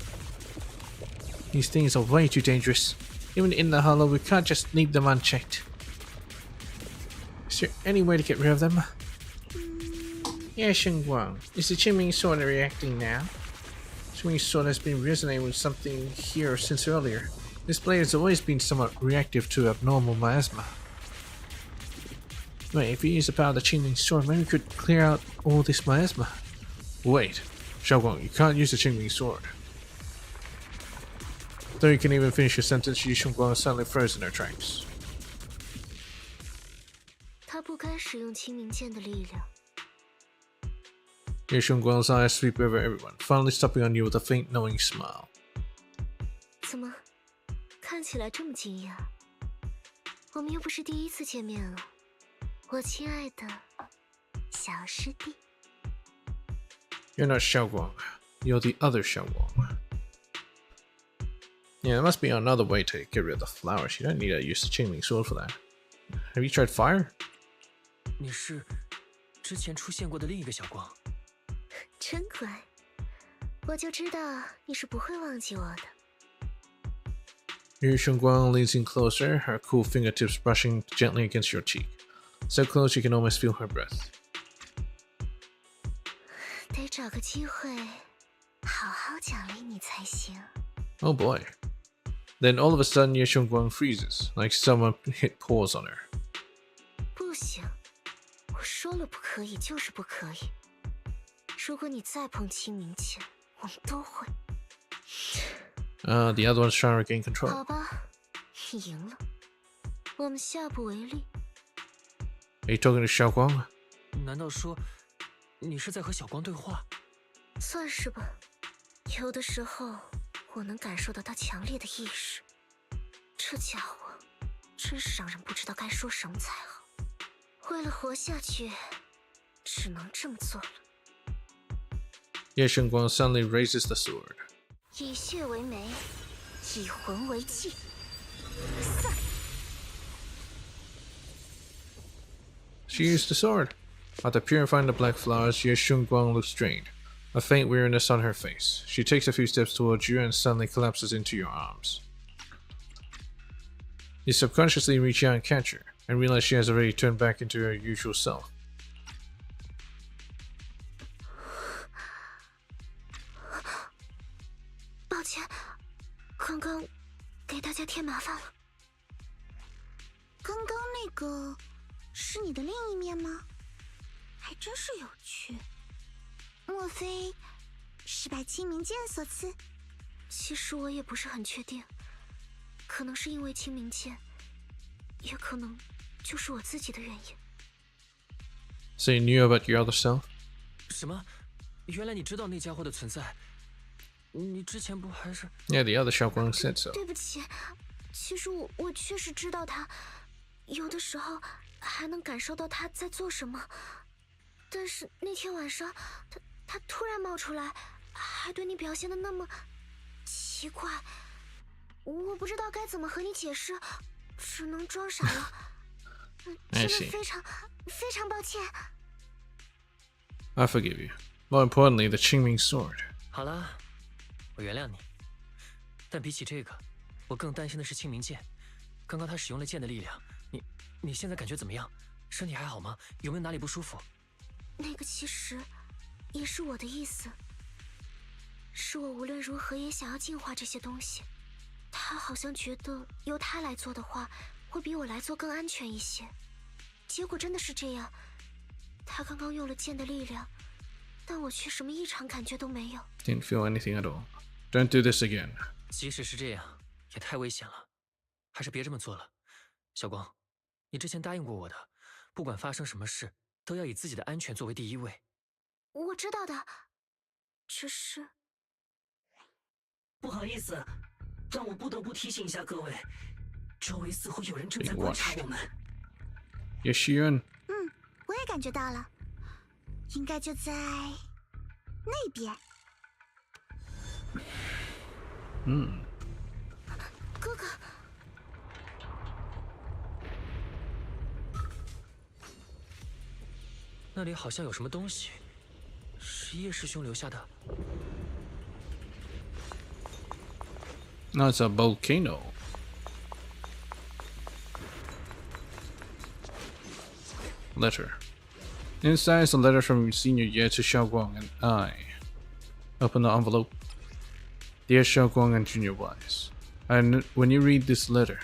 These things are way too dangerous. Even in the hollow, we can't just leave them unchecked. Is there any way to get rid of them? Yeah, Shengguang. Is the Qingming Sword reacting now? Qingming Sword has been resonating with something here since earlier. This blade has always been somewhat reactive to abnormal miasma. Wait, if we use the power of the Qingming Sword, maybe we could clear out all this miasma. Wait, Xiaoguang, you can't use the Qingming Sword. Though you can even finish your sentence, Yi Shengguang suddenly froze in her tracks. 他不该使用清明剑的力量。Yi Shengguang's eyes sweep over everyone, finally stopping on you with a faint, knowing smile. 怎么，看起来这么惊讶？我们又不是第一次见面了，我亲爱的小师弟。You're not Xiaoguang. You're the other Xiaoguang. Yeah, there must be another way to get rid of the flowers. You don't need to use the Qingming Sword for that. Have you tried fire? 你是之前出现过的另一个小光。真乖，我就知道你是不会忘记我的。Yu Shengguang leans in closer, her cool fingertips brushing gently against your cheek. So close you can almost feel her breath. 得找个机会好好奖励你才行。Oh boy. Then all of a sudden Yu Shengguang freezes, like someone hit pause on her. 不行，我说了不可以就是不可以。如果你再碰清明剑，我们都会。The other one's trying to regain control. 好吧，你赢了，我们下不为例。Are you talking to Xiaoguang? 难道说你是在和小光对话？算是吧，有的时候我能感受到他强烈的意识。这家伙真是让人不知道该说什么才好。为了活下去，只能这么做了。Ye Shengguang suddenly raises the sword. 以血为媒，以魂为祭。散。 She used the sword. After purifying the black flowers, Ye Shengguang looks strained, a faint weariness on her face. She takes a few steps towards you and suddenly collapses into your arms. You subconsciously reach out and catch her, and realize she has already turned back into her usual self. 抱歉，刚刚给大家添麻烦了。刚刚那个是你的另一面吗？还真是有趣。莫非是拜清明剑所赐？其实我也不是很确定，可能是因为清明剑，也可能就是我自己的原因。So you knew about your other self? 什么？原来你知道那家伙的存在？你之前不还是？Yeah, the other Xiaoguang said so. 对不起，其实我确实知道他，有的时候还能感受到他在做什么。但是那天晚上，他突然冒出来，还对你表现的那么奇怪，我不知道该怎么和你解释，只能装傻了。真的非常抱歉。I forgive you. More importantly, the Qingming sword. 好了，我原谅你。但比起这个，我更担心的是清明剑。刚刚他使用了剑的力量，你现在感觉怎么样？身体还好吗？有没有哪里不舒服？那个其实也是我的意思，是我无论如何也想要净化这些东西。他好像觉得由他来做的话，会比我来做更安全一些。结果真的是这样，他刚刚用了剑的力量，但我却什么异常感觉都没有。Didn't feel anything at all. Don't do this again. 即使是这样，也太危险了，还是别这么做了。小光，你之前答应过我的，不管发生什么事，都要以自己的安全作为第一位。我知道的，只是不好意思，让我不得不提醒一下各位，周围似乎有人正在观察我们。Yes, Xuan. 我也感觉到了，应该就在那边。哥哥，那里好像有什么东西，是叶师兄留下的。No, it's a volcano. Letter. Inside is a letter from Senior Ye to Xiaoguang and I. Open the envelope. Dear Xiaoguang and Junior Wise, when you read this letter,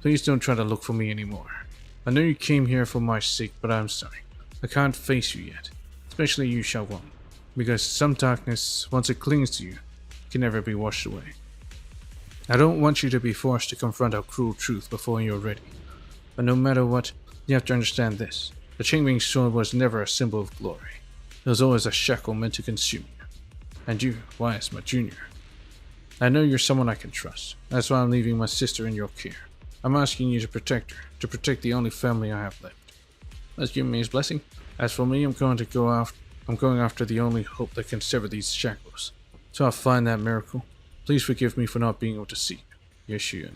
please don't try to look for me anymore. I know you came here for my sake, but I'm sorry. I can't face you yet, especially you, Xiaoguang, because some darkness, once it clings to you, can never be washed away. I don't want you to be forced to confront our cruel truth before you're ready. But no matter what, you have to understand this. The Qingming sword was never a symbol of glory. It was always a shackle meant to consume you. And you, Wise, my junior. I know you're someone I can trust. That's why I'm leaving my sister in your care. I'm asking you to protect her, to protect the only family I have left. Let's give me his blessing. As for me, I'm going after the only hope that can sever these shackles. So I'll find that miracle. Please forgive me for not being able to see you. Yes, Xuan.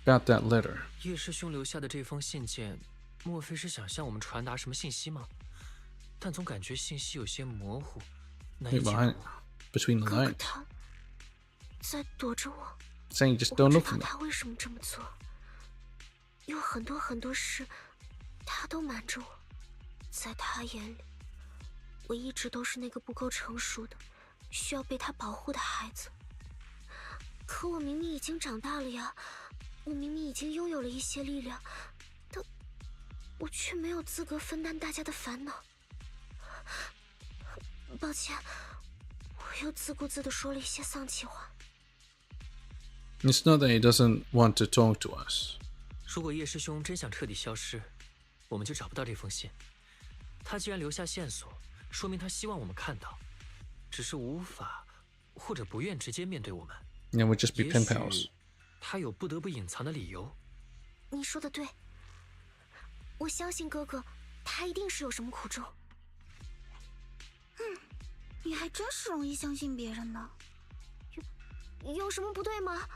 Got that letter. 叶师兄留下的这封信件，莫非是想向我们传达什么信息吗？但总感觉信息有些模糊，难以 Hey, 解 behind, 读。 between the 哥哥 lines. 他在躲着我。 Saying just 我 don't 不 look 知 for 道 me. 他为什么这么做，有很多事，他都瞒着我。在他眼里，我一直都是那个不够成熟的，需要被他保护的孩子。可我明明已经长大了呀，我明明已经拥有了一些力量，但我却没有资格分担大家的烦恼。抱歉，我又自顾自地说了一些丧气话。 It's not that he doesn't want to talk to us. 如果叶师兄真想彻底消失，我们就找不到这封信。他既然留下线索，说明他希望我们看到，只是无法或者不愿直接面对我们。 And we'll just be 也 pen 许 pals. 他有不得不隐藏的理由。你说的对，我相信哥哥，他一定是有什么苦衷。你还真是容易相信别人的。有什么不对吗？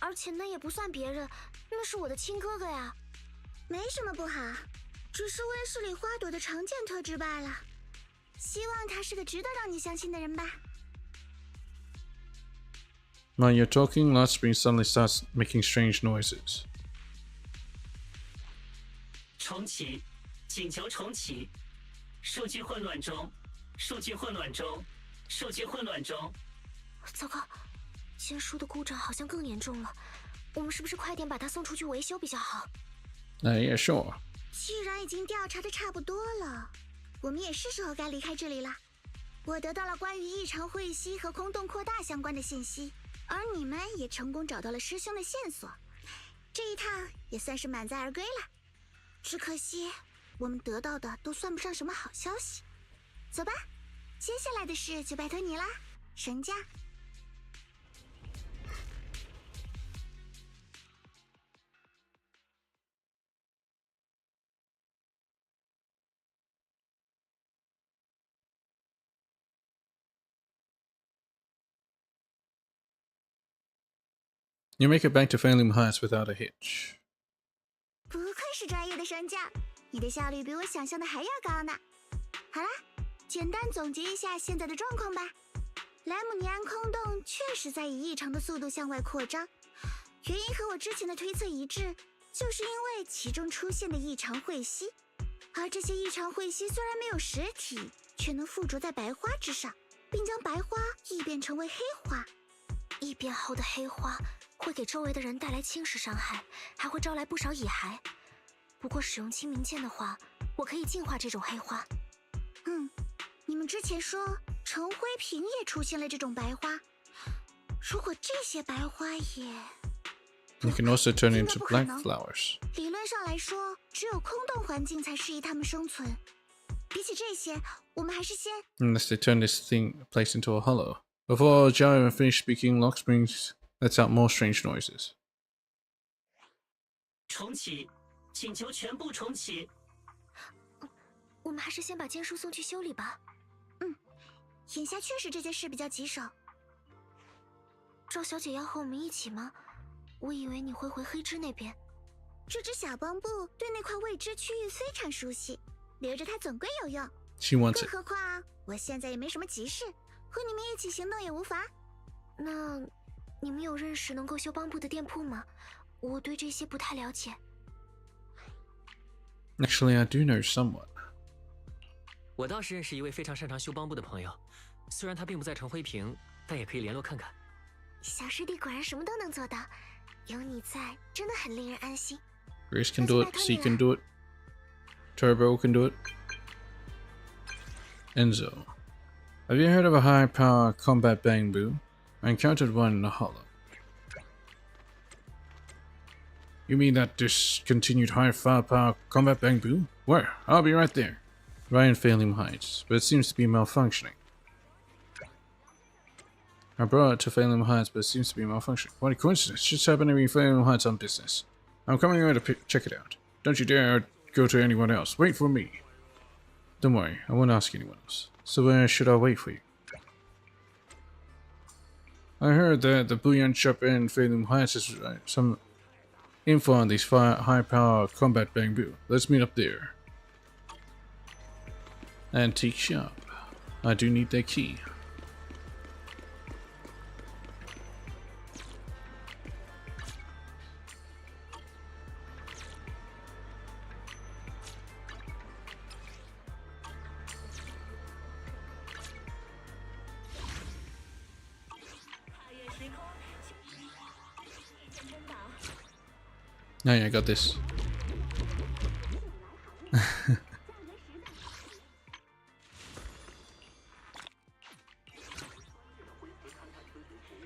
而且那也不算别人，那是我的亲哥哥呀。没什么不好，只是温室里花朵的常见特质罢了。希望他是个值得让你相信的人吧。 While you're talking, Lot Spring suddenly starts making strange noises. 重启，请求重启。数据混乱中，数据混乱中，数据混乱中。糟糕，剑书的故障好像更严重了，我们是不是快点把它送出去维修比较好？ Yeah, sure. 既然已经调查的差不多了，我们也是时候该离开这里了。我得到了关于异常汇吸和空洞扩大相关的信息，而你们也成功找到了师兄的线索，这一趟也算是满载而归了。只可惜，我们得到的都算不上什么好消息。走吧，接下来的事就拜托你啦，神将。You make it back to Phantom Heights without a hitch. 不愧是专业的神将，你的效率比我想象的还要高呢。好啦，简单总结一下现在的状况吧。莱姆尼安空洞确实在以异常的速度向外扩张，原因和我之前的推测一致，就是因为其中出现的异常汇吸。而这些异常汇吸虽然没有实体，却能附着在白花之上，并将白花异变成为黑花。异变后的黑花会给周围的人带来侵蚀伤害，还会招来不少蚁骸。不过使用清明剑的话，我可以净化这种黑花。你们之前说陈辉平也出现了这种白花，如果这些白花也…… You can also turn 应 into 该不可 black 能。 flowers. 理论上来说，只有空洞环境才适宜它们生存。比起这些，我们还是先… Unless they turn this place into a hollow. Before Gyro finished speaking, Lock Springs lets out more strange noises. 重启，请求全部重启。我们还是先把剑书送去修理吧。眼下确实这件事比较棘手。赵小姐要和我们一起吗？我以为你会回黑之那边。这只小帮部对那块未知区域非常熟悉，留着它总归有用。 She wants 更 it. 何况我现在也没什么急事，和你们一起行动也无妨。那你们有认识能够修帮部的店铺吗？我对这些不太了解。 Actually, I do know someone. 我倒是认识一位非常擅长修帮部的朋友，虽然他并不在城灰平，但也可以联络看看。小师弟果然什么都能做到，有你在，真的很令人安心。 Grace can do it. C can do it. Turbo can do it. Enzo. Have you heard of a high-power combat bamboo? I encountered one in the hollow. You mean that discontinued high-firepower combat bamboo? Where? I'll be right there. Right in Phantom Heights, but it seems to be malfunctioning. I brought it to Phantom Heights, but it seems to be malfunctioning. What a coincidence. Just happened to be in Phantom Heights on business. I'm coming over to check it out. Don't you dare go to anyone else. Wait for me. Don't worry, I won't ask anyone else. So where should I wait for you? I heard that the bullion shop in Phantom Heights has some info on these high-power combat bamboo. Let's meet up there. Antique shop. I do need their key. Oh yeah, I got this.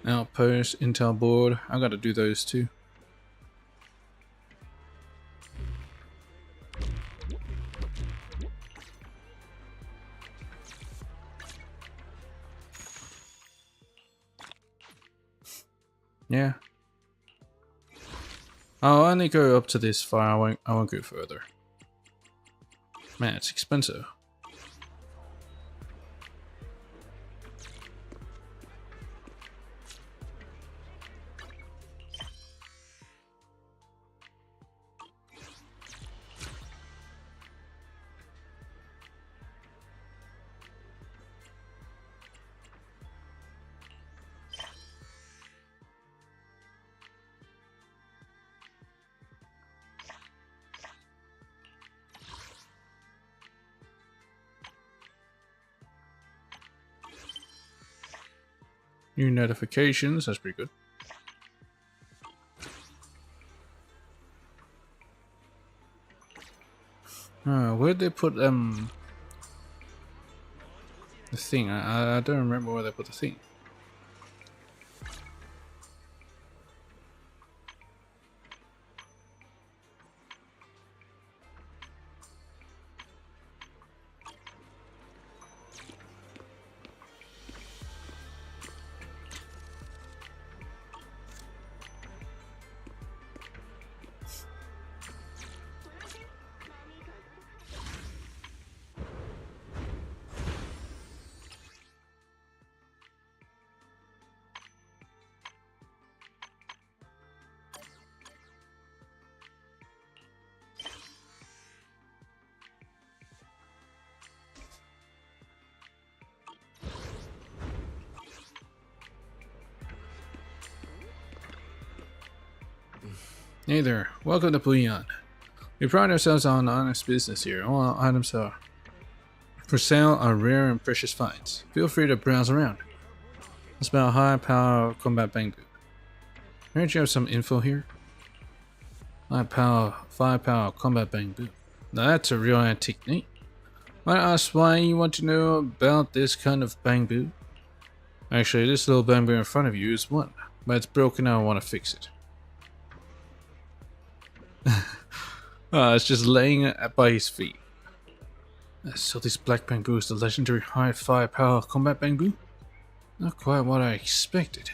Outpost, intel board. I gotta do those too. Yeah. I'll only go up to this far. I won't go further. Man, it's expensive. New notifications, that's pretty good. Where'd they put The thing, I don't remember where they put the thing. Hey there, welcome to Bouillon. We pride ourselves on honest business here. All our items are for sale are rare and precious finds. Feel free to browse around. It's about high power combat bamboo. Heard you have some info here? High power combat bamboo. Now that's a real antique neat. Might I ask why you want to know about this kind of bamboo? Actually, this little bamboo in front of you is one, but it's broken and I want to fix it. It's just laying by his feet. So this black bamboo is the legendary high firepower combat bamboo? Not quite what I expected.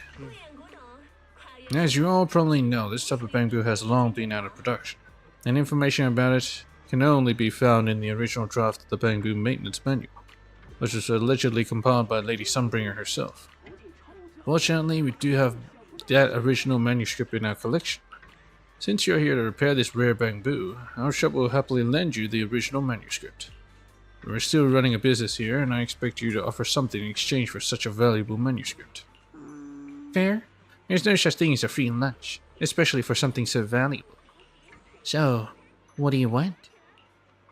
As you all probably know, this type of bamboo has long been out of production, and information about it can only be found in the original draft of the bamboo maintenance manual, which was allegedly compiled by Lady Sunbringer herself. Fortunately, we do have that original manuscript in our collection. Since you're here to repair this rare bamboo, our shop will happily lend you the original manuscript. We're still running a business here, and I expect you to offer something in exchange for such a valuable manuscript. Fair? There's no such thing as a free lunch, especially for something so valuable. So, what do you want?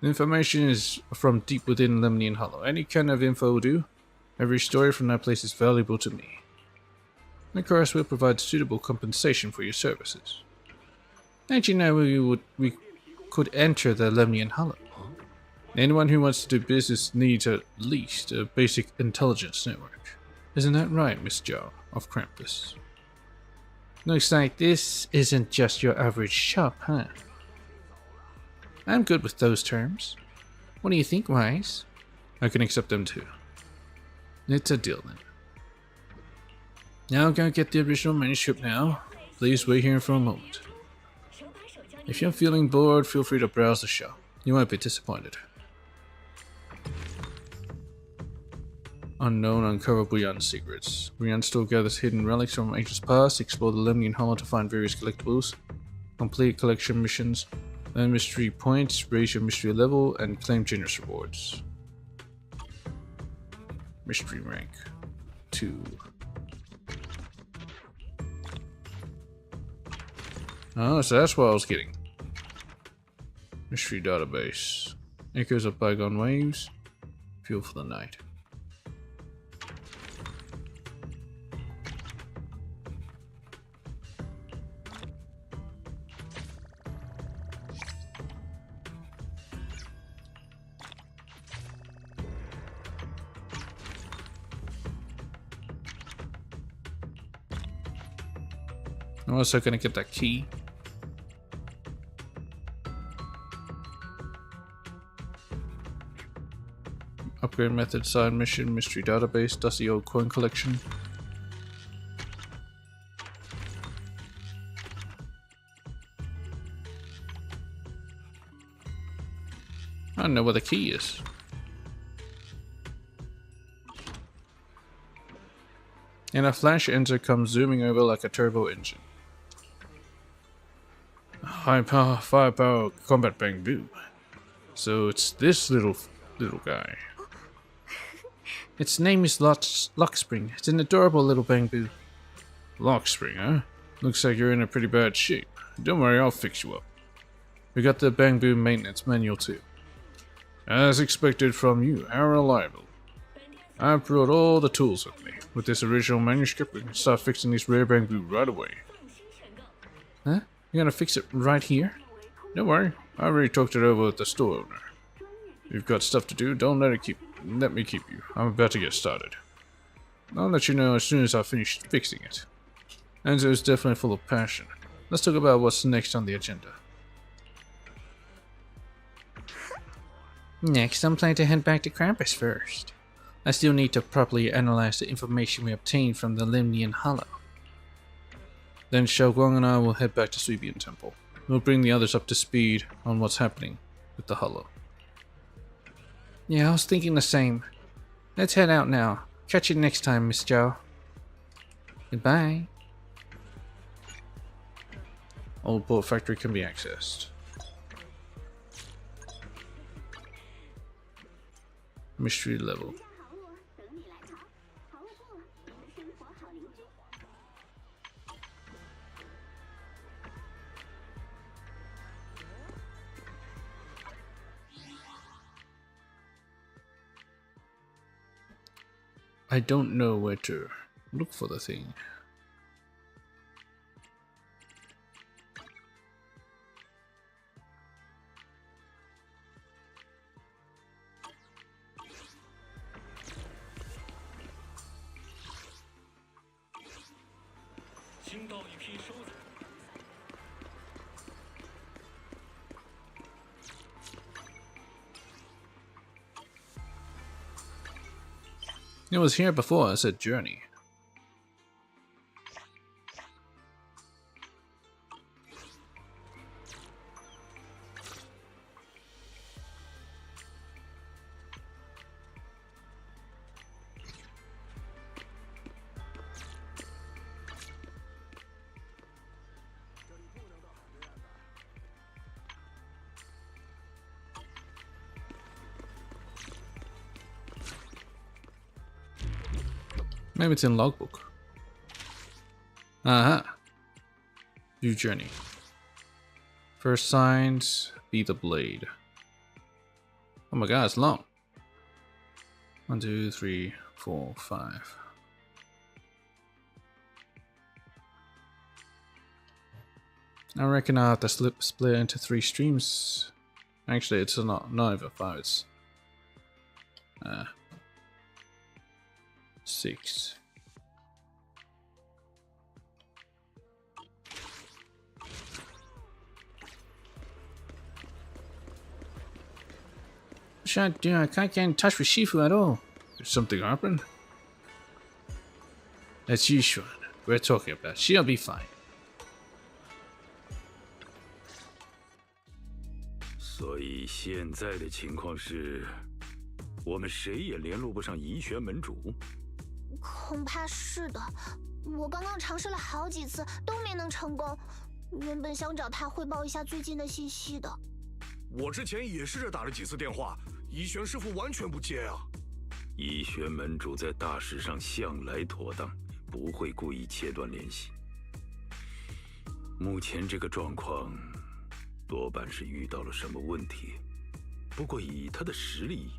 The information is from deep within Lemnian Hollow. Any kind of info will do. Every story from that place is valuable to me. And of course, we'll provide suitable compensation for your services. Did you know we could enter the Lemnian Hollow? Anyone who wants to do business needs at least a basic intelligence network. Isn't that right, Miss Joe of Krampus? Looks like this isn't just your average shop, huh? I'm good with those terms. What do you think, Wise? I can accept them too. It's a deal then. Now I'll go get the original manuscript now. Please wait here for a moment. If you're feeling bored, feel free to browse the shop. You won't be disappointed. Unknown, uncover Bouillon's secrets. Bouillon still gathers hidden relics from ages past, explore the Lemnian Hollow to find various collectibles, complete collection missions, earn mystery points, raise your mystery level, and claim generous rewards. Mystery rank 2. Oh, so that's what I was getting. Mystery database. Echoes of bygone waves. Fuel for the night. I'm also gonna get that key. Upgrade method, side mission, mystery database, dusty old coin collection. I don't know where the key is. And a flash enter comes zooming over like a turbo engine. High power, firepower, combat bamboo. So it's this little guy. Its name is Lockspring. It's an adorable little bamboo. Lockspring, huh? Looks like you're in a pretty bad shape. Don't worry, I'll fix you up. We got the bamboo maintenance manual too. As expected from you, how reliable. I've brought all the tools with me. With this original manuscript, we can start fixing this rare bamboo right away. Huh? You're gonna fix it right here? Don't worry, I already talked it over with the store owner. You've got stuff to do, don't let it keep let me keep you. I'm about to get started. I'll let you know as soon as I finish fixing it. Enzo is definitely full of passion. Let's talk about what's next on the agenda. Next, I'm planning to head back to Krampus first. I still need to properly analyze the information we obtained from the Lemnian Hollow. Then Xiaoguang and I will head back to Suibian Temple. We'll bring the others up to speed on what's happening with the Hollow. Yeah, I was thinking the same. Let's head out now. Catch you next time, Miss Zhao. Goodbye. Old port factory can be accessed. Mystery level. I don't know where to look for the thing. It was here before I said journey. Maybe it's in logbook. Aha. View journey. First signs, be the blade. Oh my god, it's long. 1, 2, 3, 4, 5. I reckon I have to split into 3 streams. Actually, it's not even 5. It's 6. Shut down, I can't get in touch with Shifu at all. Did something happen? That's Yishuan we're talking about. She'll be fine. 所以现在的情况是，我们谁也联络不上怡玄门主。恐怕是的，我刚刚尝试了好几次都没能成功。原本想找他汇报一下最近的信息的。我之前也试着打了几次电话，怡玄师傅完全不接啊。怡玄门主在大事上向来妥当，不会故意切断联系。目前这个状况，多半是遇到了什么问题。不过以他的实力，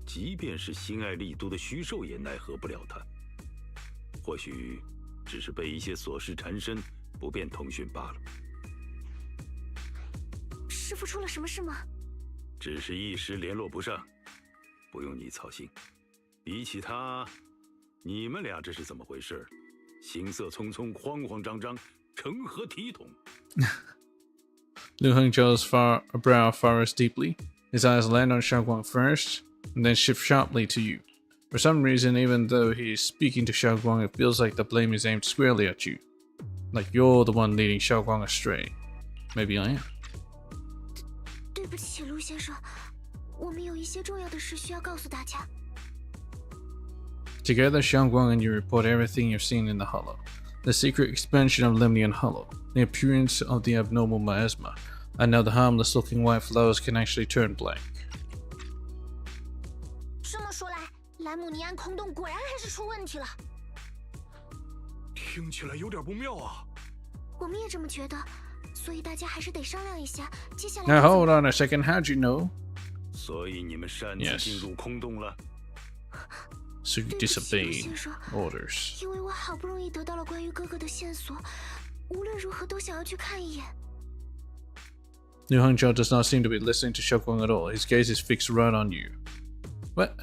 即便是心爱丽都的虚兽也奈何不了他。或许只是被一些琐事缠身，不便通讯罢了。师傅出了什么事吗？只是一时联络不上，不用你操心。比起他，你们俩这是怎么回事？行色匆匆，慌慌张张，成何体统Liu Hengzhou's brow furrows deeply. His eyes land on Xiaoguang first, and then shift sharply to you. For some reason, even though he is speaking to Xiaoguang, it feels like the blame is aimed squarely at you. Like you're the one leading Xiaoguang astray. Maybe I am. 对不起，陆先生，我们有一些重要的事需要告诉大家。Together, Xiaoguang and you report everything you've seen in the Hollow. The secret expansion of Lemnian Hollow, the appearance of the abnormal miasma, and now the harmless-looking white flowers can actually turn blank. 这么说来，莱姆尼安空洞果然还是出问题了。听起来有点不妙啊。我们也这么觉得，所以大家还是得商量一下，接下来。Now hold on a second, how'd you know? 所以你们擅自进入空洞了。So you disobeyed orders. 因为我好不容易得到了关于哥哥的线索，无论如何都想要去看一眼。Liu Hengzhou does not seem to be listening to Xiaoguang at all. His gaze is fixed right on you. What?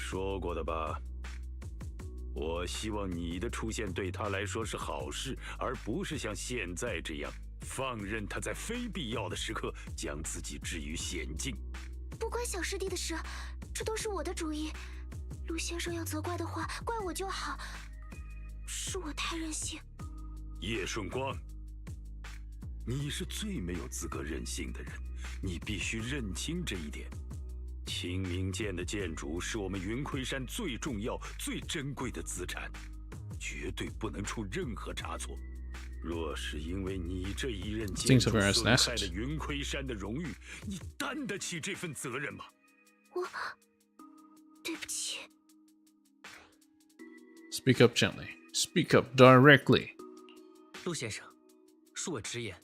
说过的吧。我希望你的出现对他来说是好事，而不是像现在这样放任他在非必要的时刻将自己置于险境。不关小师弟的事，这都是我的主意。陆先生要责怪的话，怪我就好。是我太任性。叶顺光，你是最没有资格任性的人，你必须认清这一点。清明剑的剑主是我们云魁山最重要、最珍贵的资产，绝对不能出任何差错。若是因为你这一任剑主损害了云魁山的荣誉，你担得起这份责任吗？对不起。Speak up gently. Speak up directly. 陆先生，恕我直言，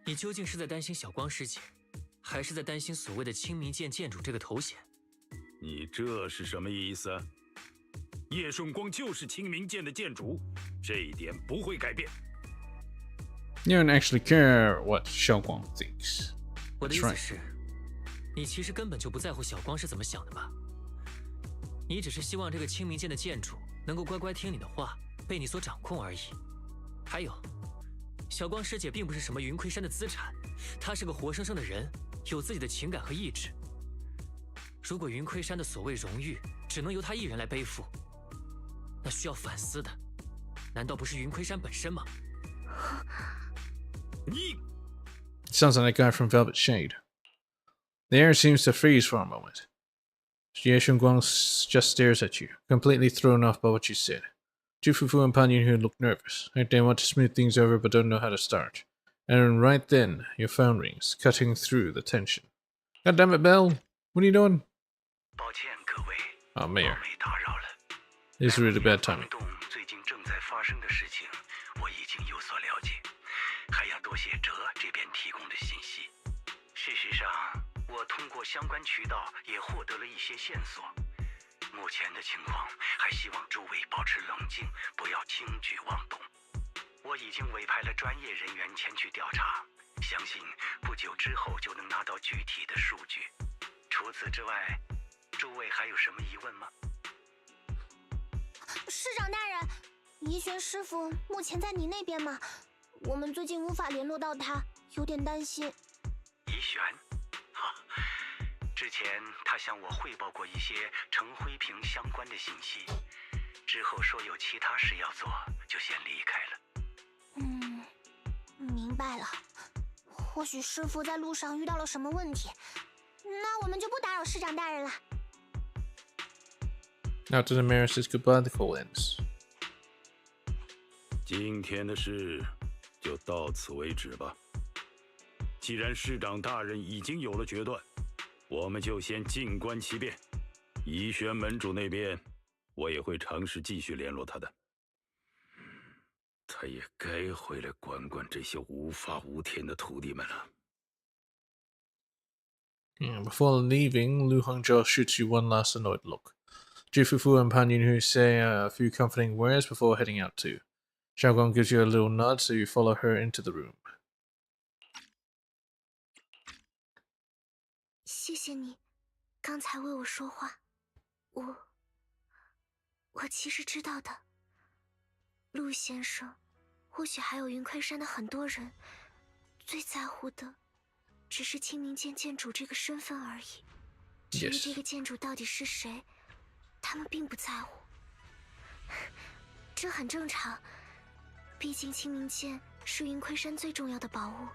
你究竟是在担心小光师姐，还是在担心所谓的清明剑剑主这个头衔？你这是什么意思？叶顺光就是清明剑的剑主，这一点不会改变。You don't actually care what Xiao Guang thinks. 我的意思是，你其实根本就不在乎小光是怎么想的吧？你只是希望这个清明剑的剑主能够乖乖听你的话，被你所掌控而已。还有，小光师姐并不是什么云魁山的资产，她是个活生生的人，有自己的情感和意志。如果云魁山的所谓荣誉只能由她一人来背负，那需要反思的，难道不是云魁山本身吗？你 Sounds like a guy from Velvet Shade. The air seems to freeze for a moment. Ye Shunguang just stares at you, completely thrown off by what you said. Jufufu and Pan Yunhu look nervous, like they want to smooth things over but don't know how to start. And right then, your phone rings, cutting through the tension. God damn it, Belle! What are you doing? 抱歉各位， Oh, Mayor. 打扰了。 This is really bad timing. 最近正在发生的事情，我已经有所了解，还要多谢哲这边提供的信息。事实上，我通过相关渠道也获得了一些线索。目前的情况，还希望诸位保持冷静，不要轻举妄动。我已经委派了专业人员前去调查，相信不久之后就能拿到具体的数据。除此之外，诸位还有什么疑问吗？师长大人，怡璇师傅目前在你那边吗？我们最近无法联络到他，有点担心。怡璇，之前他向我汇报过一些程辉平相关的信息，之后说有其他事要做，就先离开了。明白了。或许师傅在路上遇到了什么问题，那我们就不打扰师长大人了。After the mayor says goodbye, the call ends. 今天的事就到此为止吧。既然市长大人已经有了决断，我们就先静观其变。怡轩门主那边，我也会尝试继续联络他的。他也该回来管管这些无法无天的徒弟们了。Before leaving, Lu Hongzhou shoots you one last annoyed look. Jufufu and Pan Yunhu say a few comforting words before heading out too. Xiaoguang gives you a little nod, so you follow her into the room. 谢谢你，刚才为我说话。我其实知道的。陆先生，或许还有云魁山的很多人，最在乎的只是清明剑剑主这个身份而已。至于这个剑主到底是谁，他们并不在乎。这很正常，毕竟清明剑是云魁山最重要的宝物。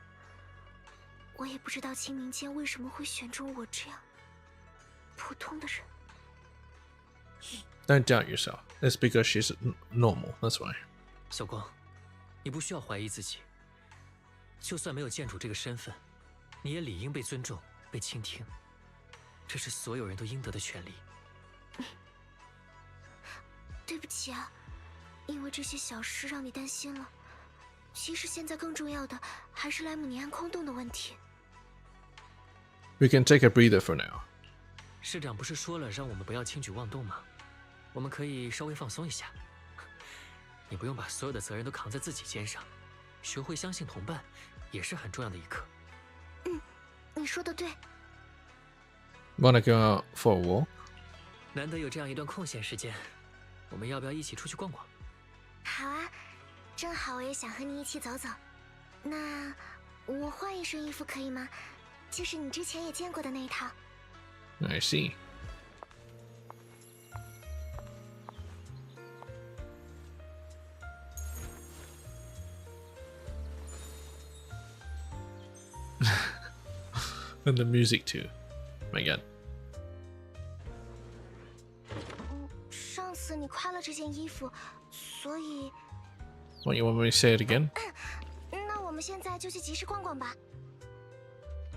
我也不知道清明剑为什么会选中我这样普通的人。Don't doubt yourself. It's because she's normal, that's why. 小光，你不需要怀疑自己。就算没有剑主这个身份，你也理应被尊重、被倾听，这是所有人都应得的权利。对不起啊，因为这些小事让你担心了。其实现在更重要的还是莱姆尼安空洞的问题。We can take a breather for now. 市长不是说了让我们不要轻举妄动吗？我们可以稍微放松一下。你不用把所有的责任都扛在自己肩上，学会相信同伴也是很重要的一课。你说的对。Wanna go out for a walk? 难得有这样一段空闲时间，我们要不要一起出去逛逛？好啊，正好我也想和你一起走走。那我换一身衣服可以吗？就是你之前也见过的那一套。I see. And the music too. My god. 上次你夸了这件衣服，所以 What, you want me to say it again? 那我们现在就去集市逛逛吧。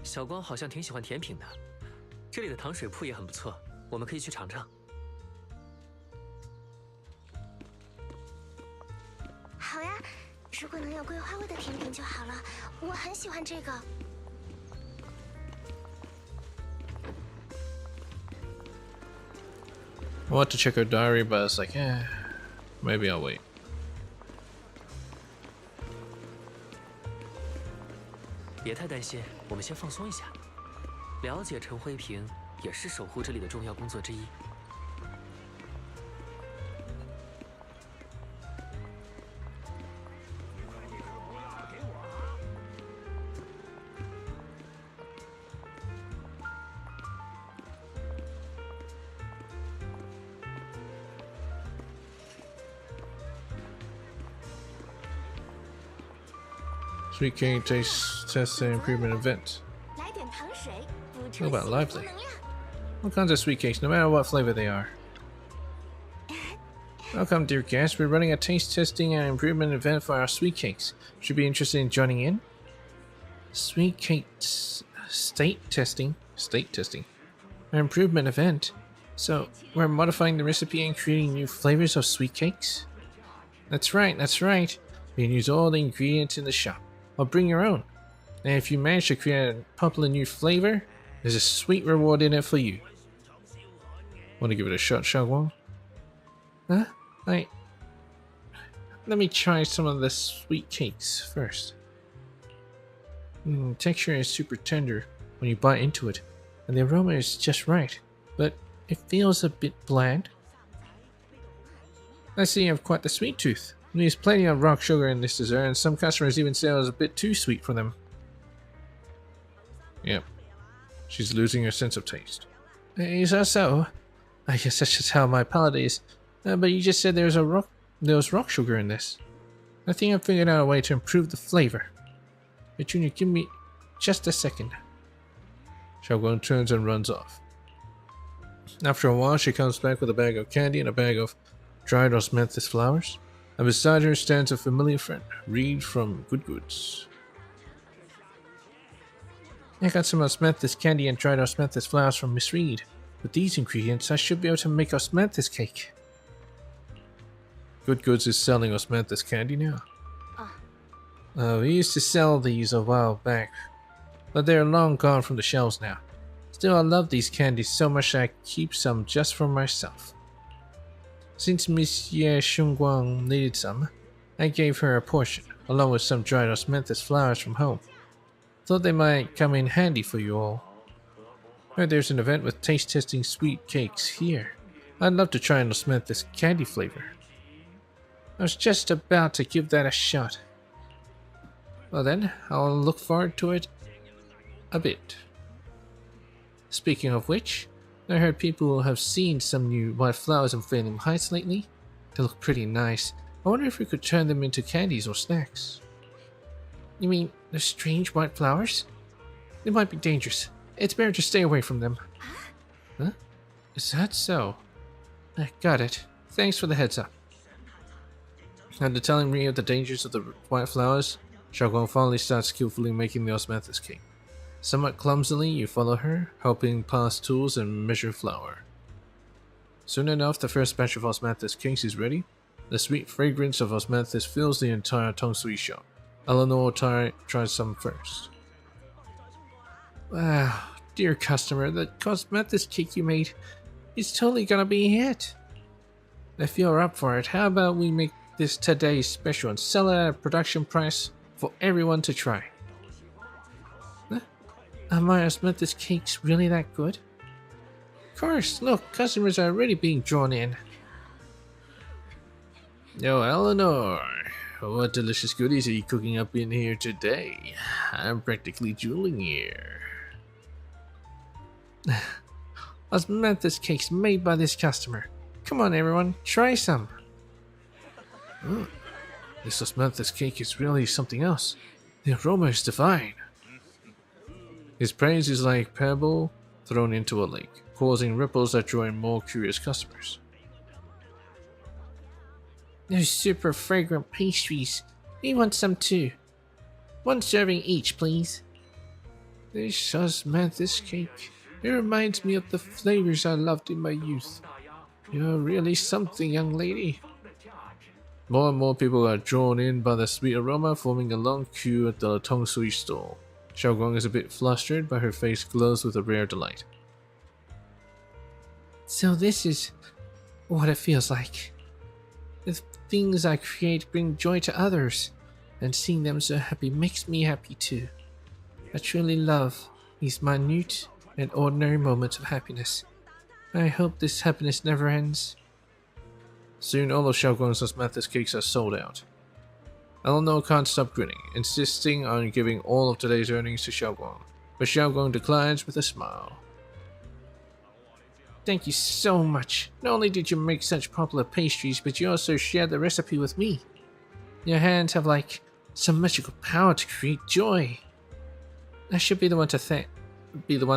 小光好像挺喜欢甜品的，这里的糖水铺也很不错，我们可以去尝尝。好呀，如果能有桂花味的甜品就好了，我很喜欢这个。I want to check her diary, but it's like, maybe I'll wait. 别太担心，我们先放松一下。了解陈辉平也是守护这里的重要工作之一。Sweet cake taste test and improvement event. 来点糖水，补 What 充 about 幸 lively? 福能量。 All kinds of sweet cakes, no matter what flavor they are. Welcome, dear guests. We're running a taste testing and improvement event for our sweet cakes. Should be interested in joining in? Sweet cakes state testing? An improvement event. So, we're modifying the recipe and creating new flavors of sweet cakes? That's right. You can use all the ingredients in the shop, or bring your own. And if you manage to create a popular new flavor, there's a sweet reward in it for you. Want to give it a shot, Xiaoguang? Huh? Let me try some of the sweet cakes first. Texture is super tender when you bite into it, and the aroma is just right, but it feels a bit bland. I see you have quite the sweet tooth. There's plenty of rock sugar in this dessert, and some customers even say it was a bit too sweet for them. Yep. She's losing her sense of taste. Is that so? I guess that's just how my palate is. But you just said there was rock sugar in this. I think I've figured out a way to improve the flavor. But Junior, give me just a second. Xiaoguang turns and runs off. After a while, she comes back with a bag of candy and a bag of dried osmanthus flowers. And beside her stands a familiar friend, Reed from Good Goods. I got some osmanthus candy and dried osmanthus flowers from Miss Reed. With these ingredients, I should be able to make osmanthus cake. Good Goods is selling osmanthus candy now. We used to sell these a while back, but they're long gone from the shelves now. Still, I love these candies so much I keep some just for myself. Since Miss Ye Shunguang needed some, I gave her a portion, along with some dried osmanthus flowers from home. Thought they might come in handy for you all. Heard there's an event with taste testing sweet cakes here. I'd love to try an osmanthus candy flavor. I was just about to give that a shot. Well then, I'll look forward to it a bit. Speaking of which, I heard people have seen some new white flowers in Phantom Heights lately. They look pretty nice. I wonder if we could turn them into candies or snacks. You mean the strange white flowers? They might be dangerous. It's better to stay away from them. Huh? Is that so? I got it. Thanks for the heads up. After telling me of the dangers of the white flowers, Xiaoguang finally starts skillfully making the osmanthus cake. Somewhat clumsily, you follow her, helping pass tools and measure flour. Soon enough, the first batch of osmanthus cakes is ready. The sweet fragrance of osmanthus fills the entire Tongsui shop. Eleanor tries some first. Wow, dear customer, the osmanthus cake you made is totally gonna be a hit. If you're up for it, how about we make this today's special and sell it at a production price for everyone to try? Are my osmanthus cakes really that good? Of course, look, customers are already being drawn in. Yo, Eleanor, what delicious goodies are you cooking up in here today? I'm practically drooling here. Osmanthus cakes made by this customer. Come on, everyone, try some. This osmanthus cake is really something else. The aroma is divine. His praise is like pebble thrown into a lake, causing ripples that draw in more curious customers. Those super fragrant pastries. We want some too. 1 serving each, please. This osmanthus cake. It reminds me of the flavors I loved in my youth. You're really something, young lady. More and more people are drawn in by the sweet aroma, forming a long queue at the Tong Sui stall. Xiaoguang is a bit flustered, but her face glows with a rare delight. So this is what it feels like. The things I create bring joy to others, and seeing them so happy makes me happy too. I truly love these minute and ordinary moments of happiness. I hope this happiness never ends. Soon all of Xiaoguang's osmanthus cakes are sold out. Eleanor can't stop grinning, insisting on giving all of today's earnings to Xiaoguang, but Xiaoguang declines with a smile. Thank you so much. Not only did you make such popular pastries, but you also shared the recipe with me. Your hands have like some magical power to create joy. I should be the one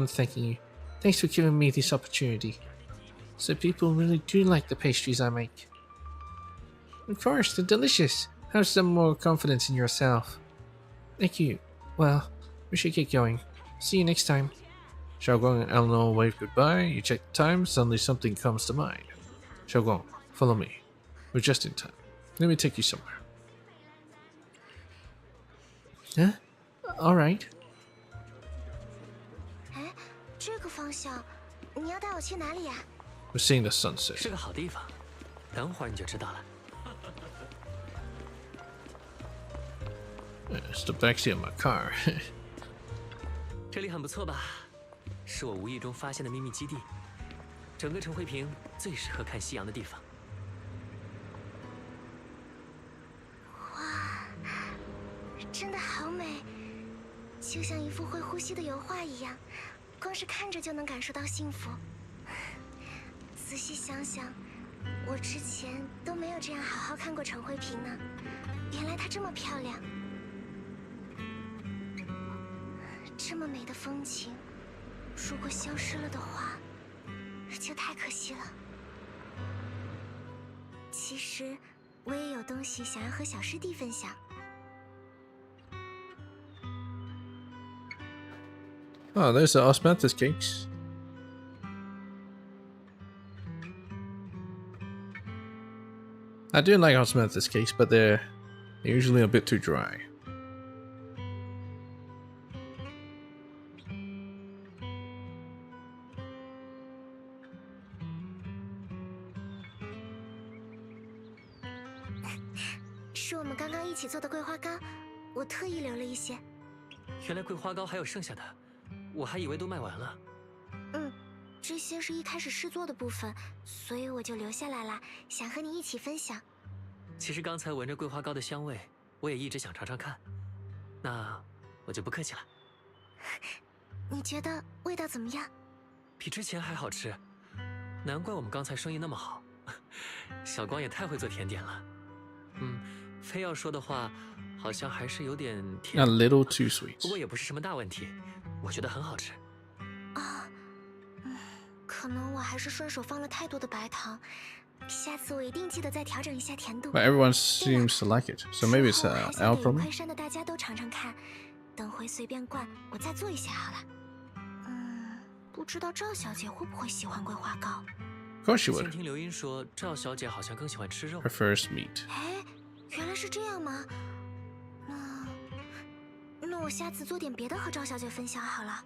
thanking you. Thanks for giving me this opportunity. So people really do like the pastries I make. Of course, they're delicious. Have some more confidence in yourself. Thank you. Well, we should get going. See you next time. Xiaoguang and Eleanor wave goodbye. You check the time, suddenly something comes to mind. Xiaoguang, follow me. We're just in time. Let me take you somewhere. Huh? Alright. 哎，这个方向，你要带我去哪里呀？ We're seeing the sunset. 是个好地方，等会儿你就知道了。 It's the backseat of my car. 这里很不错吧？是我无意中发现的秘密基地，整个陈慧平最适合看夕阳的地方。哇，真的好美，就像一幅会呼吸的油画一样，光是看着就能感受到幸福。仔细想想，我之前都没有这样好好看过陈慧平呢，原来她这么漂亮。 这么美的风景，如果消失了的话，就太可惜了。其实，我也有东西想要和小师弟分享。 Oh, there's the osmanthus cakes. I do like osmanthus cakes, but they're usually a bit too dry. "是我们刚刚一起做的桂花糕，我特意留了一些。原来桂花糕还有剩下的，我还以为都卖完了。嗯，这些是一开始试做的部分，所以我就留下来了，想和你一起分享。其实刚才闻着桂花糕的香味，我也一直想尝尝看。那我就不客气了。你觉得味道怎么样？比之前还好吃，难怪我们刚才生意那么好。小光也太会做甜点了。非要说的话，好像还是有点甜。 A little too sweet. 不过也不是什么大问题，我觉得很好吃。啊，可能我还是顺手放了太多的白糖，下次我一定记得再调整一下甜度。 But everyone seems to like it, so maybe it's 之后还 our 想给 problem. 快山的大家都尝尝看，等回随便灌，我再做一些好了。不知道赵小姐会不会喜欢桂花糕？ Of course she 先 would. 听刘英说，赵小姐好像更喜欢吃肉。 Prefers meat. 哎，原来是这样吗？那我下次做点别的和赵小姐分享好了。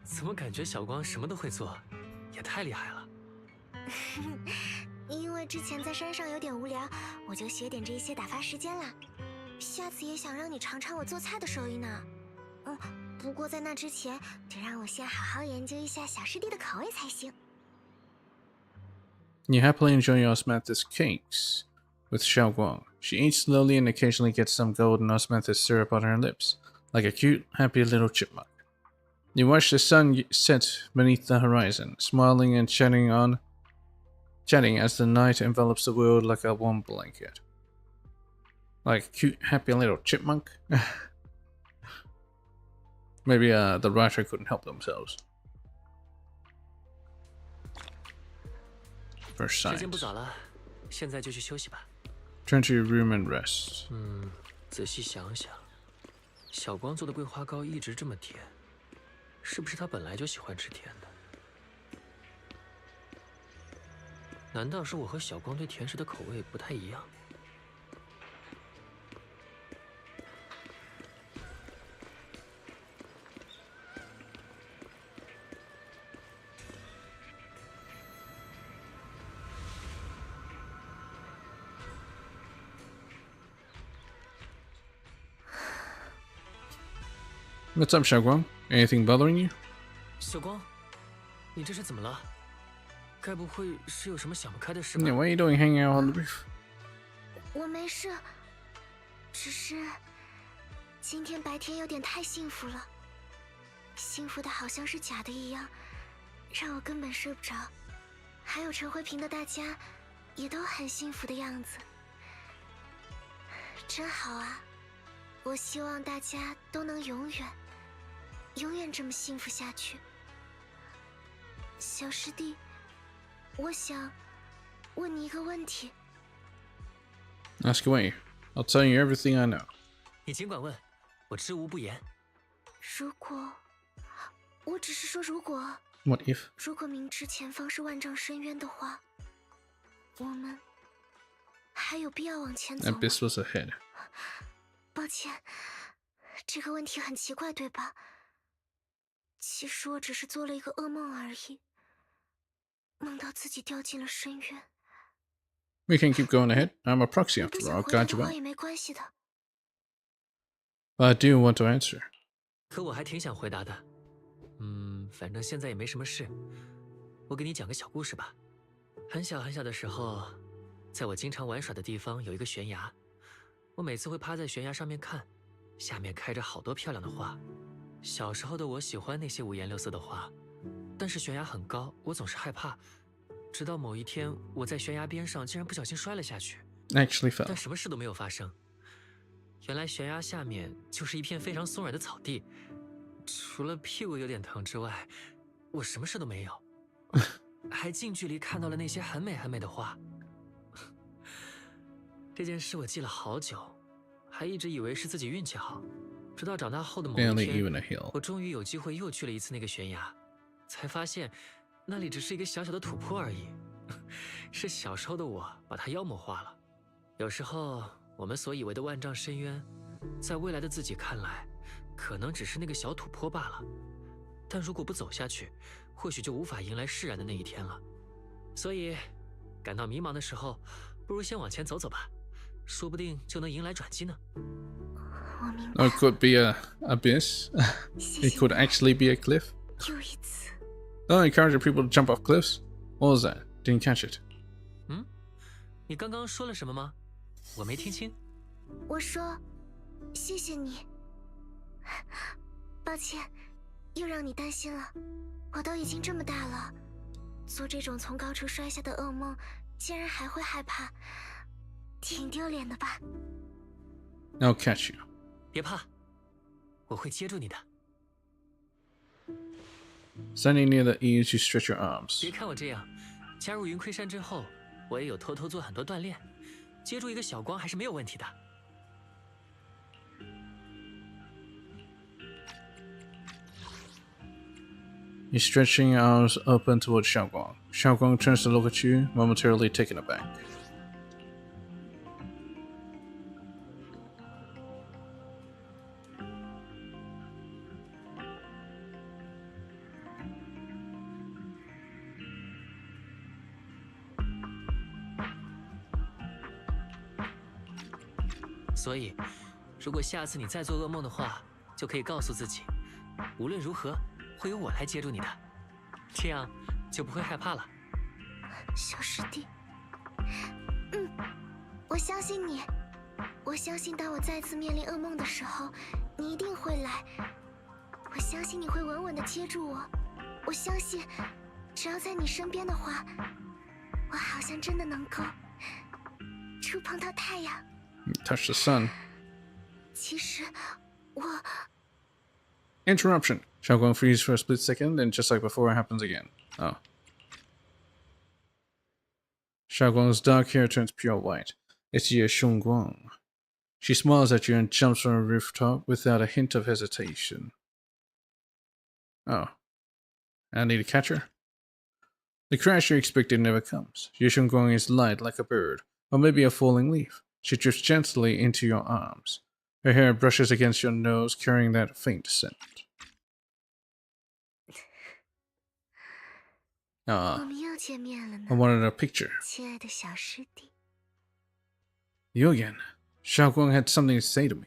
怎么感觉小光什么都会做，也太厉害了。因为之前在山上有点无聊，我就学点这些打发时间啦。下次也想让你尝尝我做菜的手艺呢。不过在那之前，得让我先好好研究一下小师弟的口味才行。You happily enjoy osmanthus cakes with Xiaoguang. She eats slowly and occasionally gets some golden osmanthus syrup on her lips, like a cute, happy little chipmunk. You watch the sun set beneath the horizon, smiling and chatting as the night envelops the world like a warm blanket. Like a cute, happy little chipmunk? Maybe the writer couldn't help themselves. First 时间不 signs. 早了，现在就去休息吧。 Turn to your room and rest. 仔细想想，小光做的桂花糕一直这么甜，是不是他本来就喜欢吃甜的？难道是我和小光对甜食的口味不太一样？ What's up, Xiaoguang? Anything bothering you? 小光，你这是怎么了？该不会是有什么想不开的事吧？ Yeah, what are you doing hanging out on the roof? 我没事，只是今天白天有点太幸福了，幸福的好像是假的一样，让我根本睡不着。还有陈慧萍的大家，也都很幸福的样子，真好啊！我希望大家都能永远这么幸福下去。小师弟，我想问你一个问题。 Ask away. I'll tell you everything I know. 你尽管问，我知无不言。如果，我只是说如果， What if? 如果明知前方是万丈深渊的话，我们还有必要往前走吗？ Abyss was ahead. 抱歉，这个问题很奇怪，对吧？其实我只是做了一个噩梦而已，梦到自己掉进了深渊。 We can keep going ahead. I'm a proxy 不 after 想 all. I'll 回答 guide 的 you 话 out. 也没关系的。 But I do want to answer. 可我还挺想回答的。反正现在也没什么事，我给你讲个小故事吧。很小的时候，在我经常玩耍的地方有一个悬崖，我每次会趴在悬崖上面看，下面开着好多漂亮的花。小时候的我喜欢那些五颜六色的花，但是悬崖很高，我总是害怕。直到某一天，我在悬崖边上竟然不小心摔了下去， Actually fell. 但什么事都没有发生。原来悬崖下面就是一片非常松软的草地，除了屁股有点疼之外，我什么事都没有，还近距离看到了那些很美的花。这件事我记了好久，还一直以为是自己运气好，直到长大后的某一 Barely 天， even a hill. 我终于有机会又去了一次那个悬崖，才发现那里只是一个小小的土坡而已，是小时候的我把它妖魔化了。有时候我们所以为的万丈深渊，在未来的自己看来，可能只是那个小土坡罢了。但如果不走下去，或许就无法迎来释然的那一天了。所以，感到迷茫的时候，不如先往前走走吧，说不定就能迎来转机呢。我明白 Or it could be a abyss. 谢 It 谢 could actually be a cliff. 又一次。 Don't encourage people to jump off cliffs. What was that? Didn't catch it. 你刚刚说了什么吗？我没听清。我说，谢谢你。抱歉，又让你担心了。我都已经这么大了，做这种从高处摔下的噩梦，竟然还会害怕，挺丢脸的吧？ I'll catch you. 别怕，我会接住你的。 Standing near the eaves, you stretch your arms. 别看我这样，加入云窥山之后，我也有偷偷做很多锻炼，接住一个小光还是没有问题的。 You're stretching your arms open towards Xiaoguang. Xiaoguang turns to look at you, momentarily taken aback.所以，如果下次你再做噩梦的话，就可以告诉自己，无论如何会由我来接住你的，这样就不会害怕了。小师弟，我相信你，我相信当我再次面临噩梦的时候，你一定会来。我相信你会稳稳地接住我，我相信，只要在你身边的话，我好像真的能够触碰到太阳。Touch the sun. 其实我 Interruption. Xiaoguang freezes for a split second, then just like before, it happens again. Oh. Xiaoguang's dark hair turns pure white. It's Ye Xiongguang. She smiles at you and jumps from a rooftop without a hint of hesitation. Oh. I need to catch her? The crash you expected never comes. Ye Xiongguang is light like a bird, or maybe a falling leaf. She drifts gently into your arms. Her hair brushes against your nose, carrying that faint scent. 我们又见面了呢。 I wanted a picture. 亲爱的小师弟。 You again. Xiaoguang had something to say to me.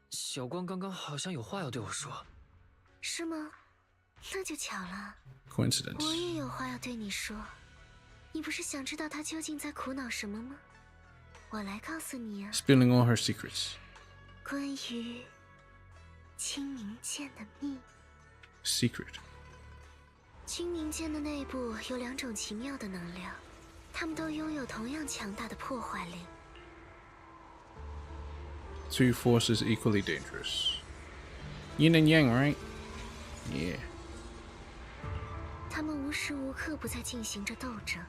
小光刚刚好像有话要对我说。是吗？那就巧了。 Coincidence. 我也有话要对你说。你不是想知道他究竟在苦恼什么吗？我来告诉你啊。 Spilling all her secrets. 关于清明剑的秘密。 Secret. 清明剑的内部有2种奇妙的能量，它们都拥有同样强大的破坏力。 Two forces equally dangerous. Yin and yang, right? Yeah. 他们无时无刻不在进行着斗争。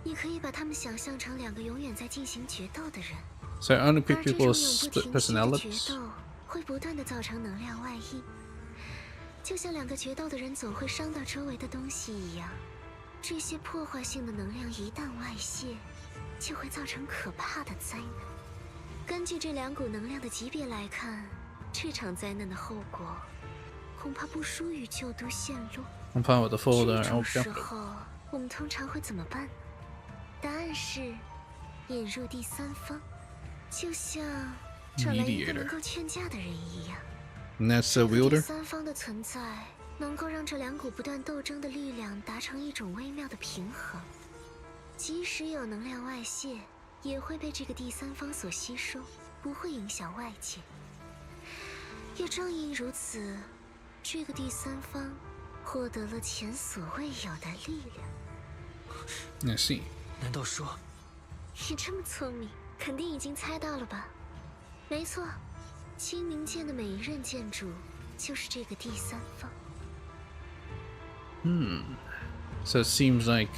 你可以把他们想象成2个永远在进行决斗的人。 So I only 而 pick 这种 people 永 with 不 split 停息的决 personalities. 斗会不断的造成能量外溢，就像2个决斗的人总会伤到周围的东西一样。这些破坏性的能量一旦外泄，就会造成可怕的灾难。根据这2股能量的级别来看，这场灾难的后果恐怕不输于旧都陷落。 I'm fine with the folder. 这 I'll 种时 jump it. 候，我们通常会怎么办呢？答案是引入第三方，就像找来一个能够劝架的人一样。 And that's the 第 wielder? 三方的存在能够让这2股不断斗争的力量达成一种微妙的平衡，即使有能量外泄，也会被这个第三方所吸收，不会影响外界。也正因如此，这个第三方获得了前所未有的力量。 I see. 难道说，你这么聪明，肯定已经猜到了吧？没错，清明剑的每一任剑主就是这个第三方。 So it seems like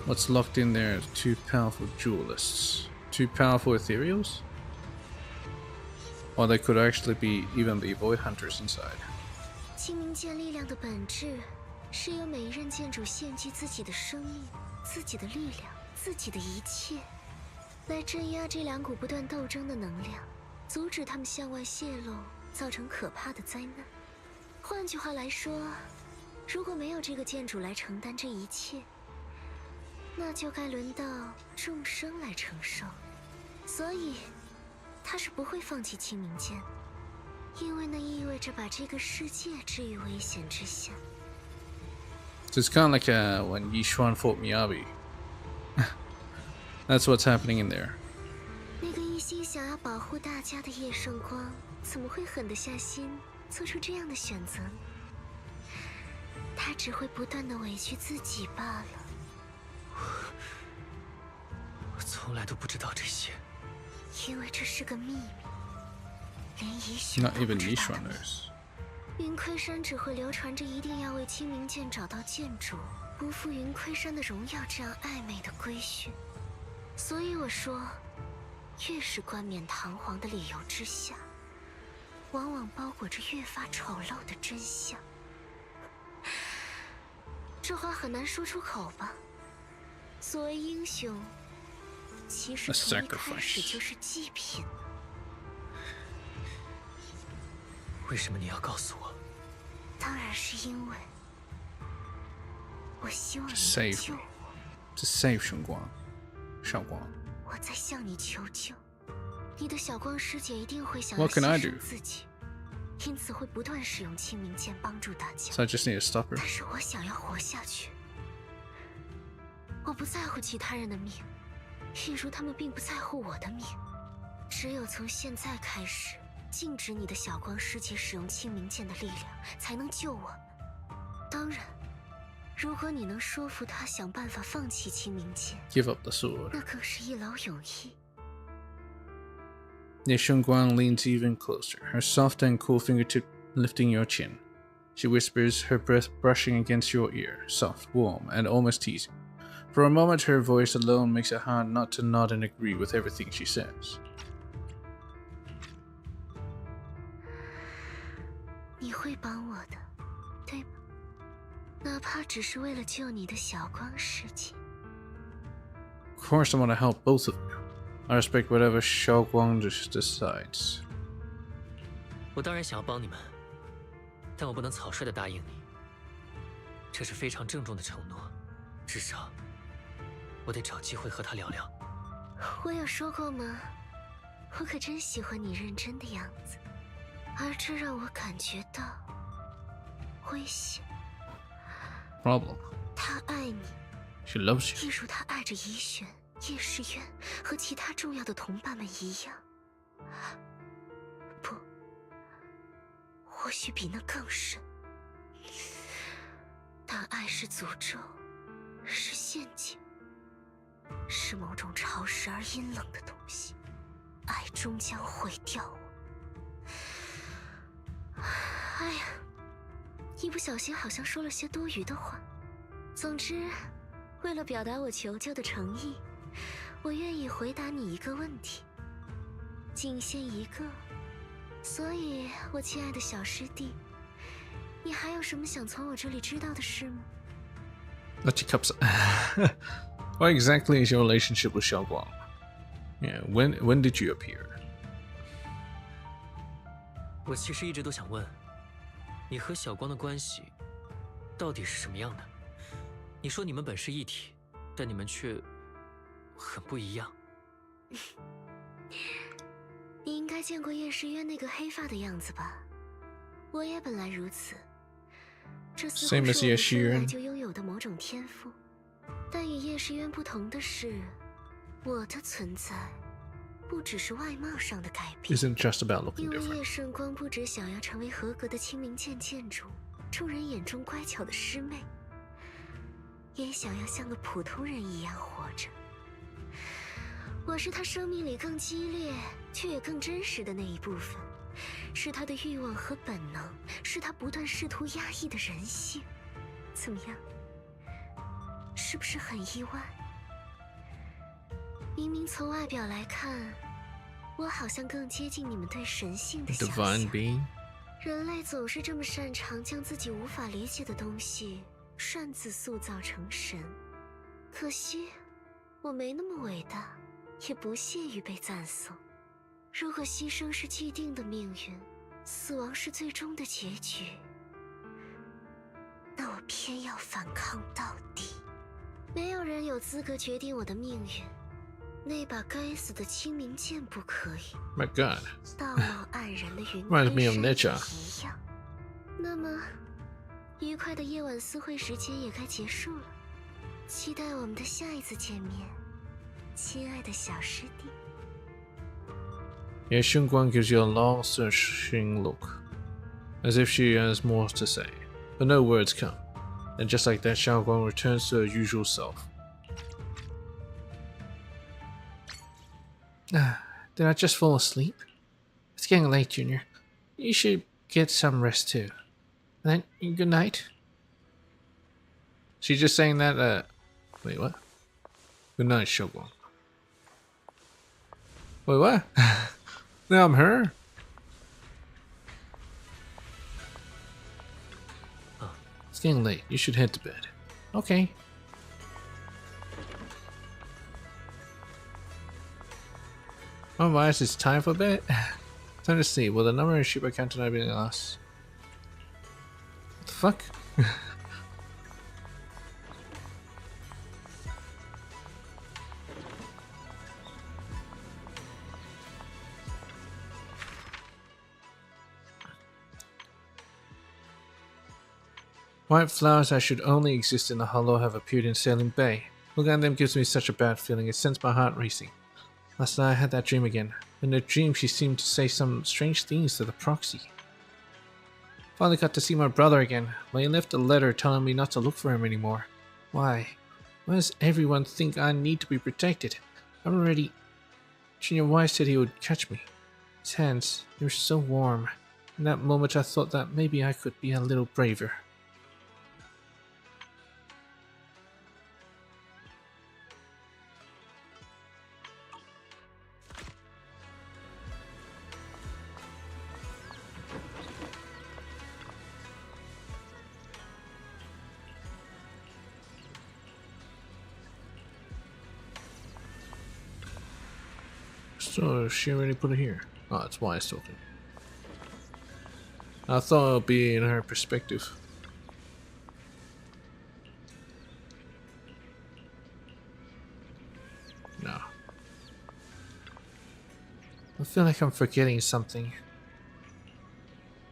what's locked in there is 2 powerful duelists. 2 powerful ethereals? Or they could actually even be void hunters inside. 清明剑力量的本质是由每一任剑主献祭自己的生命、自己的力量、自己的一切，来镇压这2股不断斗争的能量，阻止他们向外泄露，造成可怕的灾难。换句话来说，如果没有这个剑主来承担这一切，那就该轮到众生来承受。所以，他是不会放弃清明剑，因为那意味着把这个世界置于危险之下。 So it's kind of like when Yishuan fought Miyabi. That's what's happening in there. 那个一心想要保护大家的叶圣光，怎么会狠得下心做出这样的选择呢？他只会不断的委屈自己罢了。我从来都不知道这些，因为这是个秘密，连宜轩 Not 都不 even 知道 Yishuan 的。 knows. 云亏山只会流传着一定要为清明剑找到剑主，不负云亏山的荣耀这样暧昧的规训。所以我说，越是冠冕堂皇的理由之下，往往包裹着越发丑陋的真相。这话很难说出口吧？所谓英雄，其实从一开始就是祭品。 为什么你要告诉我？当然是因为我希望你 To 能 save 救 me. 我。 To save Xiongguang. 我在向你求救。你的小光师姐一定会想要 What can I 牺 do? 牲自己，因此会不断使用清明剑帮助大家。 So I just need to stop her. 但是我想要活下去，我不在乎其他人的命，譬如他们并不在乎我的命。只有从现在开始，禁止你的小光师姐使用清明剑的力量，才能救我们。当然，如果你能说服他想办法放弃清明剑， Give up the sword. 那更是一劳永逸。 Ye Shengguang leans even closer, her soft and cool fingertip lifting your chin. She whispers, her breath brushing against your ear, soft, warm, and almost teasing. For a moment, her voice alone makes it hard not to nod and agree with everything she says. 你会帮我的，对吗？哪怕只是为了救你的小光师姐。 Of course, I want to help both of you. I respect whatever Xiaoguang decides. 我当然想要帮你们，但我不能草率的答应你。这是非常郑重的承诺，至少我得找机会和他聊聊。我有说过吗？我可真喜欢你认真的样子，而这让我感觉到危险。 Problem. 他爱你， She loves you. 一如他爱着怡璇、叶诗渊和其他重要的同伴们一样。不，或许比那更深。但爱是诅咒，是陷阱，是某种潮湿而阴冷的东西。爱终将毁掉我。哎呀，一不小心好像说了些多余的话。总之，为了表达我求救的诚意，我愿意回答你一个问题，仅限一个。所以，我亲爱的小师弟，你还有什么想从我这里知道的事吗？ Let's What exactly is your relationship with Xiaoguang? Yeah, when did you appear? 我其实一直都想问，你和小光的关系到底是什么样的？你说你们本是一体，但你们却很不一样。你应该见过叶诗渊那个黑发的样子吧？我也本来如此。这似乎是我们生来就拥有的某种天赋。但与叶诗渊不同的是，我的存在不只是外貌上的改变。 Isn't just about looking 因为 different. 叶圣光不只想要成为合格的清明剑剑主，众人眼中乖巧的师妹，也想要像个普通人一样活着。我是他生命里更激烈却也更真实的那一部分，是他的欲望和本能，是他不断试图压抑的人性。怎么样？是不是很意外？明明从外表来看，我好像更接近你们对神性的想象。 Divine being? 人类总是这么擅长将自己无法理解的东西擅自塑造成神。可惜，我没那么伟大，也不屑于被赞颂。如果牺牲是既定的命运，死亡是最终的结局，那我偏要反抗到底。没有人有资格决定我的命运，那把该死的清明剑不可以。 My God. 道貌岸然的云 Reminds me 飞 of 山 nature. 一样。那么，愉快的夜晚私会时间也该结束了，期待我们的下一次见面，亲爱的小师弟。 Yeah, Shengguang gives you a long, searching look, as if she has more to say, but no words come. And just like that, Xiaoguang returns to her usual self. Did I just fall asleep? It's getting late, Junior. You should get some rest too. And then, good night. She's just saying that, wait, what? Good night, Xiaoguang. Wait, what? Now I'm her? It's getting late. You should head to bed. Okay. Alright, it's time for bed. Time to sleep. Will the number of sheep I count tonight be lost? What the fuck? White flowers that should only exist in the hollow have appeared in Sailing Bay. Looking at them gives me such a bad feeling, it sends my heart racing. Last night I had that dream again. In the dream she seemed to say some strange things to the proxy. Finally got to see my brother again, but he left a letter telling me not to look for him anymore. Why? Why does everyone think I need to be protected? I'm already... Junior Y said he would catch me. His hands, they were so warm. In that moment I thought that maybe I could be a little braver. So she already put it here. Oh, that's why it's talking. I thought it would be in her perspective. No. I feel like I'm forgetting something.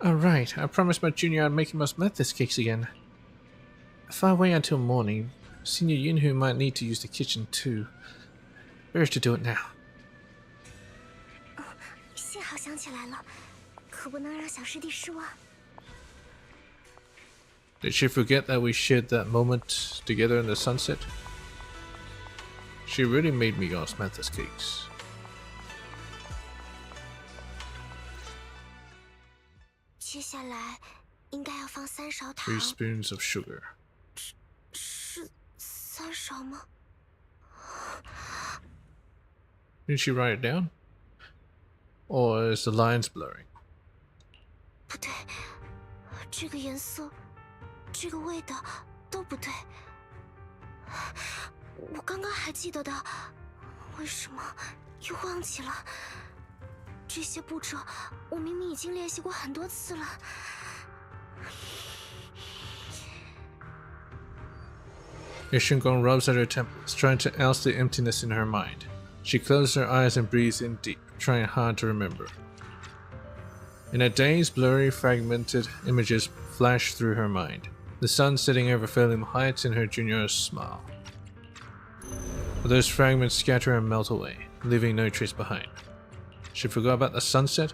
Alright, I promised my junior I'd make him osmanthus cakes again. If I wait until morning, Senior Yunhu might need to use the kitchen too. Better to do it now. 幸好想起来了，可不能让小师弟失望。 Did she forget that we shared that moment together in the sunset? She really made me osmanthus cakes. Three spoons of sugar. 是3勺吗？ Didn't she write it down? Or is the lines blurring? 不对，这个颜色，这个味道都不对。我刚刚还记得的，为什么又忘记了？这些步骤我明明已经练习过很多次了。 Yashungon rubs at her temples, trying to oust the emptiness in her mind. She closes her eyes and breathes in deep, trying hard to remember. In a daze, blurry, fragmented images flash through her mind. The sun setting over Phelim Heights and her junior's smile. But those fragments scatter and melt away, leaving no trace behind. She forgot about the sunset?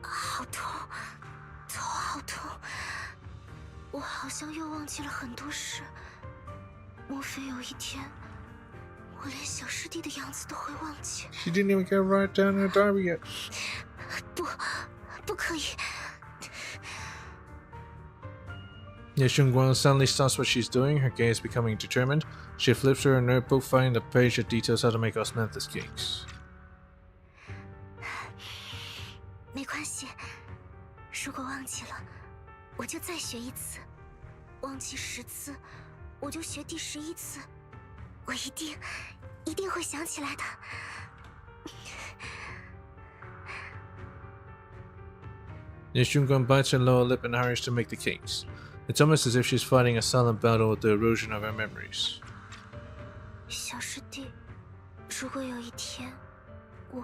好痛，头好痛。我好像又忘记了很多事。莫非有一天，我连小师弟的样子都会忘记？ She didn't even get right down in her diary yet. 不可以。 Yashunguan suddenly stops what she's doing, her gaze becoming determined. She flips through her notebook, finding the page that details how to make osmanthus cakes. 没关系，如果忘记了，我就再学一次。忘记10次，我就学第11次。我一定会想起来的。 Yashunguan bites her lower lip and hurries to make the cakes. It's almost as if she's fighting a silent battle with the erosion of her memories. 小师弟，如果有一天我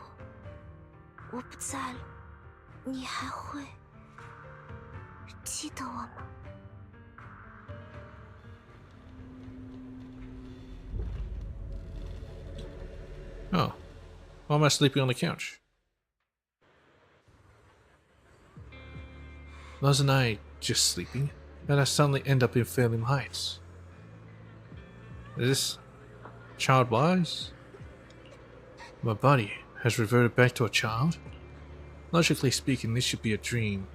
不在了，你还会记得我吗？ Oh, why am I sleeping on the couch? Wasn't I just sleeping? And I suddenly end up in Phelim Heights. Is this child wise? My body has reverted back to a child? Logically speaking, this should be a dream.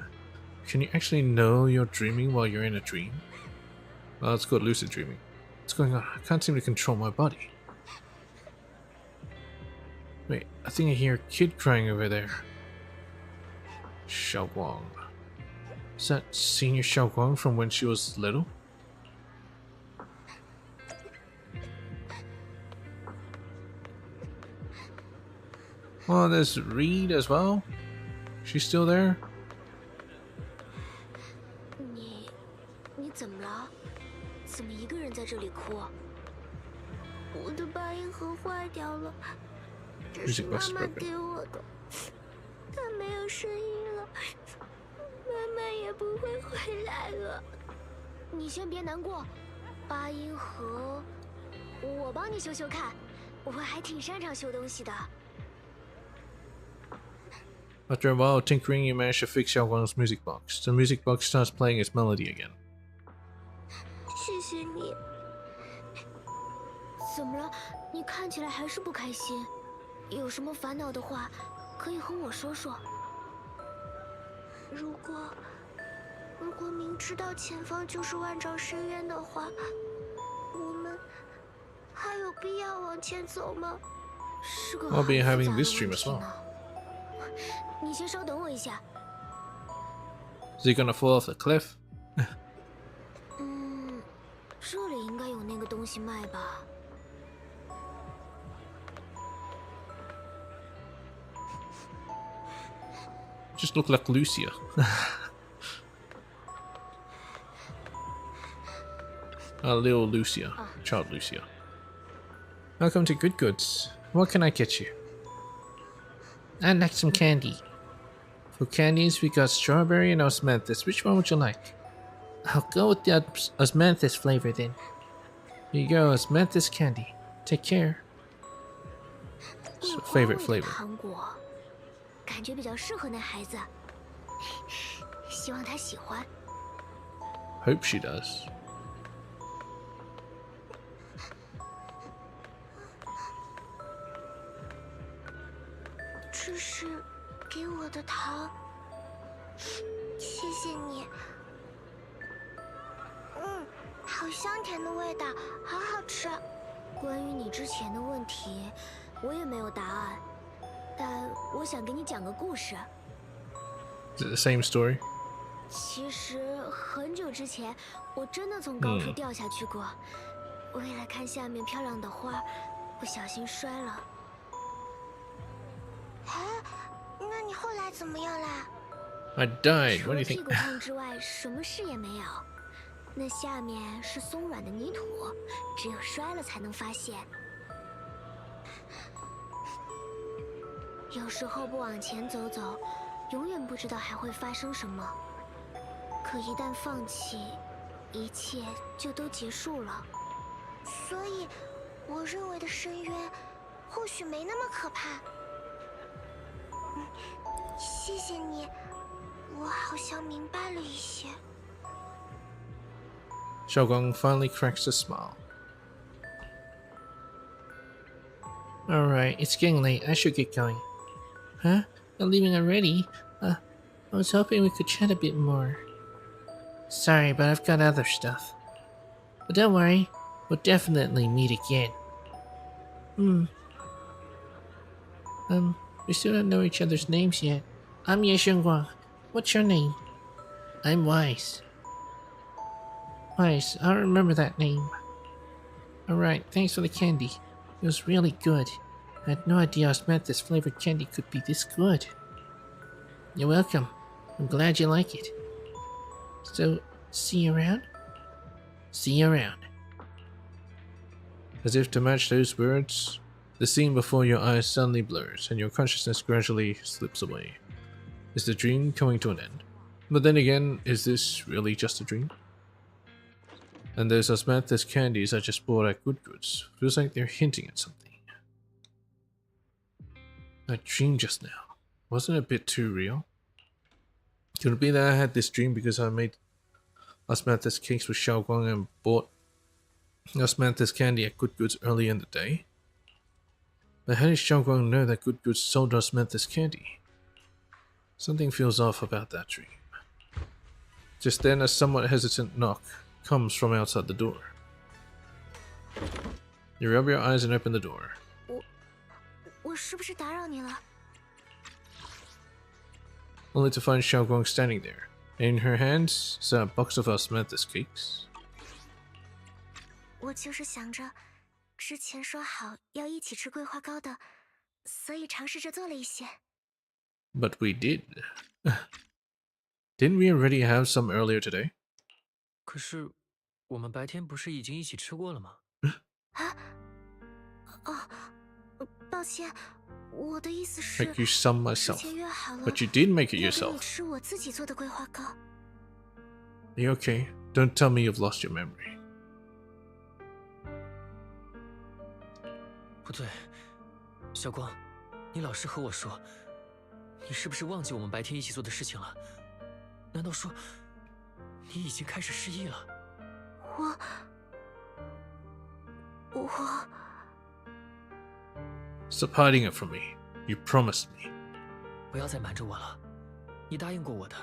Can you actually know you're dreaming while you're in a dream? Well, it's called lucid dreaming. What's going on? I can't seem to control my body. Wait, I think I hear a kid crying over there. Xiaoguang. Is that Senior Xiaoguang from when she was little? Oh, there's Reed as well. She's still there? 你怎么了？怎么一个人在这里哭？我的八音盒坏掉了，这是妈妈给我的，它没有声音了，妈妈也不会回来了。你先别难过，八音盒，我帮你修修看，我还挺擅长修东西的。 After a while of tinkering, you manage to fix Xiaoguang's music box. The music box starts playing its melody again. 谢谢你。怎么了？你看起来还是不开心。有什么烦恼的话，可以和我说说。如果明知道前方就是万丈深渊的话，我们还有必要往前走吗？是个 I'll be 很 having 复杂的 this dream 问 as 题 well. 呢。你先稍等我一下。 Is he gonna fall off the cliff? 这里应该有那个东西卖吧。 Just look like Lucia. Little Lucia. Child Lucia. Welcome to Good Goods. What can I get you? I'd like some candy. For candies, we got strawberry and osmanthus. Which one would you like? I'll go with the osmanthus flavor then. Here you go, osmanthus candy. Take care. It's your favorite flavor. 糖果，感觉比较适合那孩子。希望他喜欢。 Hope she does. 这是给我的糖，谢谢你。好香甜的味道，好好吃。关于你之前的问题，我也没有答案，但我想给你讲个故事。 Is it the same story? 其实很久之前，我真的从高处掉下去过，为了看下面漂亮的花，不小心摔了。那你后来怎么样啦？ I died. 除 What do 了 you 屁 think? 股痛之外，什么事也没有。那下面是松软的泥土，只有摔了才能发现。有时候不往前走走，永远不知道还会发生什么。可一旦放弃，一切就都结束了。所以，我认为的深渊，或许没那么可怕。谢谢你，我好像明白了一些。 Xiaoguang finally cracks a smile. Alright, it's getting late. I should get going. Huh? You're leaving already? I was hoping we could chat a bit more. Sorry, but I've got other stuff. But don't worry, we'll definitely meet again. We still don't know each other's names yet. I'm Ye Xiongguang. What's your name? I'm Wise. Wise, I'll remember that name. Alright, thanks for the candy. It was really good. I had no idea osmanthus flavored candy could be this good. You're welcome. I'm glad you like it. So, see you around? See you around. As if to match those words, the scene before your eyes suddenly blurs and your consciousness gradually slips away. Is the dream coming to an end? But then again, is this really just a dream? And those osmanthus candies I just bought at Good Goods feels like they're hinting at something. I dreamed just now. Wasn't it a bit too real? Could it be that I had this dream because I made osmanthus cakes with Xiaoguang and bought osmanthus candy at Good Goods early in the day? But how did Xiaoguang know that Good Goods sold osmanthus candy? Something feels off about that dream. Just then, a somewhat hesitant knock comes from outside the door. You rub your eyes and open the door. 我是不是打扰你了？ Only to find Xiaoguang standing there. In her hands is a box of osmanthus cakes. 我就是想着，之前说好要一起吃桂花糕的，所以尝试着做了一些。 But we did. Didn't we already have some earlier today? 可是，我们白天不是已经一起吃过了吗？抱歉，我的意思是， Make you some 之 myself. 前约好了 But you did make it 要跟你 yourself. 吃我自己做的桂花糕。 Are you okay? Don't tell me you've lost your memory. 不对，小光，你老实和我说，你是不是忘记我们白天一起做的事情了？难道说你已经开始失忆了？我 Stop hiding it from me. You promised me. 不要再瞒着我了，你答应过我的，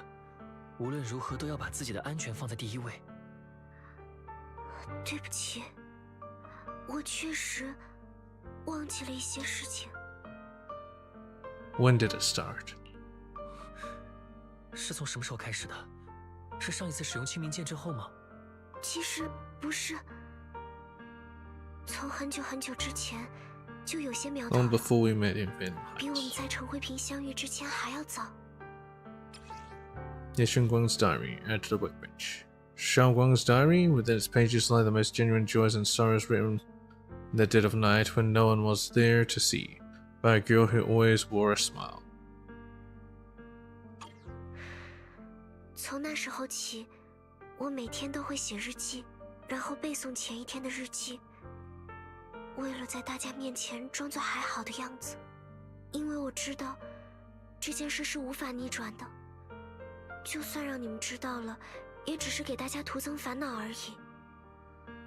无论如何都要把自己的安全放在第一位。对不起，我确实忘记了一些事情。When did it start? 是从什么时候开始的？是上一次使用清明剑之后吗？其实不是，从很久很久之前就有些苗头 Long 了， before we met in Zenless. 比我们在陈辉平相遇之前还要早。 Ye Shengguang's diary, add to the workbench. Xiaoguang's diary, within its pages lie the most genuine joys and sorrows written in the dead of night when no one was there to see, by a girl who always wore a smile. 从那时候起，我每天都会写日记，然后背诵前一天的日记，为了在大家面前装作还好的样子，因为我知道这件事是无法逆转的，就算让你们知道了，也只是给大家徒增烦恼而已。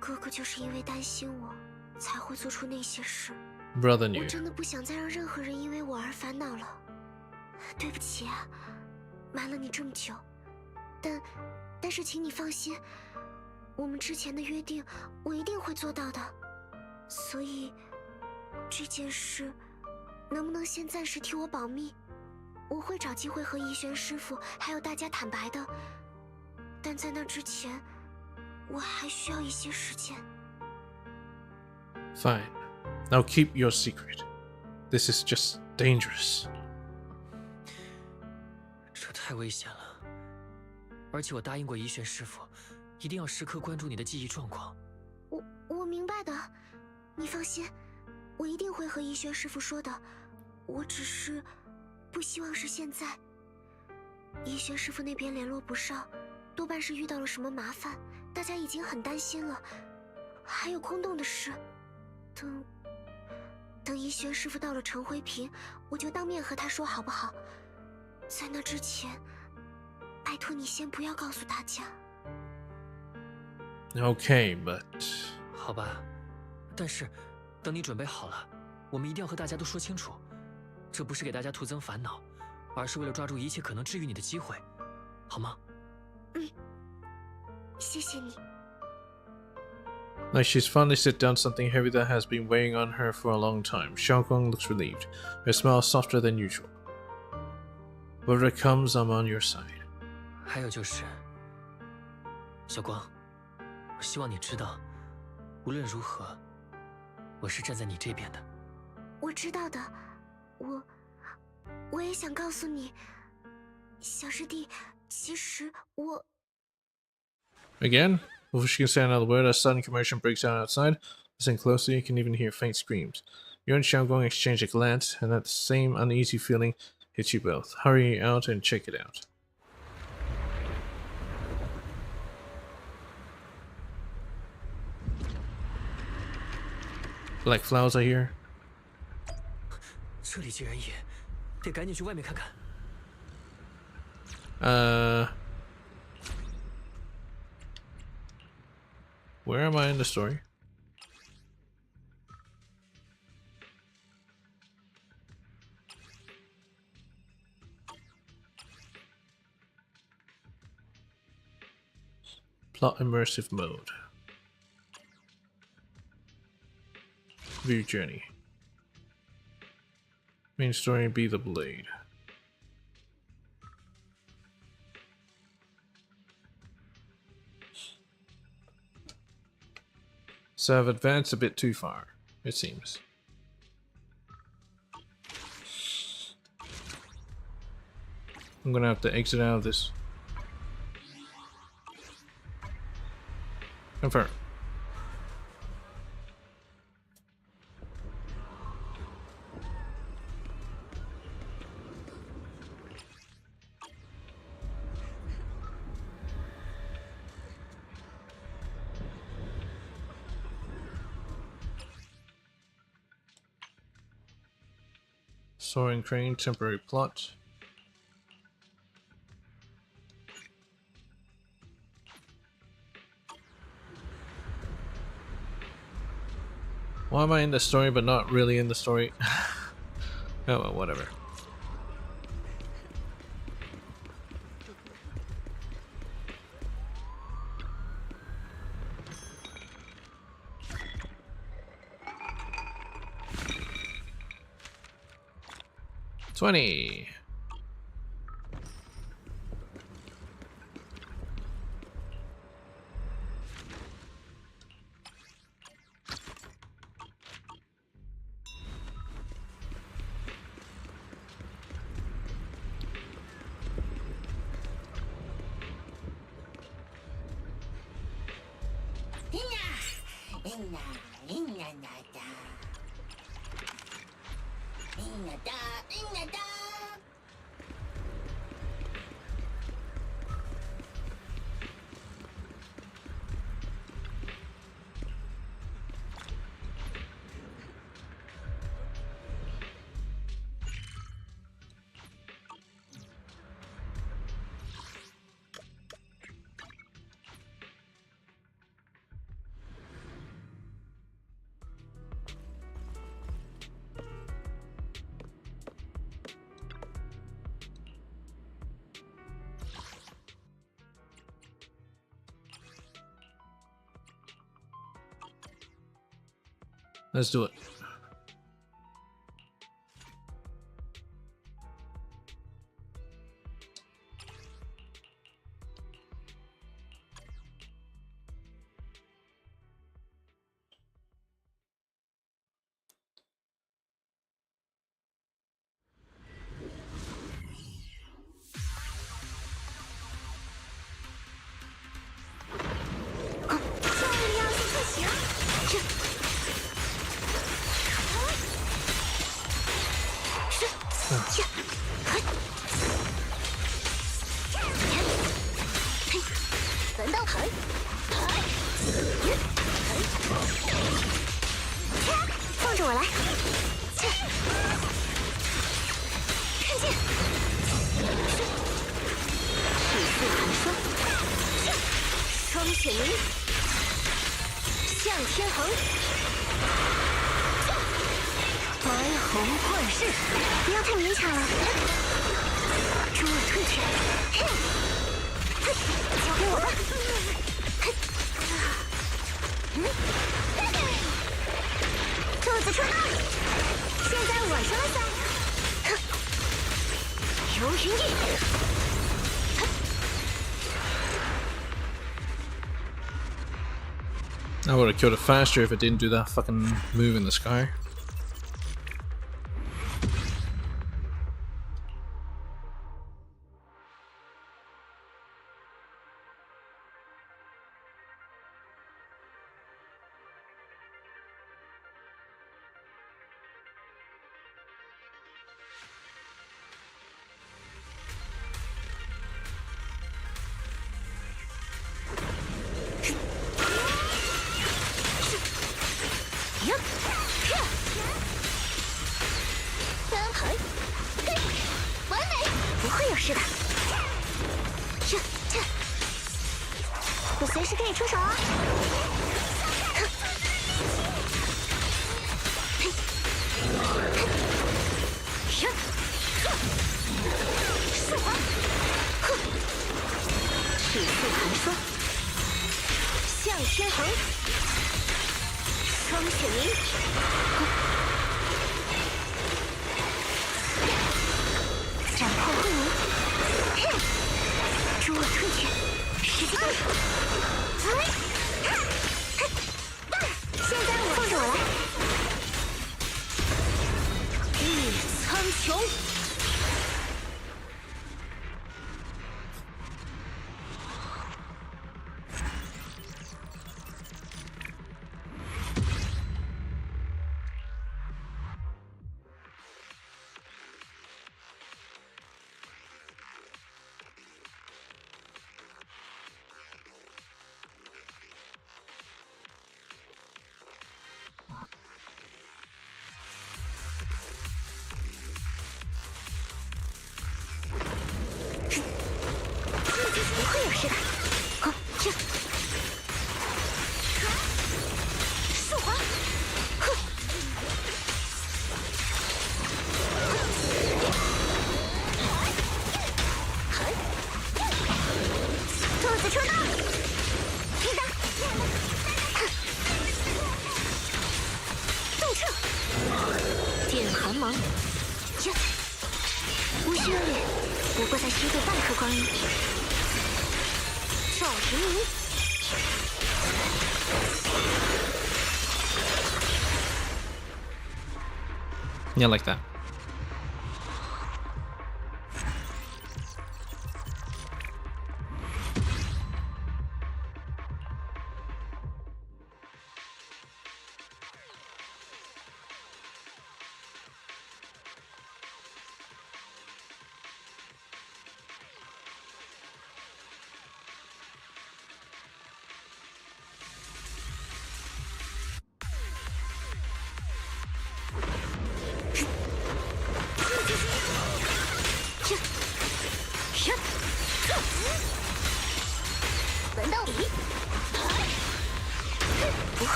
哥哥就是因为担心我，才会做出那些事。 Brother 我 knew. 真的不想再让任何人因为我而烦恼了，对不起啊，瞒了你这么久。但是请你放心，我们之前的约定我一定会做到的。所以这件事能不能先暂时替我保密？我会找机会和逸轩师傅还有大家坦白的。但在那之前，我还需要一些时间。 Fine. Now keep your secret. This is just dangerous. 这太危险了，而且我答应过怡轩师傅，一定要时刻关注你的记忆状况。我明白的，你放心，我一定会和逸轩师傅说的。我只是不希望是现在。逸轩师傅那边联络不上，多半是遇到了什么麻烦，大家已经很担心了。还有空洞的事，等逸轩师傅到了陈辉平，我就当面和他说好不好？在那之前，拜托你先不要告诉大家。 Okay, but 好吧，但是等你准备好了，我们一定要和大家都说清楚，这不是给大家徒增烦恼，而是为了抓住一切可能治愈你的机会，好吗？谢谢你。 like she's finally set down something heavy that has been weighing on her for a long time. Xiaoguang looks relieved, her smile softer than usual. Whatever comes, I'm on your side. 还有就是，小光，我希望你知道，无论如何，我是站在你这边的。我知道的，我也想告诉你，小师弟，其实我 Again? Before she can say another word, a sudden commotion breaks out outside. Listen closely, you can even hear faint screams. You and Xiaoguang exchange a glance, and that same uneasy feeling hits you both. Hurry out and check it out. Black flowers are here. 这里既然野，得赶紧去外面看看。Where am I in the story? Plot immersive mode. View journey. Main story be the blade. So I've advanced a bit too far, it seems. I'm gonna have to exit out of this. Confirm. Soaring crane, temporary plot. Why am I in the story but not really in the story? Oh well, whatever. $20. Let's do it.放着我来。看见。体速寒霜。双雪灵。向天横。白虹贯日。不要太勉强了。诸恶退却。交给我吧。兔子出动！现在我说了算。游云翼。I would have killed it faster if it didn't do that fucking move in the sky.我随时可以出手啊！束花，体速寒霜，向天横，双雪鸣，斩破昏迷，诸恶退却，时机到了。现在放着我来。玉苍穹。电寒芒，呀，无需恶劣，不过在虚度半刻光阴。赵平明。 Yeah, like that.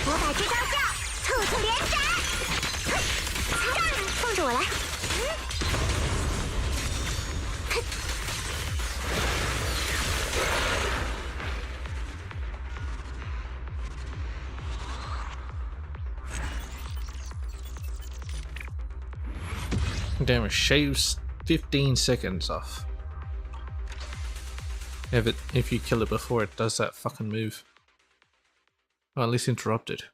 魔法制造教，兔兔连斩！放着我来。Damn, it shaves 15 seconds off. If you kill it before it does that fucking move. Or at least interrupted.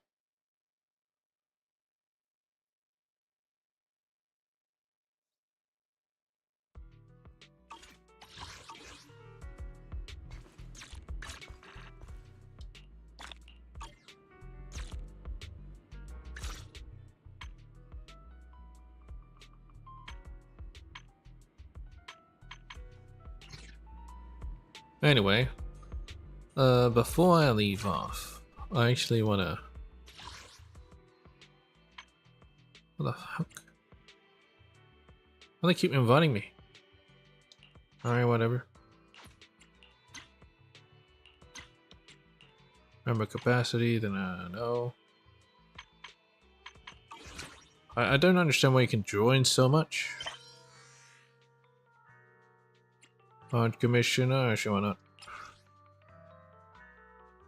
Anyway, before I leave off, I actually wanna... What the fuck? Why do they keep inviting me? Alright, whatever. Remember capacity, then no. I don't understand why you can join so much. Hunt commissioner, actually why not?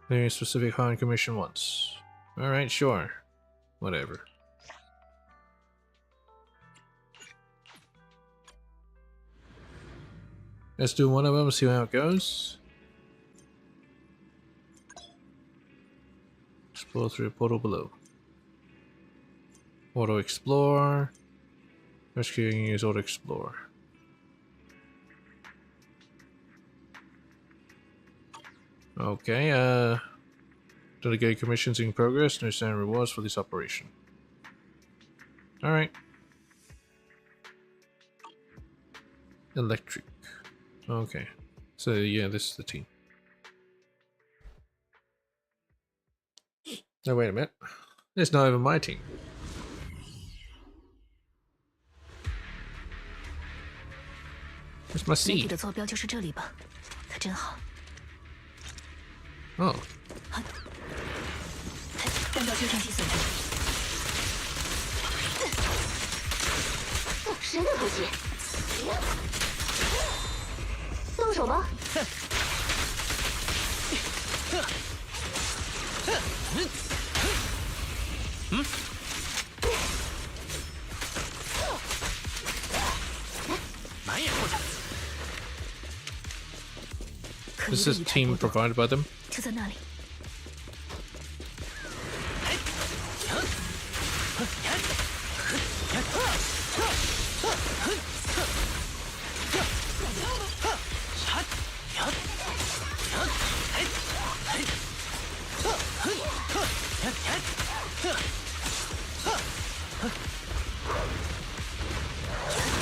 Any specific hunt commission once. Alright, sure. Whatever. Let's do one of them, see how it goes. Explore through the portal below. Auto explore. Rescuing use auto explore. Okay, delegate commissions in progress. No standard rewards for this operation. Alright. Electric. Okay. So yeah, this is the team. No, wait a minute. It's not even my team. Where's my seed? 的坐标就是这里吧？可真好。 Oh. 弹道救生机损伤。谁的偷袭？动手吧！满眼过去。 This is a team provided by them. 就在那里。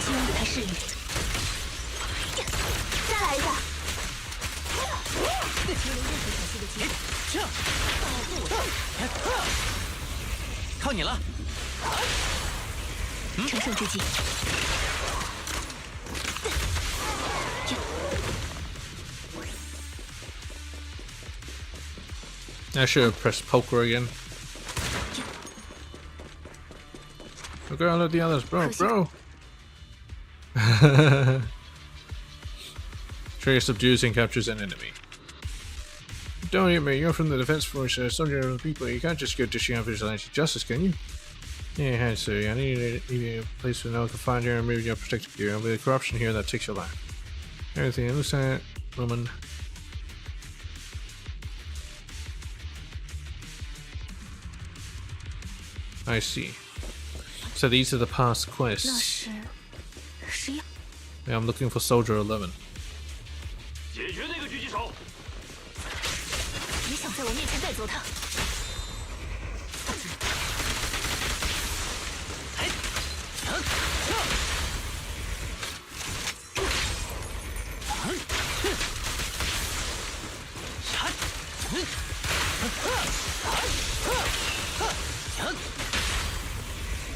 今晚给他试一试。再来一个。没有任何可惜的机会。靠你了！乘胜追击。 I should have pressed poker again. Okay, I'll let the others, bro. Trigger subdues and captures an enemy. Don't hit me, you're from the defense force, soldier of the people. You can't just go dishing out vigilante justice, can you? Yeah, so I need a place where no one can find you and remove your protective gear. There'll be the corruption here that takes your life. Everything, Lieutenant, woman. I see. So these are the past quests. Yeah, I'm looking for Soldier 11. 解决那个狙击手！别想在我面前带走他！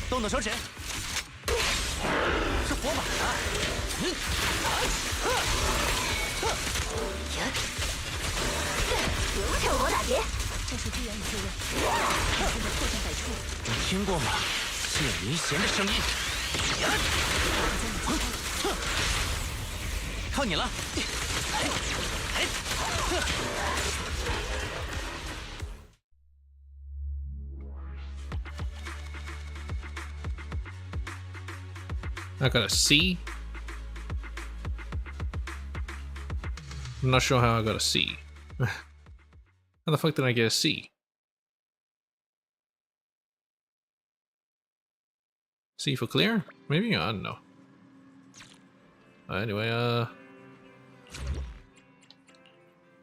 动动手指，是火把啊！趁火打劫，战术支援已就位，现在破绽百出。你听过吗？谢林贤的声音。靠你了！ I got a C. I'm not sure how I got a C. How the fuck did I get a C? C for clear? Maybe? I don't know. Anyway,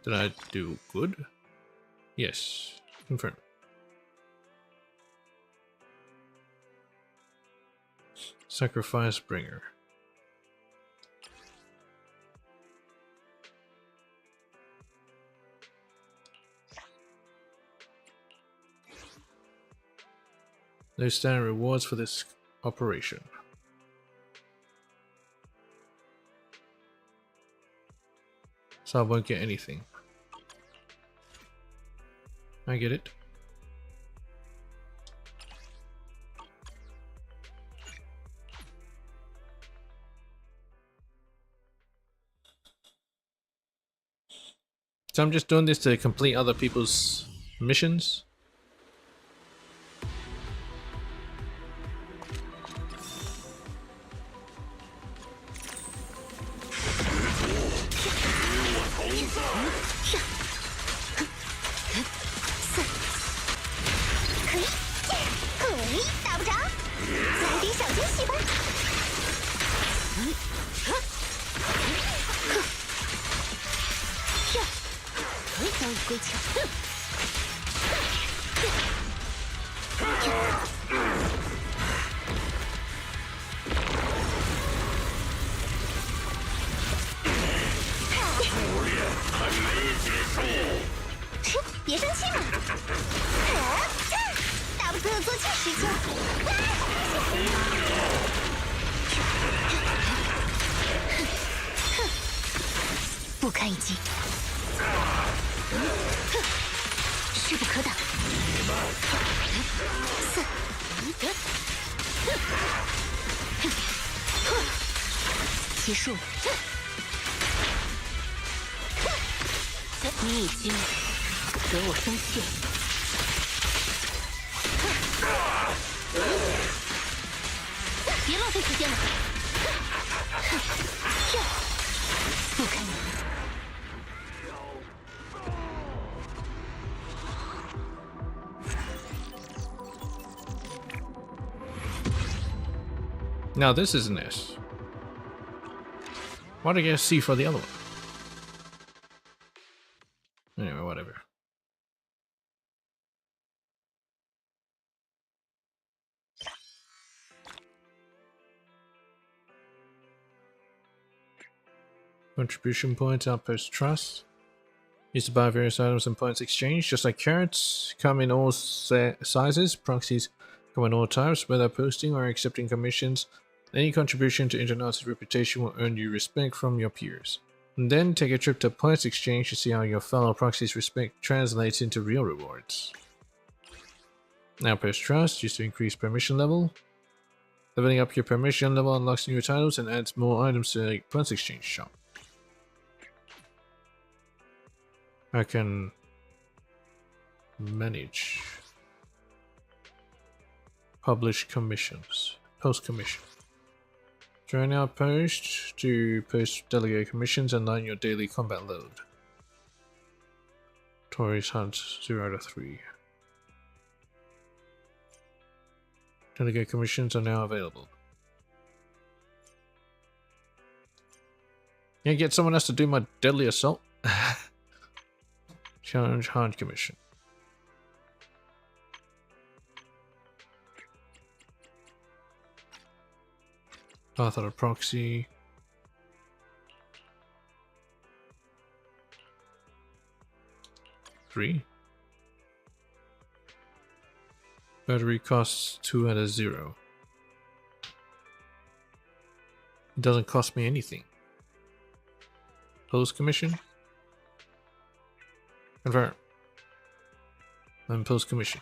did I do good? Yes. Confirm. Sacrifice bringer. No standard rewards for this operation. So I won't get anything. I get it. So I'm just doing this to complete other people's missions.别生气嘛！大不死的坐骑时间。不堪一击。势不可挡。结束。你已经惹我生气。别浪费时间了。不堪一击。 Now this is an S. Why did I get a C for the other one? Anyway, whatever. Contribution points, outpost trust. Used to buy various items in points exchange, just like carrots. Come in all sizes. Proxies come in all types, whether posting or accepting commissions. Any contribution to Internauts' reputation will earn you respect from your peers. And then take a trip to points exchange to see how your fellow proxies' respect translates into real rewards. Outpost Trust used to increase permission level. Leveling up your permission level unlocks new titles and adds more items to the points exchange shop. I can manage publish commissions, post commission. Join outpost to post delegate commissions and line your daily combat load. Tories Hunt 0 out of 3. Delegate commissions are now available. Can I get someone else to do my deadly assault? Challenge Hunt commission. Path of the proxy. Three. Battery costs 2 out of 0. It doesn't cost me anything. Post commission. Confirm. And post commission.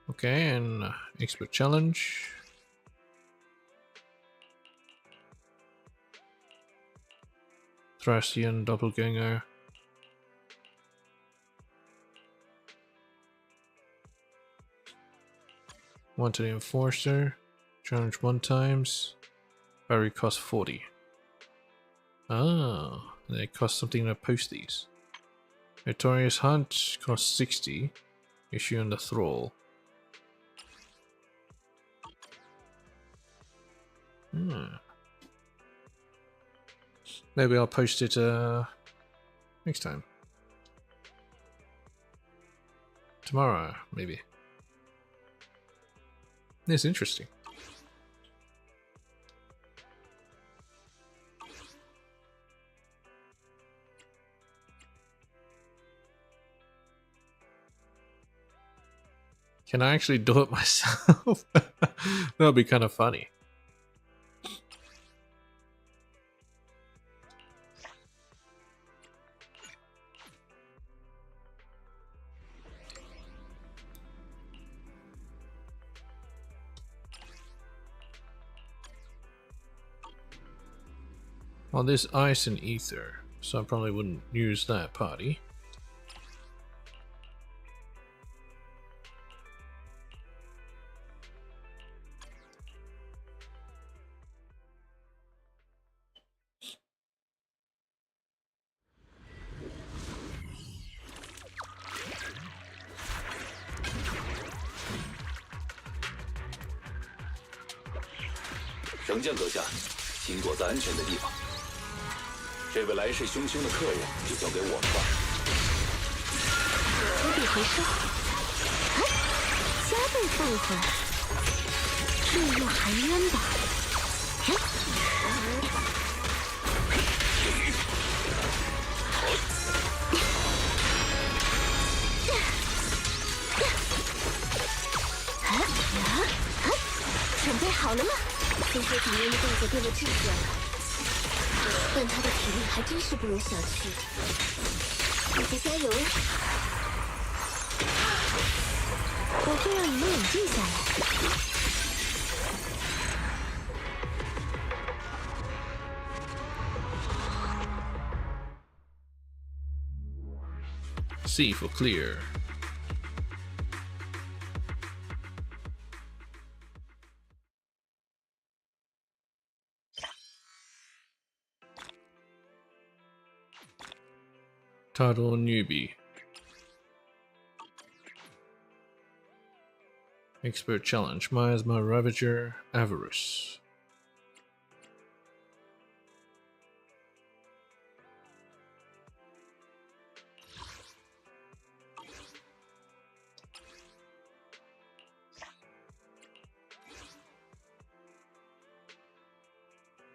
Okay, and expert challenge. Thracian doppelganger. Wanted enforcer. Challenge 1 times. Battery cost 40. Ah, they cost something to post these. Notorious Hunt costs 60. Issue on the thrall. Maybe I'll post it next time. Tomorrow, maybe. It's interesting. Can I actually do it myself? That would be kind of funny. Well, there's ice and ether, so I probably wouldn't use that party.绳降阁下，请躲在安全的地方。这位来势汹汹的客人就交给我们吧。无比回收，加倍奉还，坠入寒渊吧。准备好了吗？听说体面的动作变得质检了，但他的体力还真是不容小觑。大家加油呀！我会让你们冷静下来。C for clear. Title newbie. Expert challenge. Miasma Ravager Avarice.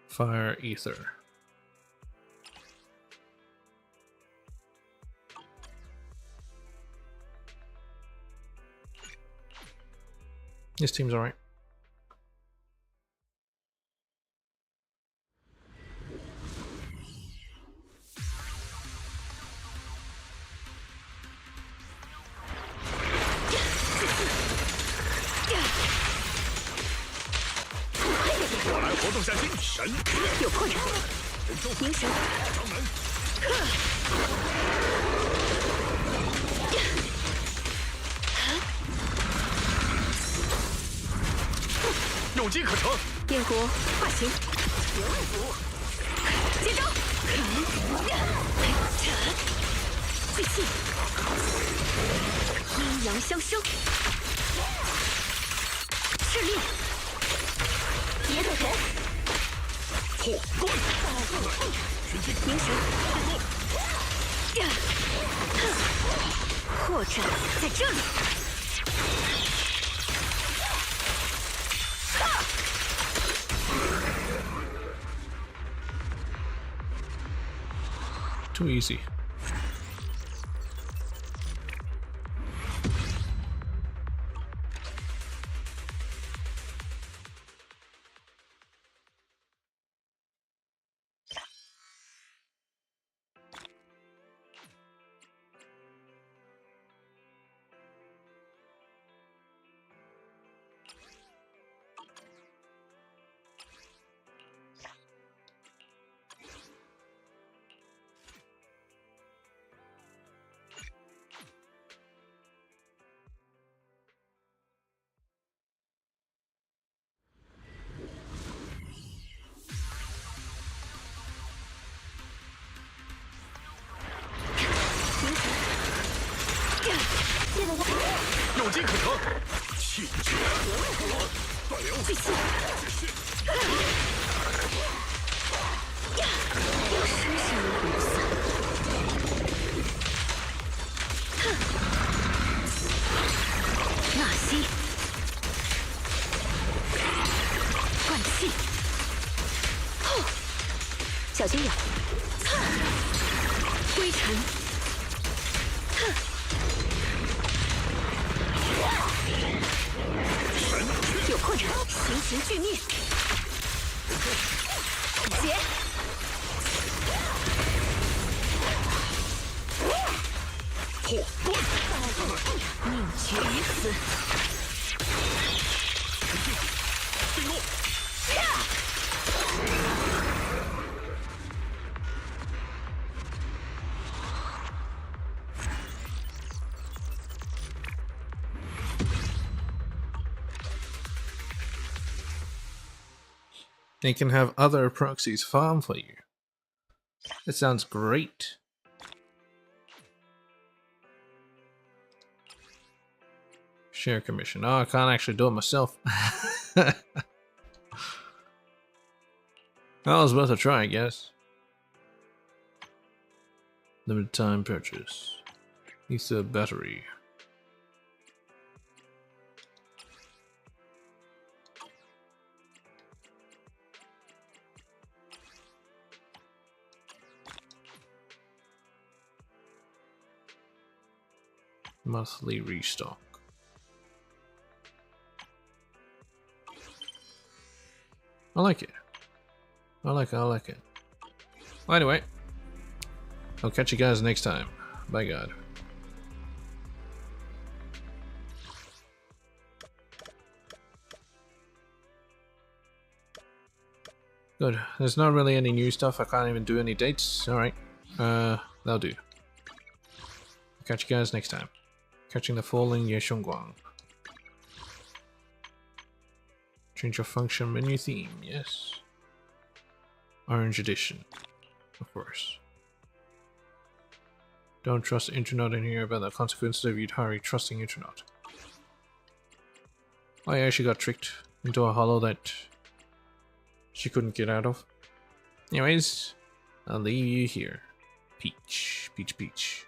Fire Ether. This team's alright.有破绽，凝神，有机可乘。烟锅化形，接招，聚气，阴阳相生，势力，别可神。破关，凝神，破绽在这里。Too easy.有机可乘。气绝，断流，聚气，生生如散。纳息，灌气，小心点，归尘。有破绽，行刑俱灭。结，破关，命绝于此。进攻。They can have other proxies farm for you. That sounds great. Share commission. Oh, I can't actually do it myself. That was worth a try, I guess. Limited time purchase. Ether battery. Monthly restock. I like it. I like it. Well, anyway, I'll catch you guys next time. Bye, God. Good. There's not really any new stuff. I can't even do any dates. Alright. That'll do. Catch you guys next time. Catching the falling Yeshongguang. Change your function menu theme, yes. Orange edition, of course. Don't trust internet in here about the consequences of Yutari trusting internet. I actually got tricked into a hollow that she couldn't get out of. Anyways, I'll leave you here. Peach, peach, peach.